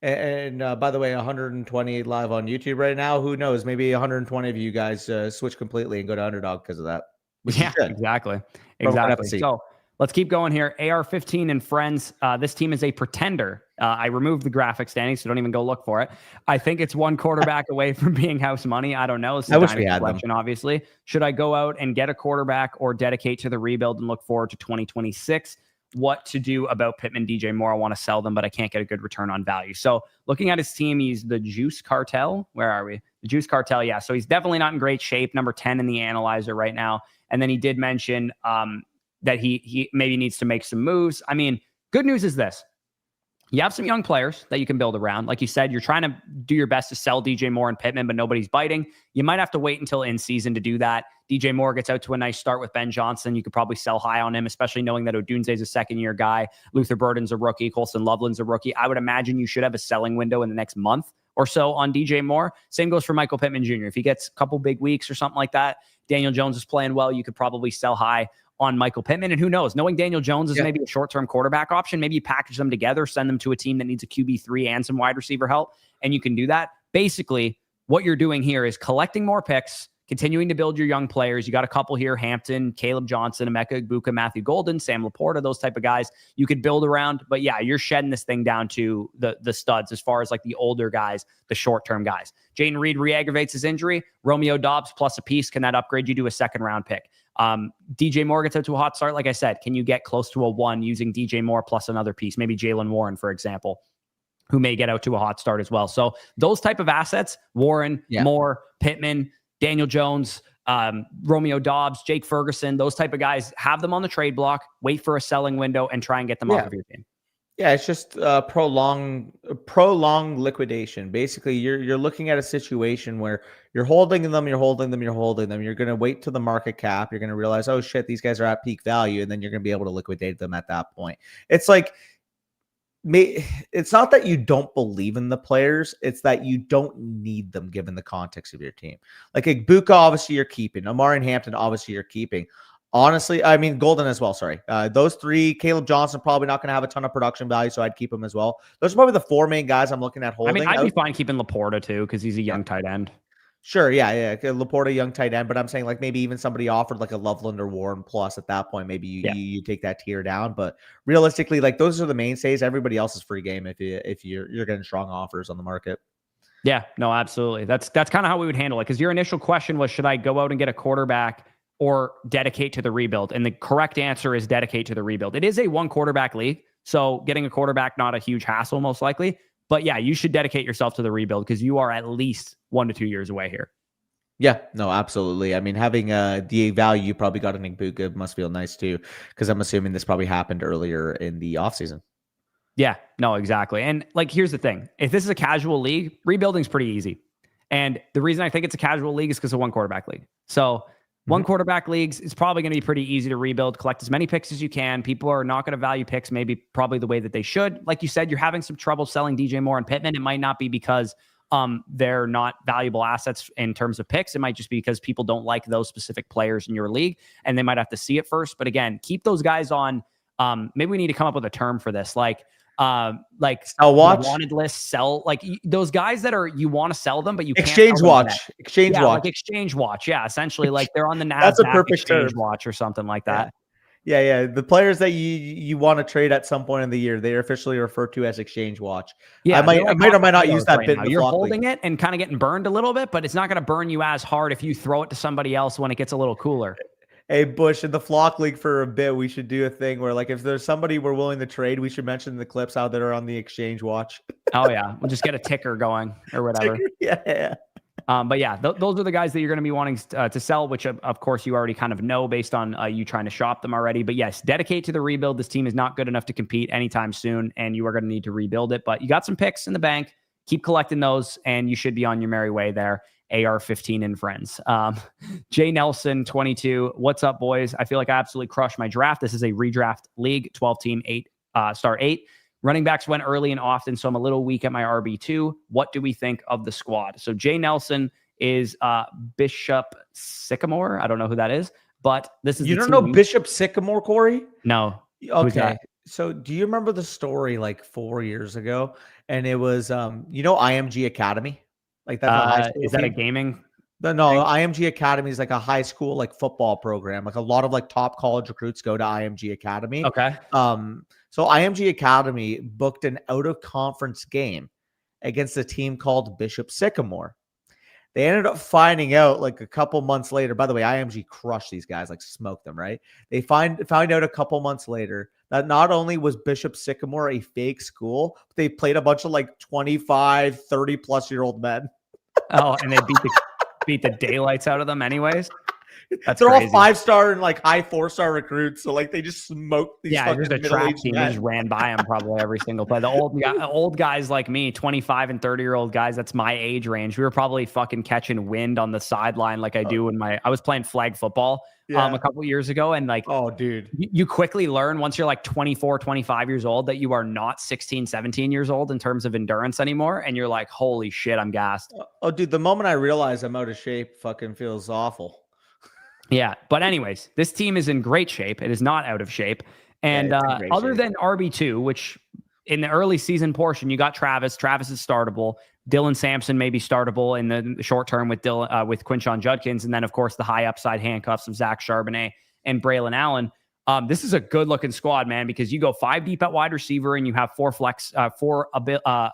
And by the way, 128 live on YouTube right now. Who knows? Maybe 120 of you guys switch completely and go to Underdog because of that, which you Yeah, should. exactly. From Exactly. NFC. So let's keep going here. AR-15 and friends. This team is a pretender. I removed the graphic standings, so don't even go look for it. I think it's one quarterback away from being house money. I don't know. It's a I wish we dynasty had them. question, obviously. Should I go out and get a quarterback or dedicate to the rebuild and look forward to 2026? What to do about Pittman, DJ Moore? I want to sell them, but I can't get a good return on value. So looking at his team, he's the Juice Cartel. Where are we? The Juice Cartel. Yeah. So he's definitely not in great shape. Number 10 in the analyzer right now. And then he did mention that he maybe needs to make some moves. I mean, good news is this. You have some young players that you can build around. Like you said, you're trying to do your best to sell DJ Moore and Pittman, but nobody's biting. You might have to wait until in season to do that. DJ Moore gets out to a nice start with Ben Johnson. You could probably sell high on him, especially knowing that Odunze's a second-year guy. Luther Burden's a rookie. Colson Loveland's a rookie. I would imagine you should have a selling window in the next month or so on DJ Moore. Same goes for Michael Pittman Jr. If he gets a couple big weeks or something like that, Daniel Jones is playing well, you could probably sell high on Michael Pittman. And who knows, knowing Daniel Jones is maybe a short-term quarterback option, maybe you package them together, send them to a team that needs a QB3 and some wide receiver help, and you can do that. Basically, what you're doing here is collecting more picks, continuing to build your young players. You got a couple here, Hampton, Caleb Johnson, Emeka Egbuka, Matthew Golden, Sam Laporta, those type of guys you could build around. But yeah, you're shedding this thing down to the studs as far as like the older guys, the short-term guys. Jaden Reed re-aggravates his injury. Romeo Dobbs plus a piece. Can that upgrade you to a second-round pick? DJ Moore gets out to a hot start. Like I said, can you get close to a 1 using DJ Moore plus another piece? Maybe Jalen Warren, for example, who may get out to a hot start as well. So those type of assets, Warren, Moore, Pittman, Daniel Jones, Romeo Dobbs, Jake Ferguson, those type of guys, have them on the trade block, wait for a selling window, and try and get them off of your team. Yeah, it's just prolonged liquidation. Basically, you're looking at a situation where you're holding them. You're going to wait till the market cap. You're going to realize, oh shit, these guys are at peak value, and then you're going to be able to liquidate them at that point. It's like, it's not that you don't believe in the players, it's that you don't need them given the context of your team. Like Egbuka, obviously you're keeping. Amari and Hampton, obviously you're keeping. Honestly, I mean, Golden as well, sorry. Those three, Caleb Johnson, probably not going to have a ton of production value, so I'd keep him as well. Those are probably the 4 main guys I'm looking at holding. I mean, I'd be fine keeping Laporta too, because he's a young tight end. Sure, yeah. Laporta, young tight end, but I'm saying like maybe even somebody offered like a Loveland or Warren plus at that point, maybe you take that tier down. But realistically, like those are the mainstays. Everybody else is free game if you're getting strong offers on the market. Yeah, no, absolutely. That's kind of how we would handle it. Because your initial question was, should I go out and get a quarterback or dedicate to the rebuild? And the correct answer is dedicate to the rebuild. It is a 1 quarterback league, so getting a quarterback, not a huge hassle, most likely. But yeah, you should dedicate yourself to the rebuild because you are at least 1 to 2 years away here. Yeah, no, absolutely. I mean, having the value you probably got in Egbuka must feel nice too, because I'm assuming this probably happened earlier in the offseason. Yeah, no, exactly. And like, here's the thing. If this is a casual league, rebuilding is pretty easy. And the reason I think it's a casual league is because of 1 quarterback league. So 1 quarterback leagues is probably going to be pretty easy to rebuild. Collect as many picks as you can. People are not going to value picks probably the way that they should. Like you said, you're having some trouble selling DJ Moore and Pittman. It might not be because they're not valuable assets in terms of picks. It might just be because people don't like those specific players in your league, and they might have to see it first. But again, keep those guys on. Maybe we need to come up with a term for this, like sell watch, wanted list, sell, like those guys that are, you want to sell them, but you exchange can't watch, exchange watch, like exchange watch. Yeah, essentially, like they're on the NASDAQ That's a perfect exchange term. watch or something like that. Yeah. The players that you want to trade at some point in the year, they are officially referred to as exchange watch. Yeah, I might or might not use that bit. You're holding it and kind of getting burned a little bit, but it's not going to burn you as hard if you throw it to somebody else when it gets a little cooler. Hey, Bush, in the flock league for a bit, we should do a thing where, like, if there's somebody we're willing to trade, we should mention the clips out that are on the exchange watch. Oh, yeah. We'll just get a ticker going or whatever. Yeah. But yeah, those are the guys that you're going to be wanting to sell, which of course you already kind of know based on you trying to shop them already. But yes, dedicate to the rebuild. This team is not good enough to compete anytime soon, and you are going to need to rebuild it. But you got some picks in the bank. Keep collecting those, and you should be on your merry way there. AR-15 and friends. Jay Nelson, 22. What's up, boys? I feel like I absolutely crushed my draft. This is a redraft league, 12-team, 8. Running backs went early and often, so I'm a little weak at my RB2. What do we think of the squad? So Jay Nelson is Bishop Sycamore. I don't know who that is, but this is you don't know Bishop Sycamore, Corey? No. Okay. So do you remember the story like 4 years ago? And it was IMG Academy? Like that's a high school Is that a team. gaming No, thing? IMG Academy is like a high school like football program. Like a lot of like top college recruits go to IMG Academy. Okay. So IMG Academy booked an out of conference game against a team called Bishop Sycamore. They ended up finding out like a couple months later. By the way, IMG crushed these guys, like smoked them, right? They found out a couple months later that not only was Bishop Sycamore a fake school, but they played a bunch of like 25, 30 plus year old men. Oh, and they beat the daylights out of them anyways. That's They're crazy. all 5-star and like high 4-star recruits. So like they just smoked these Yeah, just a fucking track middle-aged team. They just men. ran by him probably every single play. The old guys like me, 25 and 30-year-old guys, that's my age range. We were probably fucking catching wind on the sideline like I do when I was playing flag football a couple years ago. And like, oh, dude, you quickly learn once you're like 24, 25 years old that you are not 16, 17 years old in terms of endurance anymore. And you're like, holy shit, I'm gassed. oh, dude, the moment I realize I'm out of shape, fucking feels awful. Yeah. But anyways, this team is in great shape. It is not out of shape. And other than RB2, which in the early season portion, you got Travis. Travis is startable. Dylan Sampson may be startable in the short term with Quinshon Judkins. And then, of course, the high upside handcuffs of Zach Charbonnet and Braylon Allen. This is a good looking squad, man, because you go 5 deep at wide receiver and you have four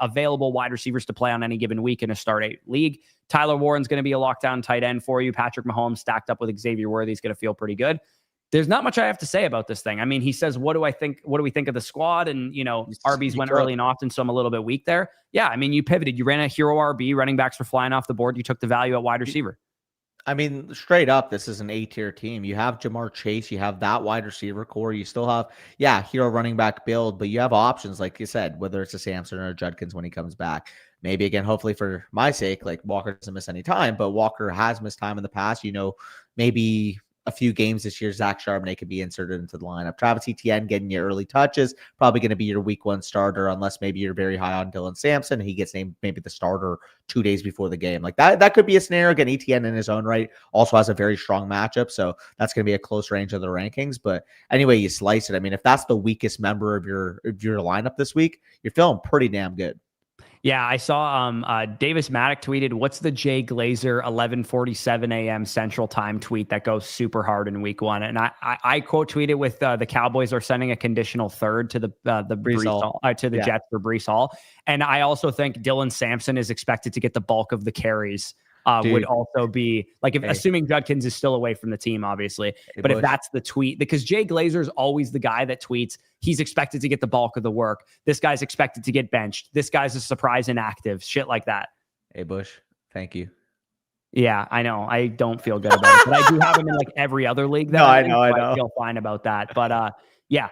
available wide receivers to play on any given week in a start 8 league. Tyler Warren's going to be a lockdown tight end for you. Patrick Mahomes stacked up with Xavier Worthy is going to feel pretty good. There's not much I have to say about this thing. I mean, he says, what do we think of the squad? And, RBs went early and often, so I'm a little bit weak there. Yeah, I mean, you pivoted. You ran a hero RB. Running backs were flying off the board. You took the value at wide receiver. I mean, straight up, this is an A-tier team. You have Jamar Chase. You have that wide receiver core. You still have, hero running back build, but you have options, like you said, whether it's a Samson or a Judkins when he comes back. Maybe, again, hopefully for my sake, like Walker doesn't miss any time, but Walker has missed time in the past. Maybe a few games this year, Zach Charbonnet could be inserted into the lineup. Travis Etienne getting you early touches, probably going to be your week 1 starter, unless maybe you're very high on Dylan Sampson. He gets named maybe the starter 2 days before the game. Like that could be a scenario. Again, Etienne in his own right also has a very strong matchup, so that's going to be a close range of the rankings. But anyway, you slice it. I mean, if that's the weakest member of your lineup this week, you're feeling pretty damn good. Yeah, I saw Davis Maddock tweeted, what's the Jay Glazer 11:47 a.m. Central Time tweet that goes super hard in week 1? And I quote tweeted with the Cowboys are sending a conditional third to the Breece Hall, to the Jets for Breece Hall. And I also think Dylan Sampson is expected to get the bulk of the carries. Would also be like assuming Judkins is still away from the team, obviously. But if that's the tweet, because Jay Glazer is always the guy that tweets, he's expected to get the bulk of the work. This guy's expected to get benched. This guy's a surprise inactive, shit like that. Hey, Bush, thank you. Yeah, I know. I don't feel good about it, but I do have him in like every other league. That I know. I feel fine about that. But yeah.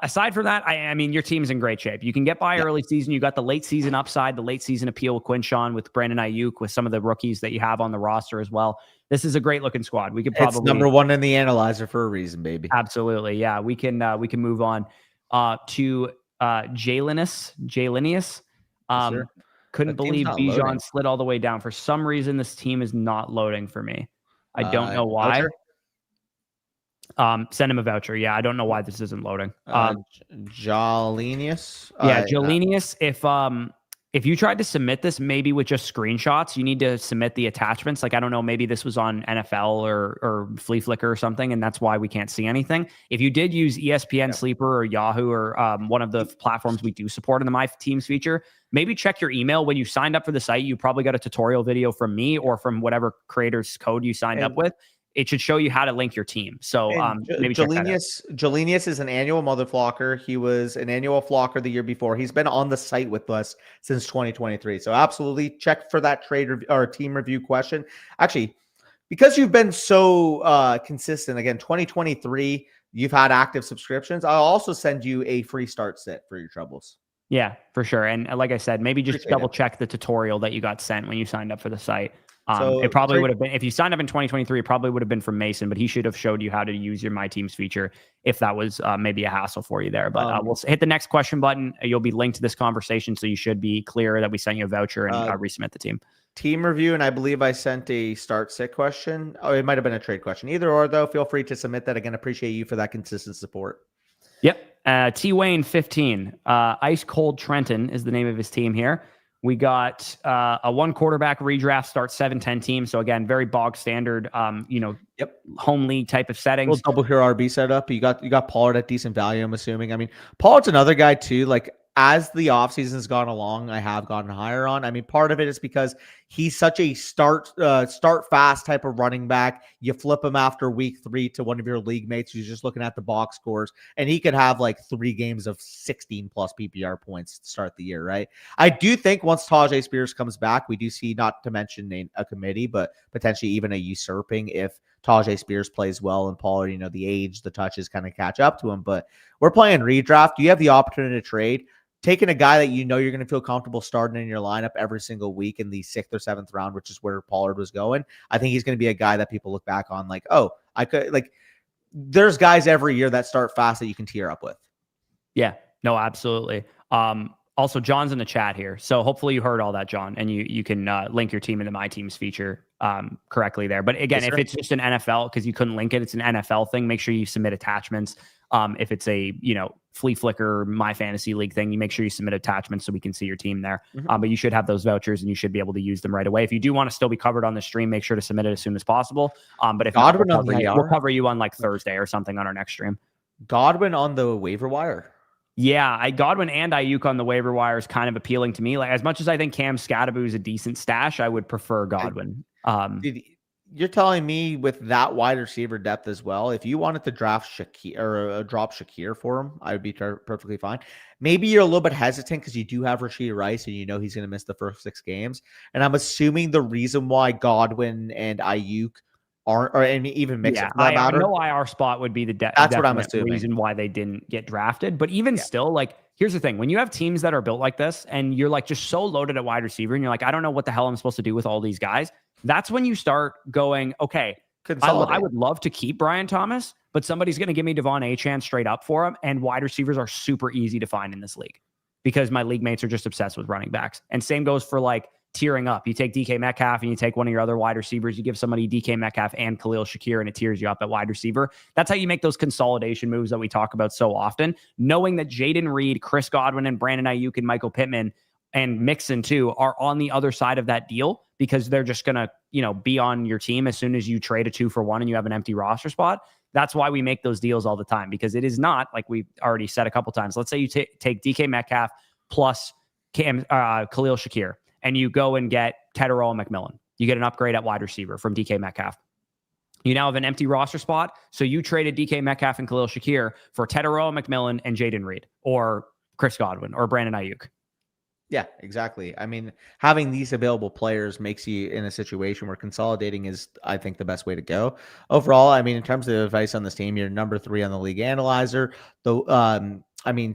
Aside from that, I mean, your team's in great shape. You can get by early season. You got the late season upside, the late season appeal with Quinshon, with Brandon Ayuk, with some of the rookies that you have on the roster as well. This is a great looking squad. We could probably it's number 1 in the analyzer for a reason, baby. Absolutely, yeah. We can move on to Jalinius. Sure. Couldn't believe Bijan slid all the way down. For some reason, this team is not loading for me. I don't know why. Voucher? Send him a voucher. Yeah, I don't know why this isn't loading. Jalinius. Yeah, Jalinius. If you tried to submit this, maybe with just screenshots, you need to submit the attachments. Like, I don't know, maybe this was on NFL or Flea Flicker or something, and that's why we can't see anything. If you did use ESPN Sleeper or Yahoo or one of the platforms we do support in the My Teams feature, maybe check your email. When you signed up for the site, you probably got a tutorial video from me or from whatever creator's code you signed up with. It should show you how to link your team. So maybe Jalinius is an annual mother flocker. He was an annual flocker the year before. He's been on the site with us since 2023. So absolutely check for that trade or team review question. Actually, because you've been so consistent, again, 2023, you've had active subscriptions. I'll also send you a free start sit for your troubles. Yeah, for sure. And like I said, maybe just double check the tutorial that you got sent when you signed up for the site. So it probably would have been, if you signed up in 2023, it probably would have been from Mason, but he should have showed you how to use your My Teams feature if that was maybe a hassle for you there. But we'll hit the next question button. You'll be linked to this conversation, so you should be clear that we sent you a voucher and resubmit the team review. And I believe I sent a start sit question. Oh, it might have been a trade question. Either or, though, feel free to submit that. Again, appreciate you for that consistent support. Yep. T Wayne 15. Ice Cold Trenton is the name of his team here. We got a one quarterback redraft start 7-10 team. So again, very bog standard, home league type of settings. Little double hero RB setup. You got Pollard at decent value, I'm assuming. I mean, Pollard's another guy too. Like as the offseason's gone along, I have gotten higher on. I mean, part of it is because he's such a start fast type of running back. You flip him after week 3 to one of your league mates who's just looking at the box scores, and he could have like 3 games of 16 plus PPR points to start the year, right? I do think once Tajay Spears comes back, we do see, not to mention a committee, but potentially even a usurping if Tajay Spears plays well and Pollard, the age, the touches kind of catch up to him. But we're playing redraft. You have the opportunity to trade. Taking a guy that you're going to feel comfortable starting in your lineup every single week in the 6th or 7th round, which is where Pollard was going. I think he's going to be a guy that people look back on like, oh, I could, like, there's guys every year that start fast that you can tear up with. Yeah, no, absolutely. Also, John's in the chat here. So hopefully you heard all that, John, and you can link your team into my team's feature correctly there. But again, if it's just an NFL, because you couldn't link it, it's an NFL thing, make sure you submit attachments. If it's a, Flea Flicker, My Fantasy League thing, you make sure you submit attachments so we can see your team there. But you should have those vouchers and you should be able to use them right away. If you do want to still be covered on the stream, make sure to submit it as soon as possible. But if not, we'll cover you on like Thursday or something on our next stream. Godwin on the waiver wire. Yeah, Godwin and Ayuk on the waiver wire is kind of appealing to me. Like, as much as I think Cam Scatterbo is a decent stash, I would prefer Godwin. You're telling me with that wide receiver depth as well, if you wanted to draft Shakir or drop Shakir for him, I would be perfectly fine. Maybe you're a little bit hesitant because you do have Rashee Rice and he's going to miss the first 6 games. And I'm assuming the reason why Godwin and Ayuk aren't, or even Mixon, I know IR spot would be the that's what I'm assuming reason why they didn't get drafted. But even still, like, here's the thing: when you have teams that are built like this, and you're like just so loaded at wide receiver, and you're like, I don't know what the hell I'm supposed to do with all these guys. That's when you start going, okay, I would love to keep Brian Thomas, but somebody's going to give me Devon Achane straight up for him. And wide receivers are super easy to find in this league because my league mates are just obsessed with running backs. And same goes for like tiering up. You take DK Metcalf and you take one of your other wide receivers, you give somebody DK Metcalf and Khalil Shakir, and it tiers you up at wide receiver. That's how you make those consolidation moves that we talk about so often, knowing that Jaden Reed, Chris Godwin, and Brandon Ayuk and Michael Pittman and Mixon too are on the other side of that deal because they're just going to, be on your team as soon as you trade a 2-for-1 and you have an empty roster spot. That's why we make those deals all the time, because it is not like we've already said a couple times. Let's say you take DK Metcalf plus Khalil Shakir, and you go and get Tedero and McMillan. You get an upgrade at wide receiver from DK Metcalf. You now have an empty roster spot, so you traded DK Metcalf and Khalil Shakir for Tedero, McMillan, and Jaden Reed, or Chris Godwin, or Brandon Ayuk. Yeah, exactly. I mean, having these available players makes you in a situation where consolidating is, I think, the best way to go. Overall, I mean, in terms of advice on this team, you're number 3 on the league analyzer. Though,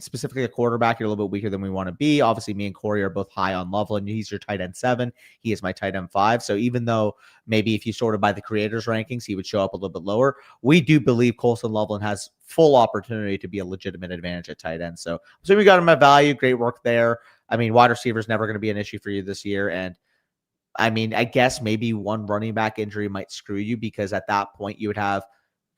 specifically a quarterback, you're a little bit weaker than we want to be. Obviously, me and Corey are both high on Loveland. He's your tight end 7. He is my tight end 5. So even though maybe if you sorted by the creators' rankings, he would show up a little bit lower, we do believe Colson Loveland has full opportunity to be a legitimate advantage at tight end. So we got him at value. Great work there. I mean, wide receiver is never going to be an issue for you this year. And I mean, I guess maybe one running back injury might screw you, because at that point you would have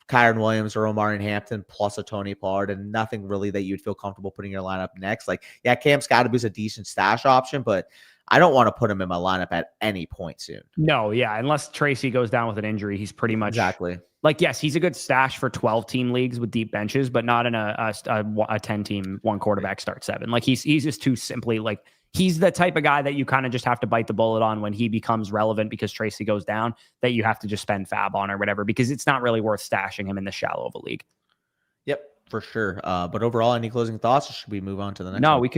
Kyron Williams or Omarion Hampton plus a Tony Pollard and nothing really that you'd feel comfortable putting your lineup next. Like, yeah, Cam Scatterbo is a decent stash option, but I don't want to put him in my lineup at any point soon. No, yeah, unless Tracy goes down with an injury, he's pretty much exactly like, yes, he's a good stash for 12-team leagues with deep benches, but not in a 10-team one quarterback start 7. Like, he's just too simply like, he's the type of guy that you kind of just have to bite the bullet on when he becomes relevant because Tracy goes down, that you have to just spend fab on or whatever, because it's not really worth stashing him in the shallow of a league. Yep, for sure. But overall, any closing thoughts, or should we move on to the next one? We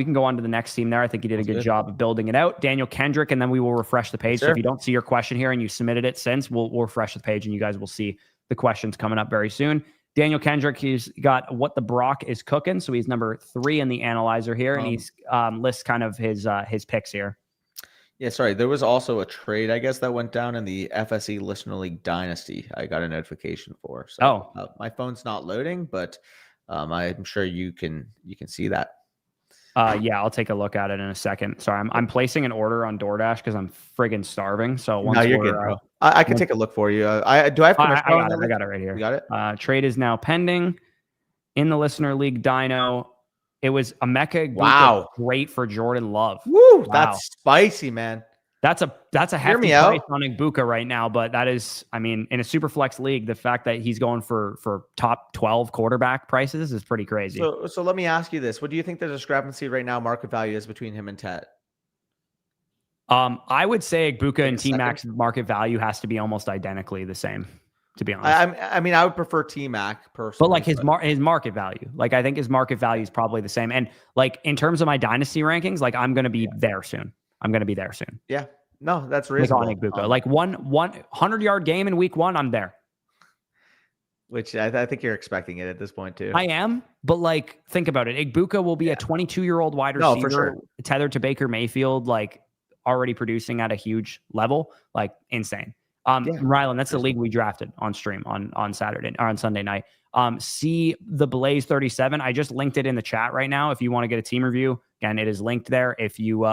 can go on to the next team there. I think you did a good job of building it out. Daniel Kendrick, and then we will refresh the page. So if you don't see your question here and you submitted it since, we'll refresh the page and you guys will see the questions coming up very soon. Daniel Kendrick, he's got what the Brock is cooking. So he's number 3 in the analyzer here, and he's lists kind of his picks here. Yeah, sorry. There was also a trade, I guess, that went down in the FSE Listener League Dynasty. I got a notification for. So my phone's not loading, but I'm sure you can see that. Yeah, I'll take a look at it in a second. Sorry, I'm placing an order on DoorDash because I'm friggin' starving. So once you're good, bro. I can take a look for you. I have permission. I got it right here. You got it? Trade is now pending. in the listener league dyno. It was Emeka Egbuka, Wow. great for Jordan Love. Woo, Wow. that's spicy, man. That's a Hear me hefty price out. on Egbuka right now, but that is, I mean, in a super flex league, the fact that he's going for top 12 quarterback prices is pretty crazy. So let me ask you this. What do you think the discrepancy right now market value is between him and Tet? I would say Egbuka Like and a second? T-Max market value has to be almost identically the same, to be honest. I mean, I would prefer T-Mac personally. But like his market value, like I think his market value is probably the same. And like in terms of my dynasty rankings, like I'm going to be there soon. Yeah. No, that's With reasonable. on Egbuka. Like one 100-yard game in week 1, I'm there. Which I think you're expecting it at this point too. I am, but like think about it. Egbuka will be a 22-year-old wide receiver, No, for sure. tethered to Baker Mayfield, like already producing at a huge level, like insane. Rylan, that's the league we drafted on stream on Saturday or on Sunday night. See the Blaze 37. I just linked it in the chat right now. If you want to get a team review, again, it is linked there. If you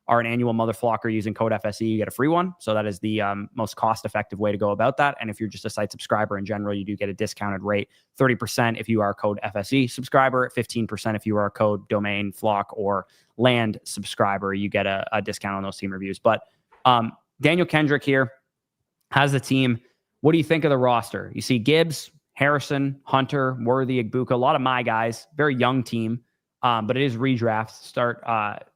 are an annual mother flocker using code FSE, you get a free one. So that is the most cost-effective way to go about that. And if you're just a site subscriber in general, you do get a discounted rate, 30% if you are a code FSE subscriber, 15% if you are a code domain flock or land subscriber, you get a discount on those team reviews. But Daniel Kendrick here has the team. What do you think of the roster? You see Gibbs, Harrison, Hunter, Worthy, Egbuka, a lot of my guys, very young team. But it is redraft,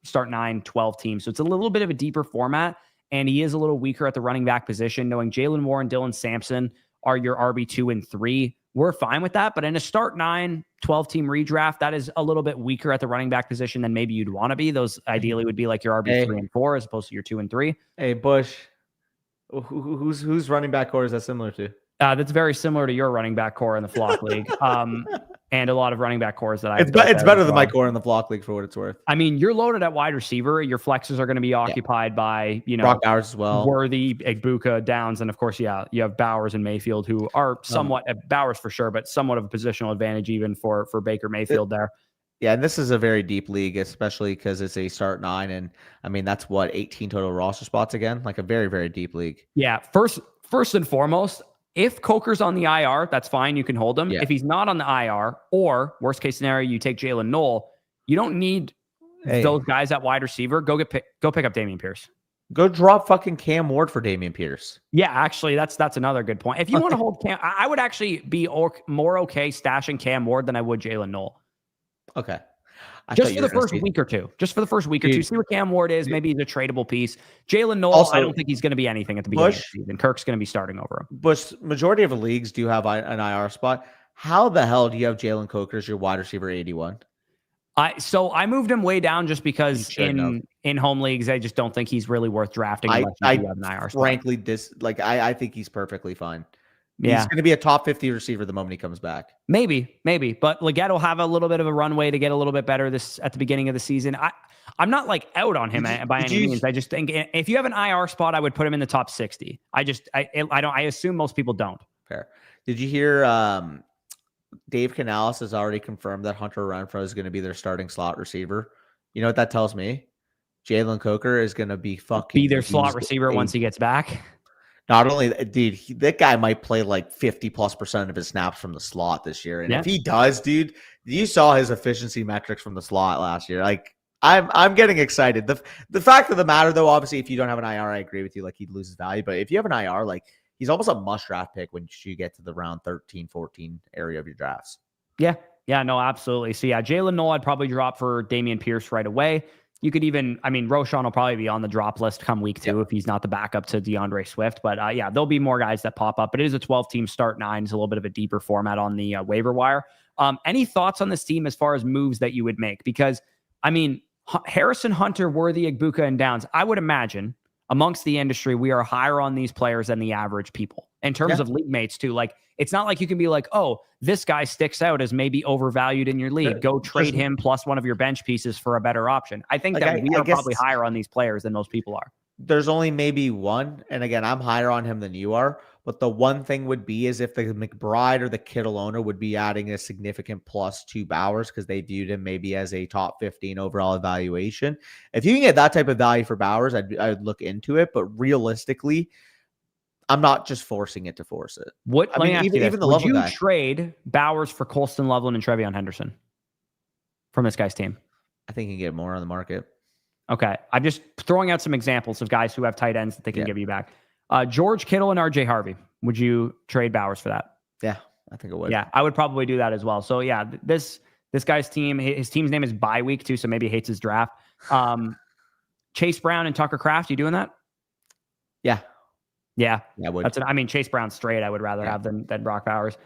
start 9, 12 teams. So it's a little bit of a deeper format, and he is a little weaker at the running back position, knowing Jalen Moore and Dylan Sampson are your RB2 and 3. We're fine with that. But in a start 9, 12 team redraft, that is a little bit weaker at the running back position than maybe you'd want to be. Those ideally would be like your RB3 and 4 as opposed to your 2 and 3. Hey, Bush, whose running back core is that similar to? That's very similar to your running back core in the flock league. And a lot of running back cores that It's better than my core in the flock league for what it's worth. I mean, you're loaded at wide receiver. Your flexes are going to be occupied by, Brock Bowers as well. Worthy, Egbuka, Downs. And of course, you have Bowers and Mayfield, who are somewhat, Bowers for sure, but somewhat of a positional advantage even for Baker Mayfield there. Yeah, and this is a very deep league, especially because it's a start 9. And I mean, that's 18 total roster spots again, like a very, very deep league. Yeah. First and foremost, if Coker's on the IR, that's fine. You can hold him. Yeah. If he's not on the IR, or worst case scenario, you take Jalen Knoll, you don't need those guys at wide receiver. Go pick up Dameon Pierce. Go drop fucking Cam Ward for Dameon Pierce. Yeah, actually, that's another good point. If you want to hold Cam, I would actually be more okay stashing Cam Ward than I would Jalen Knoll. Okay. Just for the first week or two. See what Cam Ward is. Maybe he's a tradable piece. Jalen Knoll, also, I don't think he's going to be anything at the beginning of the season. Kirk's going to be starting over him. Bush, majority of the leagues do have an IR spot. How the hell do you have Jalen Coker as your wide receiver 81? So I moved him way down just because in home leagues, I just don't think he's really worth drafting unless you have an IR spot. Frankly, I think he's perfectly fine. Yeah. He's going to be a top 50 receiver the moment he comes back. Maybe. But Leggett will have a little bit of a runway to get a little bit better at the beginning of the season. I'm not like out on him by any means. I just think if you have an IR spot, I would put him in the top 60. I assume most people don't. Fair. Did you hear Dave Canales has already confirmed that Hunter Renfrow is going to be their starting slot receiver? You know what that tells me? Jalen Coker is going to be their slot receiver once he gets back. Not only, dude, that guy might play like 50+% of his snaps from the slot this year. And if he does, dude, you saw his efficiency metrics from the slot last year. Like, I'm getting excited. The fact of the matter, though, obviously, if you don't have an IR, I agree with you. Like, he'd lose his value. But if you have an IR, like, he's almost a must-draft pick when you get to the round 13, 14 area of your drafts. Yeah, no, absolutely. So, Jalen Knoll, I'd probably drop for Dameon Pierce right away. You could even, Roshan will probably be on the drop list come week 2 if he's not the backup to DeAndre Swift. But there'll be more guys that pop up. But it is a 12-team start 9. It's a little bit of a deeper format on the waiver wire. Any thoughts on this team as far as moves that you would make? Because, Harrison, Hunter, Worthy, Egbuka, and Downs, I would imagine amongst the industry, we are higher on these players than the average people in terms of league mates too. Like, it's not like you can be like, oh, this guy sticks out as maybe overvalued in your league. Go trade him plus one of your bench pieces for a better option. I think that we are probably higher on these players than most people are. There's only maybe one. And again, I'm higher on him than you are. But the one thing would be is if the McBride or the Kittle owner would be adding a significant plus to Bowers because they viewed him maybe as a top 15 overall evaluation. If you can get that type of value for Bowers, I'd look into it. But realistically, I'm not just forcing it to force it. Let me ask you this. Even the Would level you guy. trade Bowers for Colston Loveland and Trevion Henderson from this guy's team? I think you can get more on the market. Okay. I'm just throwing out some examples of guys who have tight ends that they can give you back. George Kittle and RJ Harvey. Would you trade Bowers for that? Yeah, I think it would. Yeah, I would probably do that as well. So yeah, this guy's team, his team's name is Bye Week too, so maybe he hates his draft. Chase Brown and Tucker Kraft, you doing that? Yeah. Yeah. I would. Chase Brown straight I would rather have than Brock Bowers.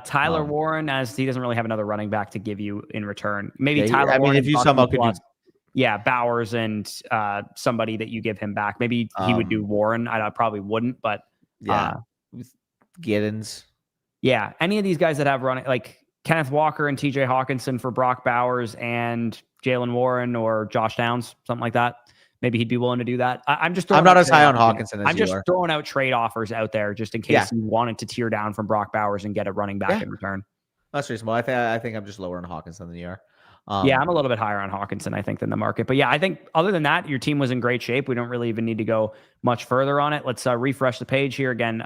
Tyler Warren, as he doesn't really have another running back to give you in return. Maybe Tyler Warren. If you somehow could do... Yeah, Bowers and somebody that you give him back. Maybe he would do Warren. I probably wouldn't, but Giddens. Yeah, any of these guys that have running, like Kenneth Walker and TJ Hawkinson for Brock Bowers and Jalen Warren or Josh Downs, something like that. Maybe he'd be willing to do that. I'm not as high on Hawkinson as you are. I'm just throwing out trade offers out there just in case you wanted to tear down from Brock Bowers and get a running back in return. That's reasonable. I think I'm just lower on Hawkinson than you are. I'm a little bit higher on Hawkinson, I think, than the market. But yeah, I think other than that, your team was in great shape. We don't really even need to go much further on it. Let's refresh the page here. Again,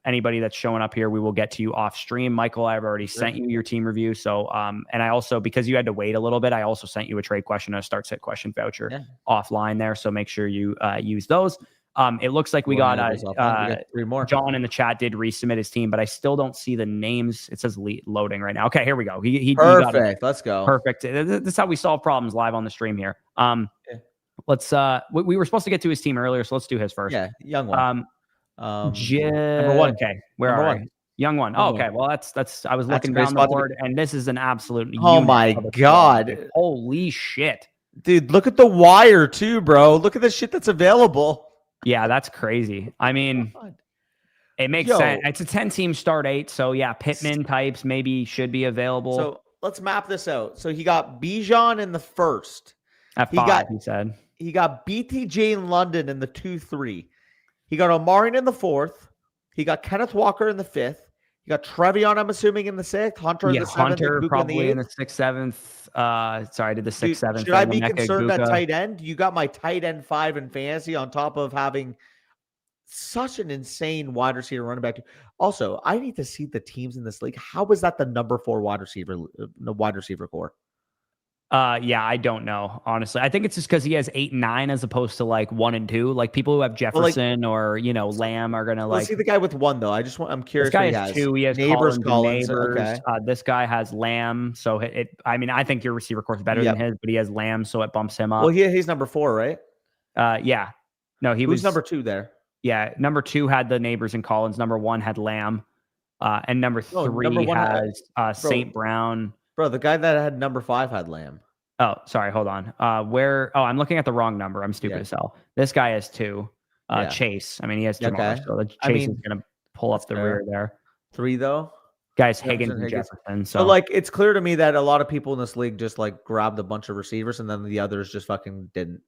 anybody that's showing up here, we will get to you off stream. Michael, I've already sent you your team review. So, and I also, because you had to wait a little bit, I also sent you a trade question, a start sit question voucher offline there. So make sure you use those. It looks like we got 3 more. John in the chat did resubmit his team, but I still don't see the names. It says loading right now. Okay, here we go. He perfect. Let's go. Perfect. This is how we solve problems live on the stream here. Let's we were supposed to get to his team earlier, so let's do his first. Yeah, young one. Number 1. Okay, where are we? Young one. Oh, okay. Well, that's. I was looking down the board, and this is an absolute. Oh my god! Holy shit, dude! Look at the wire too, bro. Look at the shit that's available. Yeah, that's crazy. I mean, it makes sense. It's a 10-team start 8, so yeah, Pittman types maybe should be available. So let's map this out. So he got Bijan in the first. At 5, he said. He got BTJ in London in the 2-3. He got Omarion in the 4th. He got Kenneth Walker in the 5th. He got Trevion, I'm assuming, in the 6th. Hunter in the 7th. Hunter probably in the 6th, 7th. Sorry, I did the 6th, 7th. Should I be concerned at tight end? You got my tight end 5 in fantasy on top of having such an insane wide receiver running back. Also, I need to see the teams in this league. How was that the number 4 wide receiver core? Yeah, I don't know, honestly. I think it's just because he has 8 and 9 as opposed to like 1 and 2. Like people who have Jefferson or Lamb are gonna let's see the guy with 1 though. I'm curious. This guy has 2. He has Collins. Okay. This guy has Lamb. So I mean, I think your receiver core is better than his, but he has Lamb, so it bumps him up. Well, he's number 4, right? Yeah. No, he was number 2 there. Yeah, number 2 had the Neighbors and Collins. Number 1 had Lamb, and number 3 has St. Brown. Bro, the guy that had number 5 had Lamb. Oh, sorry. Hold on. I'm looking at the wrong number. I'm stupid as hell. This guy has 2. Chase. I mean, he has Jamar. So Chase is going to pull up the rear there. 3 though. Guys, Higgins and Jefferson. So like, it's clear to me that a lot of people in this league just like grabbed a bunch of receivers and then the others just fucking didn't.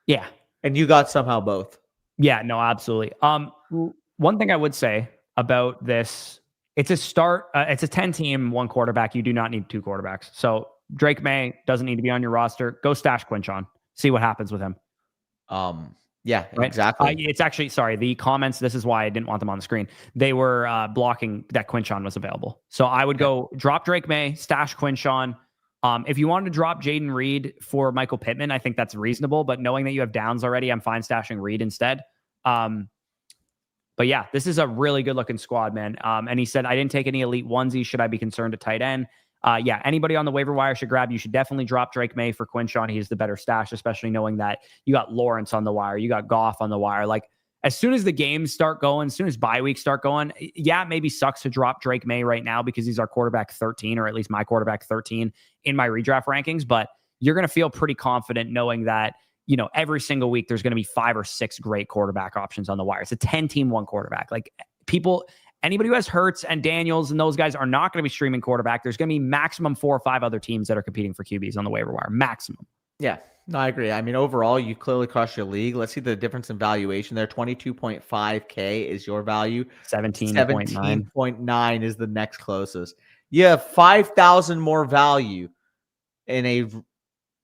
Yeah. And you got somehow both. Yeah, no, absolutely. One thing I would say about this, it's a 10-team, 1 quarterback. You do not need 2 quarterbacks. So Drake May doesn't need to be on your roster. Go stash Quinchon. See what happens with him. Yeah, right? Exactly. It's actually, sorry, the comments, this is why I didn't want them on the screen. They were blocking that Quinchon was available. So I would go drop Drake May, stash Quinchon. If you wanted to drop Jaden Reed for Michael Pittman, I think that's reasonable. But knowing that you have Downs already, I'm fine stashing Reed instead. But yeah, this is a really good looking squad, man. And he said, I didn't take any elite onesies. Should I be concerned at tight end? Yeah, anybody on the waiver wire should grab. You should definitely drop Drake May for Quinchon. He's the better stash, especially knowing that you got Lawrence on the wire. You got Goff on the wire. Like, as soon as the games start going, as soon as bye weeks start going, yeah, it maybe sucks to drop Drake May right now because he's our quarterback 13, or at least my quarterback 13 in my redraft rankings. But you're going to feel pretty confident knowing that, every single week there's going to be 5 or 6 great quarterback options on the wire. It's a 10-team, 1 quarterback. Like, anybody who has Hurts and Daniels and those guys are not going to be streaming quarterback. There's going to be maximum 4 or 5 other teams that are competing for QBs on the waiver wire. Maximum. Yeah. No, I agree. I mean, overall, you clearly crushed your league. Let's see the difference in valuation there. 22.5K is your value. 17.9 is the next closest. You have 5,000 more value in a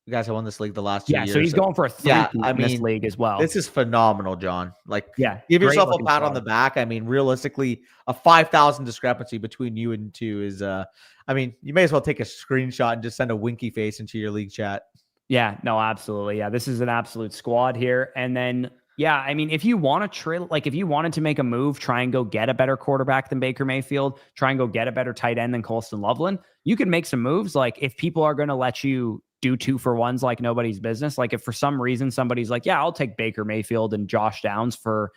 You guys have won this league the last 2 Yeah, years. so he's going for a 3 in this league as well. This is phenomenal, John. Like, yeah, give yourself a pat on the back. I mean, realistically, a 5,000 discrepancy between you and 2 is, I mean, you may as well take a screenshot and just send a winky face into your league chat. Yeah, no, absolutely. Yeah, this is an absolute squad here. And then, yeah, I mean, if you want to if you wanted to make a move, try and go get a better quarterback than Baker Mayfield, try and go get a better tight end than Colston Loveland, you can make some moves. Like, if people are going to let you do 2-for-1s like nobody's business, like if for some reason somebody's like, yeah, I'll take Baker Mayfield and Josh Downs for,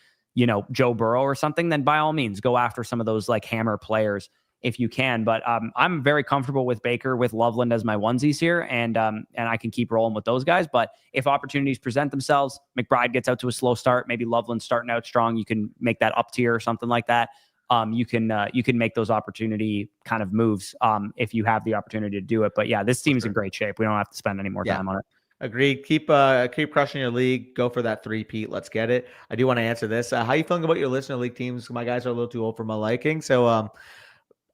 Joe Burrow or something, then by all means, go after some of those like hammer players if you can. But I'm very comfortable with Baker, with Loveland as my onesies here, and I can keep rolling with those guys. But if opportunities present themselves, McBride gets out to a slow start, maybe Loveland starting out strong, you can make that up tier or something like that. You can make those opportunity kind of moves if you have the opportunity to do it. But yeah, this team's in great shape. We don't have to spend any more time on it. Agreed. Keep crushing your league. Go for that 3-peat. Let's get it. I do want to answer this. How you feeling about your listener league teams? My guys are a little too old for my liking, so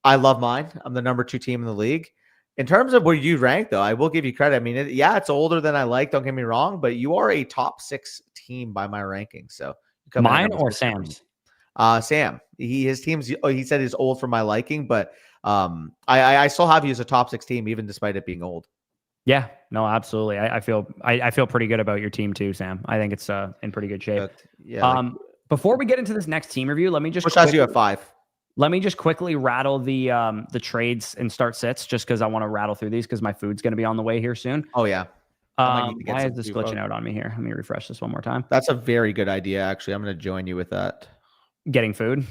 I love mine. I'm the number 2 team in the league. In terms of where you rank, though, I will give you credit. I mean, it's older than I like. Don't get me wrong, but you are a top 6 team by my ranking. So mine or Sam's? Sam. His team's. He said is old for my liking, but I still have you as a top 6 team, even despite it being old. Yeah, no, absolutely. I feel pretty good about your team too, Sam. I think it's in pretty good shape. Before we get into this next team review, let me just push as you at 5. Let me just quickly rattle the trades and start sits, just because I want to rattle through these because my food's going to be on the way here soon. Oh yeah. Why is this glitching out on me here? Let me refresh this one more time. That's a very good idea, actually. I'm going to join you with that. Getting food.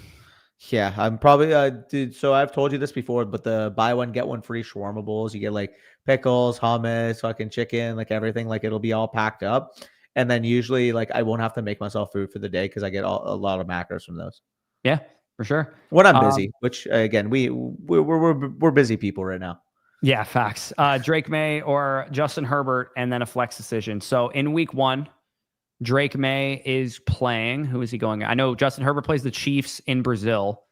Yeah, I'm probably dude. So I've told you this before, but the buy one get one free shawarma bowls, you get like pickles, hummus, fucking chicken, like everything. Like it'll be all packed up, and then usually like I won't have to make myself food for the day because I get a lot of macros from those. Yeah, for sure. When I'm busy, which again we're busy people right now. Yeah, facts. Drake May or Justin Herbert, and then a flex decision. So in week 1. Drake May is playing. Who is he going? I know Justin Herbert plays the Chiefs in Brazil,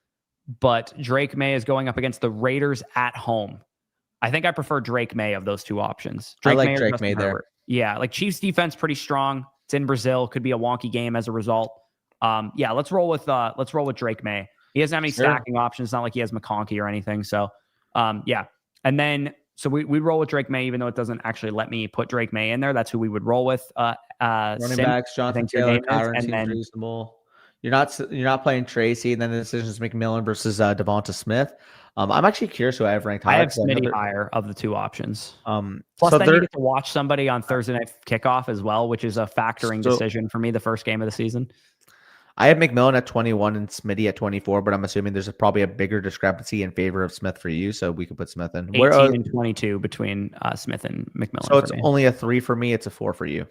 but Drake May is going up against the Raiders at home. I think I prefer Drake May of those 2 options. I like Drake May there. Yeah, like Chiefs defense pretty strong. It's in Brazil. Could be a wonky game as a result. Yeah, let's roll with Drake May. He doesn't have any stacking options. It's not like he has McConkey or anything. So yeah. And then so we roll with Drake May, even though it doesn't actually let me put Drake May in there. That's who we would roll with. Running backs, Jonathan Taylor, Kyron seems reasonable. You're not playing Tracy, and then the decision is McMillan versus Devonta Smith. I'm actually curious who I have ranked higher. I have Smitty higher of the 2 options. Plus, so then you get to watch somebody on Thursday night kickoff as well, which is a factoring decision for me. The first game of the season. I have McMillan at 21 and Smitty at 24, but I'm assuming there's probably a bigger discrepancy in favor of Smith for you, so we could put Smith in. 18 and 22 between Smith and McMillan. So it's only a 3 for me. It's a 4 for you.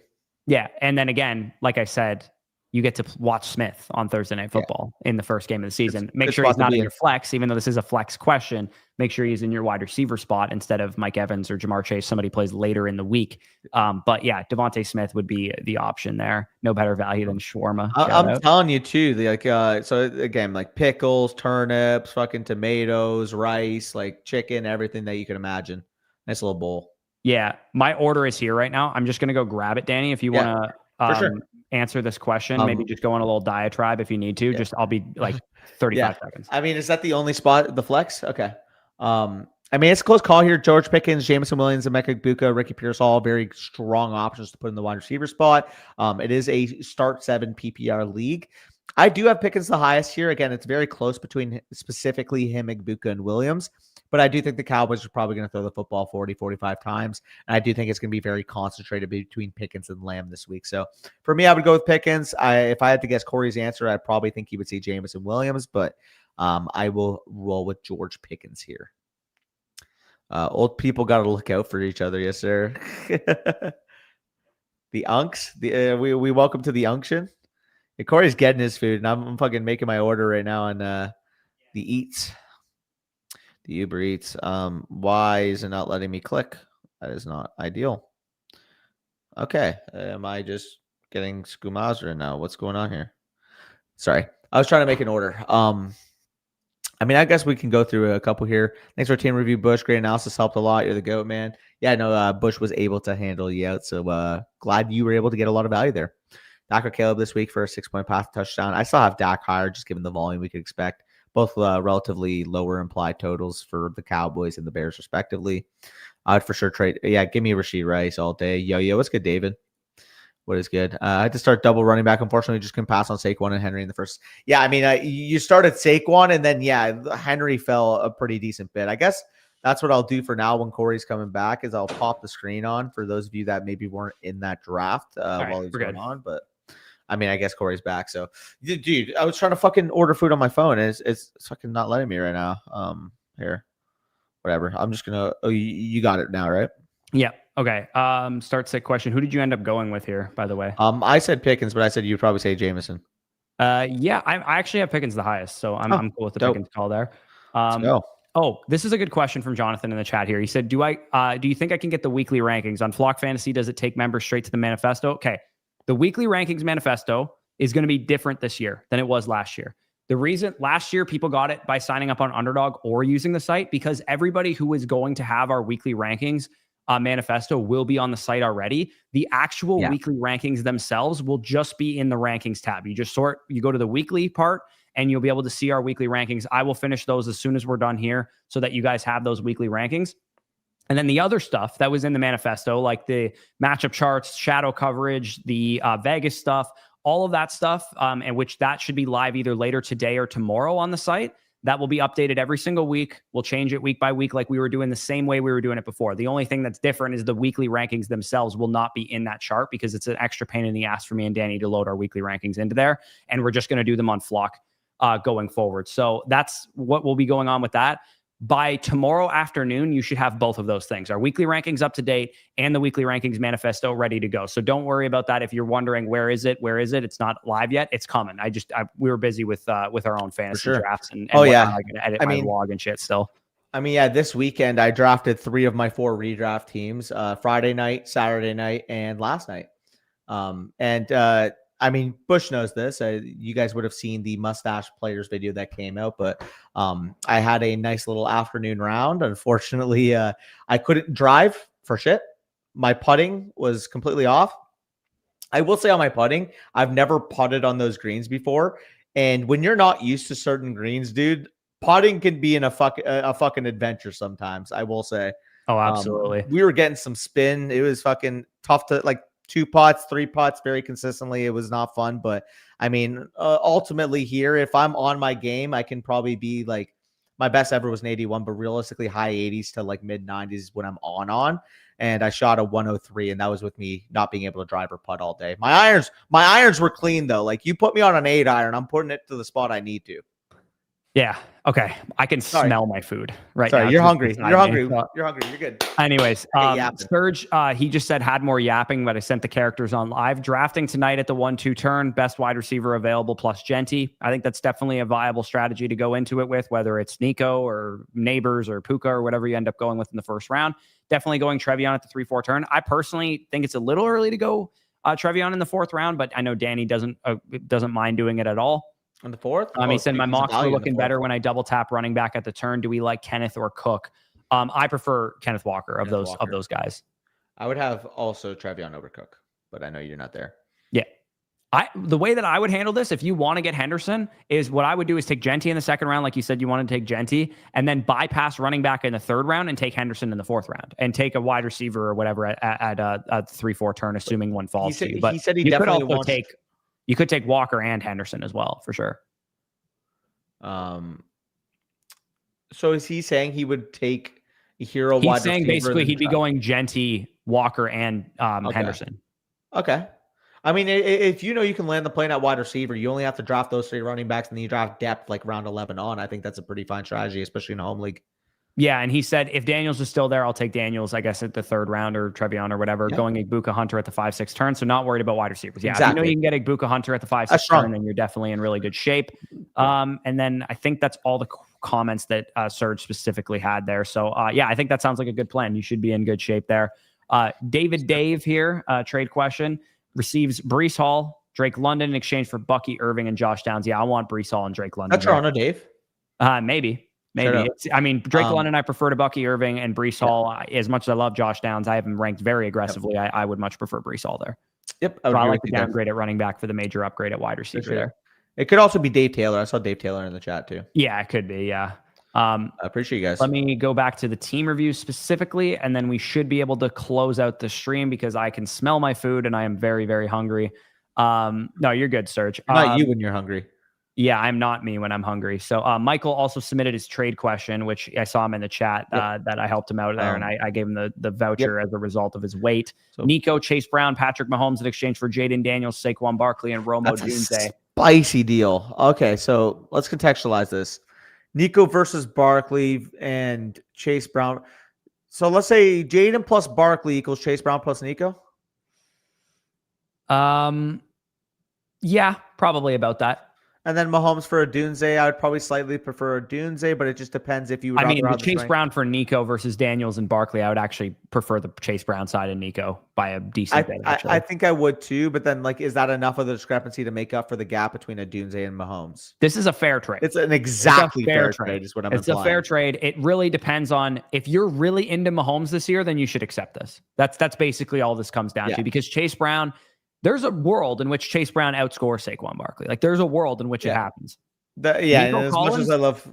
Yeah, and then again, like I said, you get to watch Smith on Thursday Night Football in the first game of the season. Make sure he's not in your flex, even though this is a flex question. Make sure he's in your wide receiver spot instead of Mike Evans or Jamar Chase. Somebody plays later in the week. But yeah, Devontae Smith would be the option there. No better value than shawarma. I'm telling you too. So again, like pickles, turnips, fucking tomatoes, rice, like chicken, everything that you can imagine. Nice little bowl. Yeah, my order is here right now. I'm just gonna go grab it, Danny. If you want to answer this question, maybe just go on a little diatribe if you need to. I'll be like 35 seconds. I mean, is that the only spot, the flex? Okay. I mean, it's a close call here. George Pickens, Jameson Williams, Emeka Egbuka, Ricky Pierce, all very strong options to put in the wide receiver spot. It is a start 7 PPR league. I do have Pickens the highest here. Again, it's very close between specifically him, Egbuka, and Williams. But I do think the Cowboys are probably going to throw the football 40, 45 times. And I do think it's going to be very concentrated between Pickens and Lamb this week. So for me, I would go with Pickens. If I had to guess Corey's answer, I'd probably think he would say Jameson Williams. But I will roll with George Pickens here. Old people got to look out for each other. Yes, sir. The Unks. We welcome to the Unction. Yeah, Corey's getting his food, and I'm fucking making my order right now on the Eats. The Uber Eats. Why is it not letting me click? That is not ideal. Okay. Am I just getting Skumazra now? What's going on here? Sorry. I was trying to make an order. I mean, I guess we can go through a couple here. Thanks for team review, Bush. Great analysis, helped a lot. You're the GOAT, man. Yeah, no, Bush was able to handle you out, so glad you were able to get a lot of value there. Dak or Caleb this week for a 6-point path touchdown. I still have Dak higher, just given the volume we could expect. Both relatively lower implied totals for the Cowboys and the Bears, respectively. I'd for sure trade. Yeah, give me Rashid Rice all day. Yo, what's good, David? What is good? I had to start double running back. Unfortunately, just couldn't pass on Saquon and Henry in the first. Yeah, I mean, you started Saquon, and then, Henry fell a pretty decent bit. I guess that's what I'll do for now when Corey's coming back is I'll pop the screen on for those of you that maybe weren't in that draft while he's going on. But, I mean, I guess Corey's back. So, dude, I was trying to fucking order food on my phone. It's fucking not letting me right now. Here. Whatever. I'm just going to – you got it now, right? Yeah. Okay. Start sick question. Who did you end up going with here, by the way? I said Pickens, but I said you'd probably say Jameson. Yeah, I actually have Pickens the highest, so I'm cool with the Pickens call there. Let's go. Oh, this is a good question from Jonathan in the chat here. He said, do you think I can get the weekly rankings on Flock Fantasy? Does it take members straight to the manifesto? Okay. The weekly rankings manifesto is going to be different this year than it was last year. The reason last year people got it by signing up on Underdog or using the site because everybody who is going to have our weekly rankings manifesto will be on the site already. The actual weekly rankings themselves will just be in the rankings tab. You just you go to the weekly part and you'll be able to see our weekly rankings. I will finish those as soon as we're done here so that you guys have those weekly rankings. And then the other stuff that was in the manifesto, like the matchup charts, shadow coverage, the Vegas stuff, all of that stuff, and which that should be live either later today or tomorrow on the site. That will be updated every single week. We'll change it week by week like we were doing the same way we were doing it before. The only thing that's different is the weekly rankings themselves will not be in that chart because it's an extra pain in the ass for me and Danny to load our weekly rankings into there. And we're just going to do them on Flock going forward. So that's what will be going on with that. By tomorrow afternoon, you should have both of those things. Our weekly rankings up to date and the weekly rankings manifesto ready to go. So don't worry about that. If you're wondering, where is it? It's not live yet. It's coming. We were busy with our own fantasy drafts and I can edit my log and shit still. I mean, this weekend I drafted 3 of my 4 redraft teams, Friday night, Saturday night, and last night. I mean, Bush knows this. You guys would have seen the mustache players video that came out, but I had a nice little afternoon round. Unfortunately, I couldn't drive for shit. My putting was completely off. I will say on my putting, I've never putted on those greens before. And when you're not used to certain greens, dude, putting can be a fucking adventure sometimes, I will say. Oh, absolutely. We were getting some spin. It was fucking tough to 2 putts, 3 putts very consistently. It was not fun, but I mean, ultimately here, if I'm on my game, I can probably be my best ever was an 81, but realistically high 80s to mid 90s when I'm on. And I shot a 103, and that was with me not being able to drive or putt all day. My irons were clean though. You put me on an 8 iron, I'm putting it to the spot I need to. Yeah. Okay. I can smell my food right now. You're hungry. You're hungry. You're good. Anyways, Serge, he just said had more yapping, but I sent the characters on live. Drafting tonight at the 1-2 turn, best wide receiver available plus Genty. I think that's definitely a viable strategy to go into it with, whether it's Nico or Neighbors or Puka or whatever you end up going with in the first round. Definitely going Trevion at the 3-4 turn. I personally think it's a little early to go Trevion in the 4th round, but I know Danny doesn't mind doing it at all. On the 4th? He said my mocks were looking better when I double tap running back at the turn. Do we like Kenneth or Cook? I prefer Kenneth Walker of those guys. I would have also Trevion over Cook, but I know you're not there. Yeah. The way that I would handle this, if you want to get Henderson, is what I would do is take Genty in the 2nd round, like you said you wanted to take Genty, and then bypass running back in the 3rd round and take Henderson in the 4th round and take a wide receiver or whatever at a 3-4 turn, assuming one falls to you. But he said he definitely wants You could take Walker and Henderson as well, for sure. So is he saying he would take a hero wide receiver? He's saying basically he'd be going Genty, Walker, and Henderson. Okay. I mean, if you can land the plane at wide receiver, you only have to draft those 3 running backs, and then you draft depth round 11 on. I think that's a pretty fine strategy, especially in a home league. Yeah, and he said if Daniels is still there, I'll take Daniels, I guess, at the 3rd round or Trevion or whatever, going Igbuka Hunter at the 5-6 turn. So not worried about wide receivers. Yeah, exactly. If you can get Igbuka Hunter at the 5-6 turn, then you're definitely in really good shape. And then I think that's all the comments that Serge specifically had there. So I think that sounds like a good plan. You should be in good shape there. Dave here, trade question, receives Breece Hall, Drake London in exchange for Bucky Irving and Josh Downs. Yeah, I want Breece Hall and Drake London. That's Toronto, Dave. Maybe. Shut up. I mean, Drake London, I prefer to Bucky Irving, and Breece Hall. As much as I love Josh Downs, I have him ranked very aggressively. I would much prefer Breece Hall there. Yep. So I like the downgrade at running back for the major upgrade at wide receiver there. It could also be Dave Taylor. I saw Dave Taylor in the chat too. Yeah, it could be. Yeah. I appreciate you guys. Let me go back to the team reviews specifically, and then we should be able to close out the stream because I can smell my food and I am very, very hungry. No, you're good, Serge. Not you when you're hungry. Yeah, I'm not me when I'm hungry. So Michael also submitted his trade question, which I saw him in the chat that I helped him out there, and I gave him the voucher as a result of his weight. So, Nico, Chase Brown, Patrick Mahomes in exchange for Jaden Daniels, Saquon Barkley, and Romo Dunze. Spicy deal. Okay, so let's contextualize this. Nico versus Barkley and Chase Brown. So let's say Jaden plus Barkley equals Chase Brown plus Nico. Yeah, probably about that. And then Mahomes for a Dunze. I would probably slightly prefer a Dunze, but it just depends if you would. I mean, the Chase Brown for Nico versus Daniels and Barkley, I would actually prefer the Chase Brown side of Nico by a decent bit. I think I would too, but then is that enough of the discrepancy to make up for the gap between a Dunze and Mahomes? This is a fair trade. It's an exactly fair trade is what I'm implying. It's a fair trade. It really depends on if you're really into Mahomes this year, then you should accept this. That's basically all this comes down to, because Chase Brown, there's a world in which Chase Brown outscores Saquon Barkley. There's a world in which it happens. As much as I love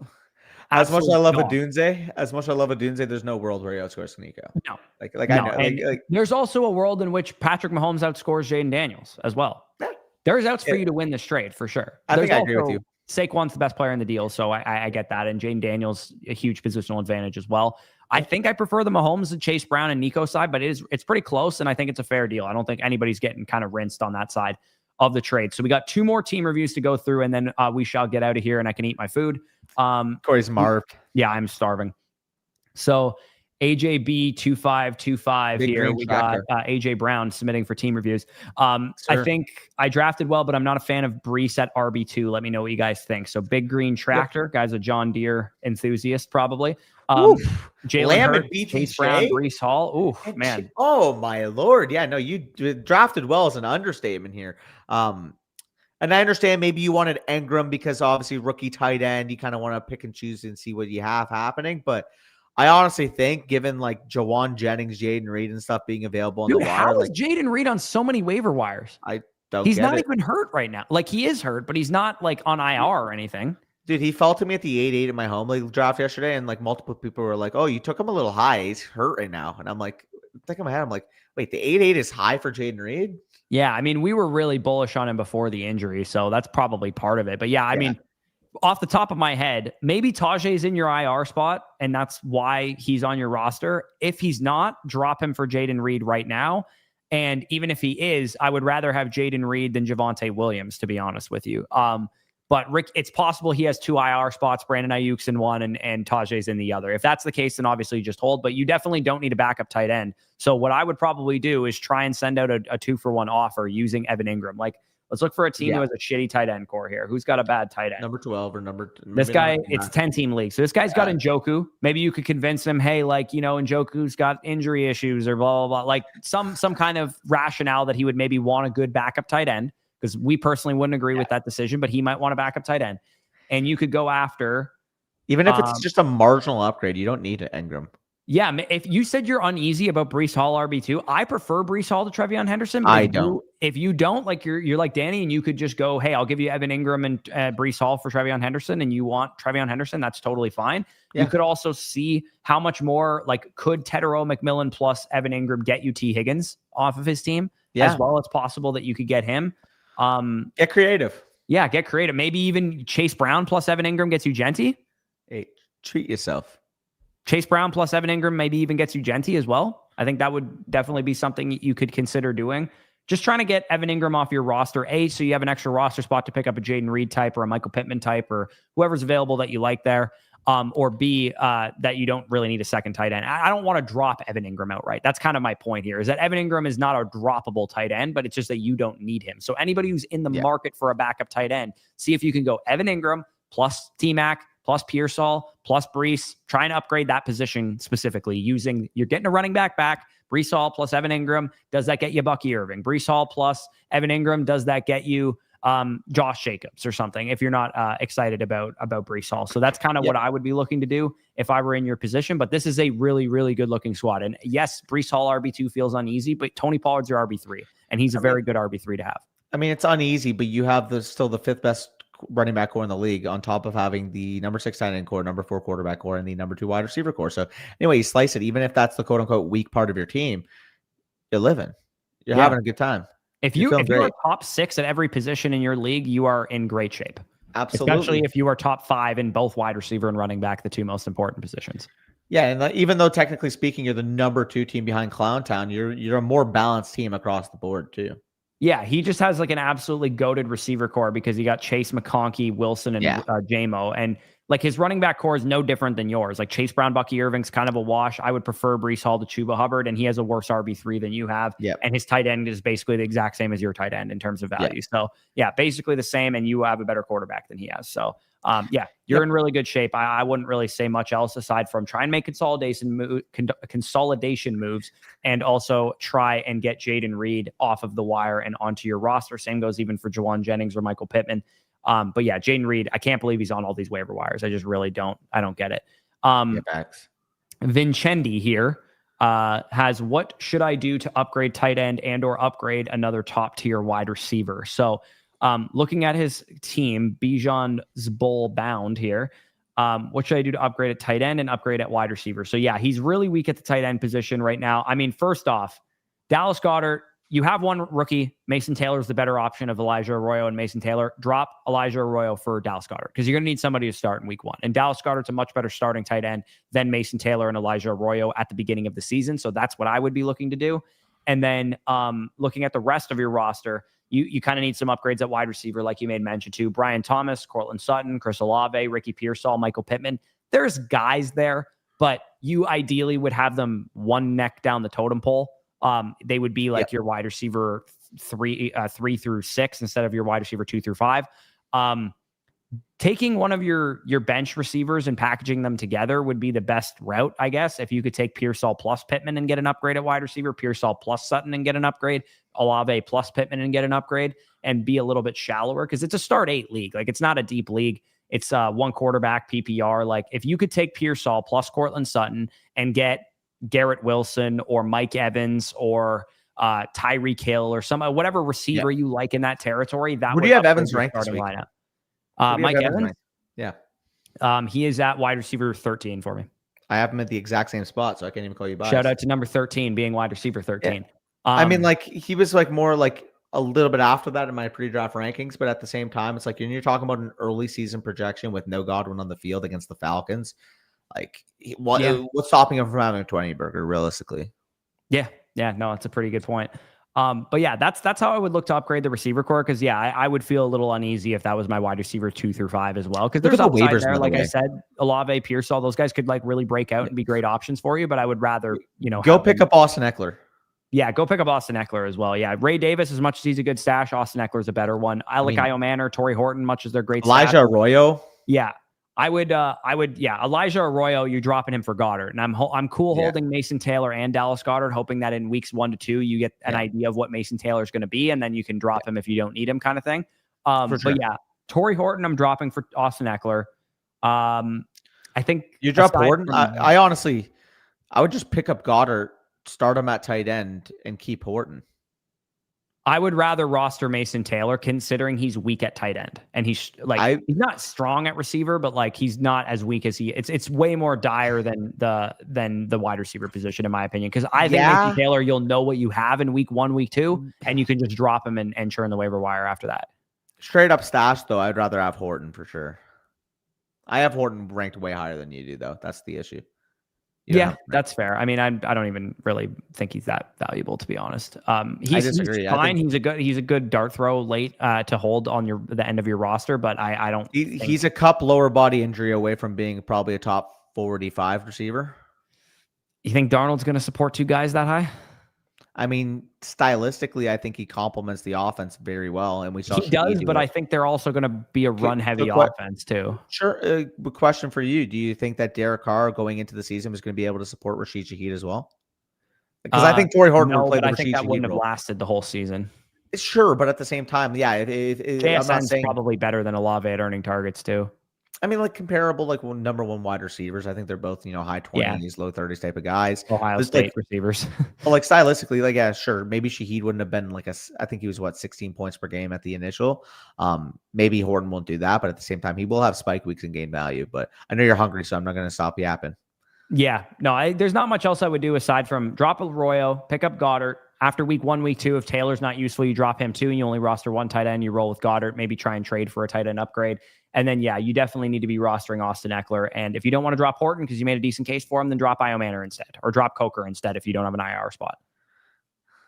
a Dunze, there's no world where he outscores Nico. No. I know. There's also a world in which Patrick Mahomes outscores Jaden Daniels as well. Yeah. There's outs for you to win this trade for sure. I think I agree with you. Saquon's the best player in the deal, so I get that. And Jaden Daniels, a huge positional advantage as well. I think I prefer the Mahomes and Chase Brown and Nico side, but it's pretty close, and I think it's a fair deal. I don't think anybody's getting kind of rinsed on that side of the trade. So we got 2 more team reviews to go through, and then we shall get out of here, and I can eat my food. Corey's Marv. Yeah, I'm starving. So AJB2525 here. We got AJ Brown submitting for team reviews. I think I drafted well, but I'm not a fan of Breece at RB2. Let me know what you guys think. So Big Green Tractor, guy's a John Deere enthusiast probably. Jalen Hurts, Chase Brown, Breece Hall. Oof, man. Oh my Lord. Yeah, no, you drafted well is an understatement here. And I understand maybe you wanted Engram because obviously rookie tight end, you kind of want to pick and choose and see what you have happening. But I honestly think given Jawan Jennings, Jaden Reed and stuff being available on the wire. How is Jaden Reed on so many waiver wires? He's not even hurt right now. He is hurt, but he's not on IR or anything. Dude, he fell to me at the 8-8 in my home league draft yesterday, and multiple people were like, "Oh, you took him a little high. He's hurt right now." And I'm like, thinking in my head, I'm like, "Wait, the 8-8 is high for Jaden Reed?" Yeah, I mean, we were really bullish on him before the injury, so that's probably part of it. But yeah, I mean, off the top of my head, maybe Tajay's in your IR spot, and that's why he's on your roster. If he's not, drop him for Jaden Reed right now. And even if he is, I would rather have Jaden Reed than Javonte Williams, to be honest with you. But Rick, it's possible he has 2 IR spots. Brandon Ayuk's in one and Tajay's in the other. If that's the case, then obviously just hold. But you definitely don't need a backup tight end. So what I would probably do is try and send out a 2-for-1 offer using Evan Ingram. Let's look for a team who has a shitty tight end core here. Who's got a bad tight end? Number 12 or number... This guy, it's 10-team league. So this guy's got Njoku. Maybe you could convince him, hey, Njoku's got injury issues or blah, blah, blah. Some kind of rationale that he would maybe want a good backup tight end. Because we personally wouldn't agree with that decision, but he might want a backup tight end. And you could go after... Even if it's just a marginal upgrade, you don't need an Ingram. Yeah, if you said you're uneasy about Breece Hall RB2, I prefer Breece Hall to Trevion Henderson. I don't. If you don't, you're like Danny, and you could just go, hey, I'll give you Evan Ingram and Breece Hall for Trevion Henderson, and you want Trevion Henderson, that's totally fine. Yeah. You could also see how much more, could Tedero McMillan plus Evan Ingram get you T. Higgins off of his team? Yeah. As well as possible that you could get him. Get creative. Yeah, get creative. Maybe even Chase Brown plus Evan Ingram gets you Genty. Hey, treat yourself. Chase Brown plus Evan Ingram maybe even gets you Genty as well. I think that would definitely be something you could consider doing. Just trying to get Evan Ingram off your roster, A, so you have an extra roster spot to pick up a Jaden Reed type or a Michael Pittman type or whoever's available that you like there. Or B, that you don't really need a second tight end. I don't want to drop Evan Ingram outright. That's kind of my point here, is that Evan Ingram is not a droppable tight end, but it's just that you don't need him. So anybody who's in the market for a backup tight end, see if you can go Evan Ingram plus T-Mac plus Pearsall plus Breece, trying to upgrade that position specifically you're getting a running back. Breece Hall plus Evan Ingram. Does that get you Bucky Irving? Breece Hall plus Evan Ingram. Does that get you Josh Jacobs or something if you're not excited about Breece Hall. So that's kind of what I would be looking to do if I were in your position. But this is a really, really good looking squad. And yes, Breece Hall RB2 feels uneasy, but Tony Pollard's your RB3, and he's a very good RB3 to have. I mean, it's uneasy, but you have still the 5th best running back core in the league on top of having the number 6 tight end core, number 4 quarterback core, and the number 2 wide receiver core. So anyway, you slice it, even if that's the quote unquote weak part of your team, you're living. You're having a good time. If you are top 6 at every position in your league, you are in great shape. Absolutely. Especially if you are top 5 in both wide receiver and running back, the 2 most important positions. Yeah, and even though technically speaking, you're the number 2 team behind Clowntown, you're a more balanced team across the board too. Yeah, he just has like an absolutely goated receiver core because he got Chase, McConkey, Wilson, and JMO. And like his running back core is no different than yours. Like Chase Brown, Bucky Irving's kind of a wash. I would prefer Breece Hall to Chuba Hubbard, and he has a worse RB3 than you have. Yep. And his tight end is basically the exact same as your tight end in terms of value. Yep. So yeah, basically the same, and you have a better quarterback than he has. So you're in really good shape. I wouldn't really say much else aside from try and make consolidation moves and also try and get Jaden Reed off of the wire and onto your roster. Same goes even for Jawan Jennings or Michael Pittman. But yeah, Jaden Reed, I can't believe he's on all these waiver wires. I just really don't get it. Vincendi here has what should I do to upgrade tight end and or upgrade another top tier wide receiver? So looking at his team, Bijan's bull bound here. What should I do to upgrade at tight end and upgrade at wide receiver? So yeah, he's really weak at the tight end position right now. I mean, first off, Dallas Goedert, you have one rookie. Mason Taylor is the better option of Elijah Arroyo and Mason Taylor. Drop Elijah Arroyo for Dallas Goedert because you're going to need somebody to start in week 1. And Dallas Goedert's a much better starting tight end than Mason Taylor and Elijah Arroyo at the beginning of the season. So that's what I would be looking to do. And then looking at the rest of your roster, you kind of need some upgrades at wide receiver, like you made mention to. Brian Thomas, Cortland Sutton, Chris Olave, Ricky Pearsall, Michael Pittman. There's guys there, but you ideally would have them one neck down the totem pole. They would be like your wide receiver 3 through 6 instead of your wide receiver 2 through 5. Taking one of your bench receivers and packaging them together would be the best route, I guess. If you could take Pearsall plus Pittman and get an upgrade at wide receiver, Pearsall plus Sutton and get an upgrade, Olave plus Pittman and get an upgrade, and be a little bit shallower because it's a start 8 league. Like it's not a deep league. It's one quarterback PPR. Like if you could take Pearsall plus Cortland Sutton and get Garrett Wilson or Mike Evans or Tyreek Hill or whatever receiver you like in that territory. That would you have Evans ranked this week? Lineup. Mike Evans. Yeah. He is at wide receiver 13 for me. I have him at the exact same spot, so I can't even call you biased. Shout out to number 13 being wide receiver 13. Yeah. I mean, like he was like more like a little bit after that in my pre-draft rankings, but at the same time, it's like you're talking about an early season projection with no Godwin on the field against the Falcons. Like what's stopping him from having a 20 burger realistically? Yeah, no, it's a pretty good point. But yeah, that's how I would look to upgrade the receiver core. Cause I would feel a little uneasy if that was my wide receiver 2 through 5 as well. Cause there's upside there. Like I said, Olave, Pearsall, those guys could like really break out and be great options for you. But I would rather, go pick up Austin Eckler. Yeah, go pick up Austin Eckler as well. Yeah, Ray Davis, as much as he's a good stash, Austin Eckler is a better one. I like Io Manor, Torrey Horton, much as they're great. Elijah Arroyo. Yeah. I would, Elijah Arroyo, you're dropping him for Goddard. And I'm cool holding Mason Taylor and Dallas Goedert, hoping that in weeks 1 to 2, you get an idea of what Mason Taylor is going to be. And then you can drop him if you don't need him kind of thing. But yeah, Torrey Horton, I'm dropping for Austin Eckler. I think you drop Horton. I honestly, I would just pick up Goddard, start him at tight end and keep Horton. I would rather roster Mason Taylor considering he's weak at tight end and he's like, he's not strong at receiver, but like he's not as weak as it's way more dire than the wide receiver position, in my opinion. Cause I think Mason Taylor, you'll know what you have in week 1, week 2, and you can just drop him and churn the waiver wire after that. Straight up stash though. I'd rather have Horton for sure. I have Horton ranked way higher than you do though. That's the issue. Yeah, that's fair. I mean, I don't even really think he's that valuable, to be honest. He's fine. He's a good dart throw late to hold on the end of your roster, but I don't. He's a cup lower body injury away from being probably a top 45 receiver. You think Darnold's going to support 2 guys that high? I mean, stylistically, I think he complements the offense very well, and we saw he does. But I think they're also going to be a run-heavy offense too. Sure. Question for you: do you think that Derek Carr going into the season was going to be able to support Rashid Shaheed as well? Because I think Torrey Horton will play the Rashid Shaheed role. I think that wouldn't have lasted the whole season. Sure, but at the same time, yeah, I'm not JSN's saying. probably better than Olave at earning targets too. I mean, like comparable, like number one wide receivers. I think they're both, high Yeah. 20s, low 30s type of guys. Ohio But State receivers. like stylistically, like yeah, sure. Maybe Shaheed wouldn't have been like I think he was 16 points per game at the initial. Maybe Horton won't do that, but at the same time, he will have spike weeks and gain value. But I know you're hungry, so I'm not going to stop yapping. Yeah, no, there's not much else I would do aside from drop Arroyo, pick up Goddard. After week 1, week 2, if Taylor's not useful, you drop him too, and you only roster one tight end. You roll with Goddard, maybe try and trade for a tight end upgrade. And then, yeah, you definitely need to be rostering Austin Eckler. And if you don't want to drop Horton because you made a decent case for him, then drop Io Manor instead, or drop Coker instead if you don't have an IR spot.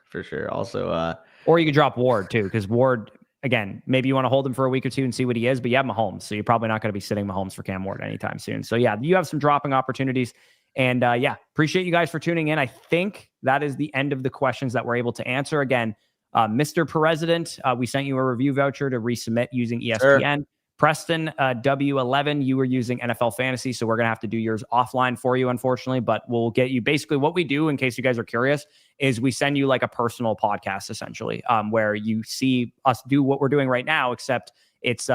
For sure. Also, or you could drop Ward too, because Ward, again, maybe you want to hold him for a week or two and see what he is, but you have Mahomes, so you're probably not going to be sitting Mahomes for Cam Ward anytime soon. So yeah, you have some dropping opportunities. And yeah, appreciate you guys for tuning in. I think that is the end of the questions that we're able to answer. Again, Mr. President, we sent you a review voucher to resubmit using ESPN. Sure. Preston, W11, you were using NFL Fantasy, so we're going to have to do yours offline for you, unfortunately, but we'll get you. Basically, what we do, in case you guys are curious, is we send you like a personal podcast, essentially, where you see us do what we're doing right now, except it's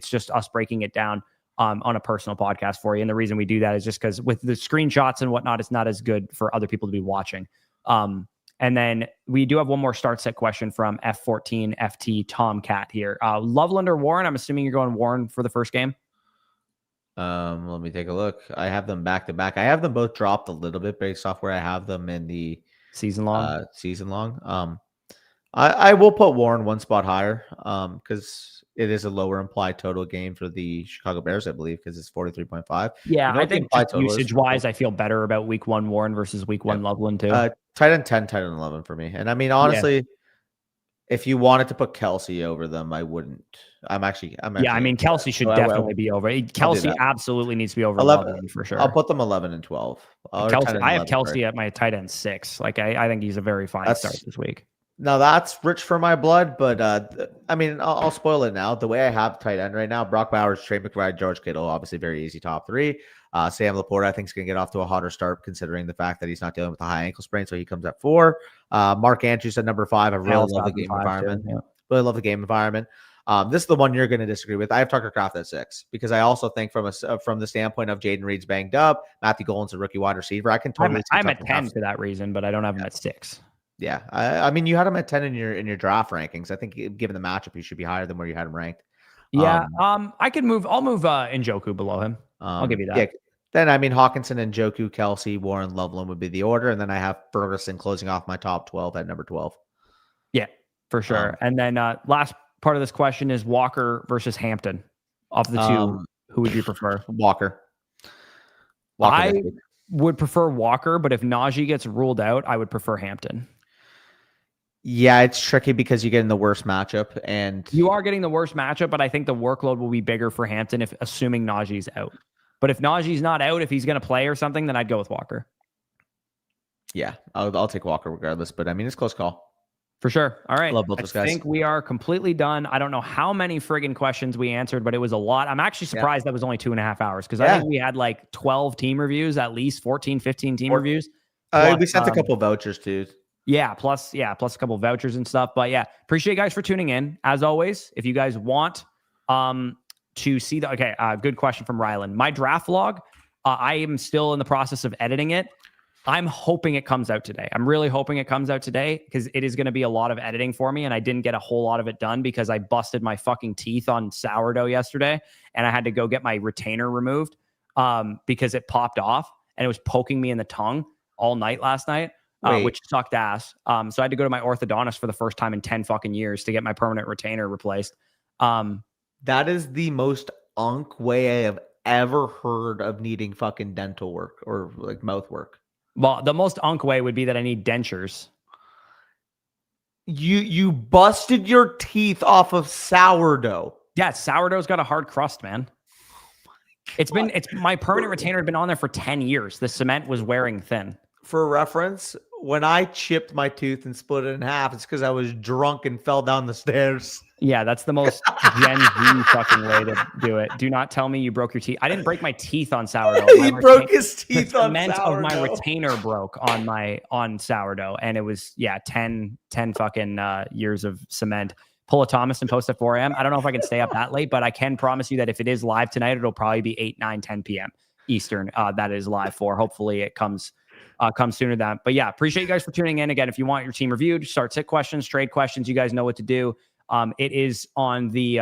just us breaking it down on a personal podcast for you. And the reason we do that is just because with the screenshots and whatnot, it's not as good for other people to be watching. And then we do have one more start set question from F14 FT Tomcat here. Loveland or Warren? I'm assuming you're going Warren for the first game. Let me take a look. I have them back to back. I have them both dropped a little bit based off where I have them in the season long. I will put Warren one spot higher because it is a lower implied total game for the Chicago Bears, I believe, because it's 43.5. Yeah, I think usage wise, I feel better about week 1 Warren versus week 1 Loveland too. Tight end 10, tight end 11 for me. And I mean, honestly, if you wanted to put Kelsey over them, I wouldn't. I'm actually. Yeah, I mean, Kelsey should definitely be over. Kelsey absolutely needs to be over 11 for sure. I'll put them 11 and 12. Kelsey, I have Kelsey at my tight end 6. Like, I think he's a very fine start this week. Now that's rich for my blood, but I mean, I'll spoil it now. The way I have tight end right now, Brock Bowers, Trey McBride, George Kittle, obviously very easy top 3. Sam Laporta, I think, is going to get off to a hotter start considering the fact that he's not dealing with a high ankle sprain, so he comes at 4. Mark Andrews at number 5. I really love the game environment. Really love the game environment. This is the one you're going to disagree with. I have Tucker Kraft at 6 because I also think from the standpoint of Jaden Reed's banged up, Matthew Golden's a rookie wide receiver. I can totally. I'm at 10 for that reason, but I don't have him at 6. Yeah, I mean, you had him at 10 in your draft rankings. I think given the matchup, he should be higher than where you had him ranked. Yeah, I could move. I'll move Njoku below him. I'll give you that. Yeah, then I mean, Hawkinson, Njoku, Kelsey, Warren, Loveland would be the order, and then I have Ferguson closing off my top 12 at number 12. Yeah, for sure. And then last part of this question is Walker versus Hampton. Of the two, who would you prefer? Walker. I would prefer Walker, but if Najee gets ruled out, I would prefer Hampton. Yeah, it's tricky because you get in the worst matchup, and you are getting the worst matchup, but I think the workload will be bigger for Hampton if assuming Najee's out. But if Najee's not out, if he's going to play or something, then I'd go with Walker. Yeah, I'll take Walker regardless, but I mean, it's a close call. For sure. All right. Love both those guys. I think we are completely done. I don't know how many friggin' questions we answered, but it was a lot. I'm actually surprised that was only 2.5 hours because I think we had like 12 team reviews, at least 14, 15 team reviews. We sent a couple vouchers too. Yeah, plus a couple of vouchers and stuff. But yeah, appreciate you guys for tuning in. As always, if you guys want to see good question from Rylan. My draft log, I am still in the process of editing it. I'm hoping it comes out today. I'm really hoping it comes out today because it is going to be a lot of editing for me. And I didn't get a whole lot of it done because I busted my fucking teeth on sourdough yesterday. And I had to go get my retainer removed because it popped off and it was poking me in the tongue all night last night. Which sucked ass. So I had to go to my orthodontist for the first time in 10 fucking years to get my permanent retainer replaced. That is the most unk way I have ever heard of needing fucking dental work or like mouth work. Well, the most unk way would be that I need dentures. You busted your teeth off of sourdough. Yeah, sourdough's got a hard crust, man. My permanent retainer had been on there for 10 years. The cement was wearing thin. For reference, when I chipped my tooth and split it in half, it's because I was drunk and fell down the stairs. Yeah, that's the most Gen Z fucking way to do it. Do not tell me you broke your teeth. I didn't break my teeth on sourdough. He broke his teeth on cement sourdough. of my retainer broke on sourdough, and it was 10 fucking years of cement. Pull a Thomas and post at 4 a.m. I don't know if I can stay up that late, but I can promise you that if it is live tonight, it'll probably be 8, 9, 10 p.m. Eastern. That is live for. Hopefully it comes sooner than that. But yeah, appreciate you guys for tuning in. Again, if you want your team reviewed, start sit questions, trade questions, you guys know what to do. It is on the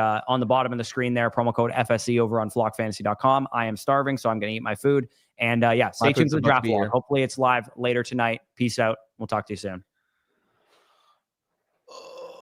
bottom of the screen there, promo code FSE over on flockfantasy.com. I am starving, so I'm going to eat my food. And stay tuned to the draft vlog. Hopefully it's live later tonight. Peace out. We'll talk to you soon.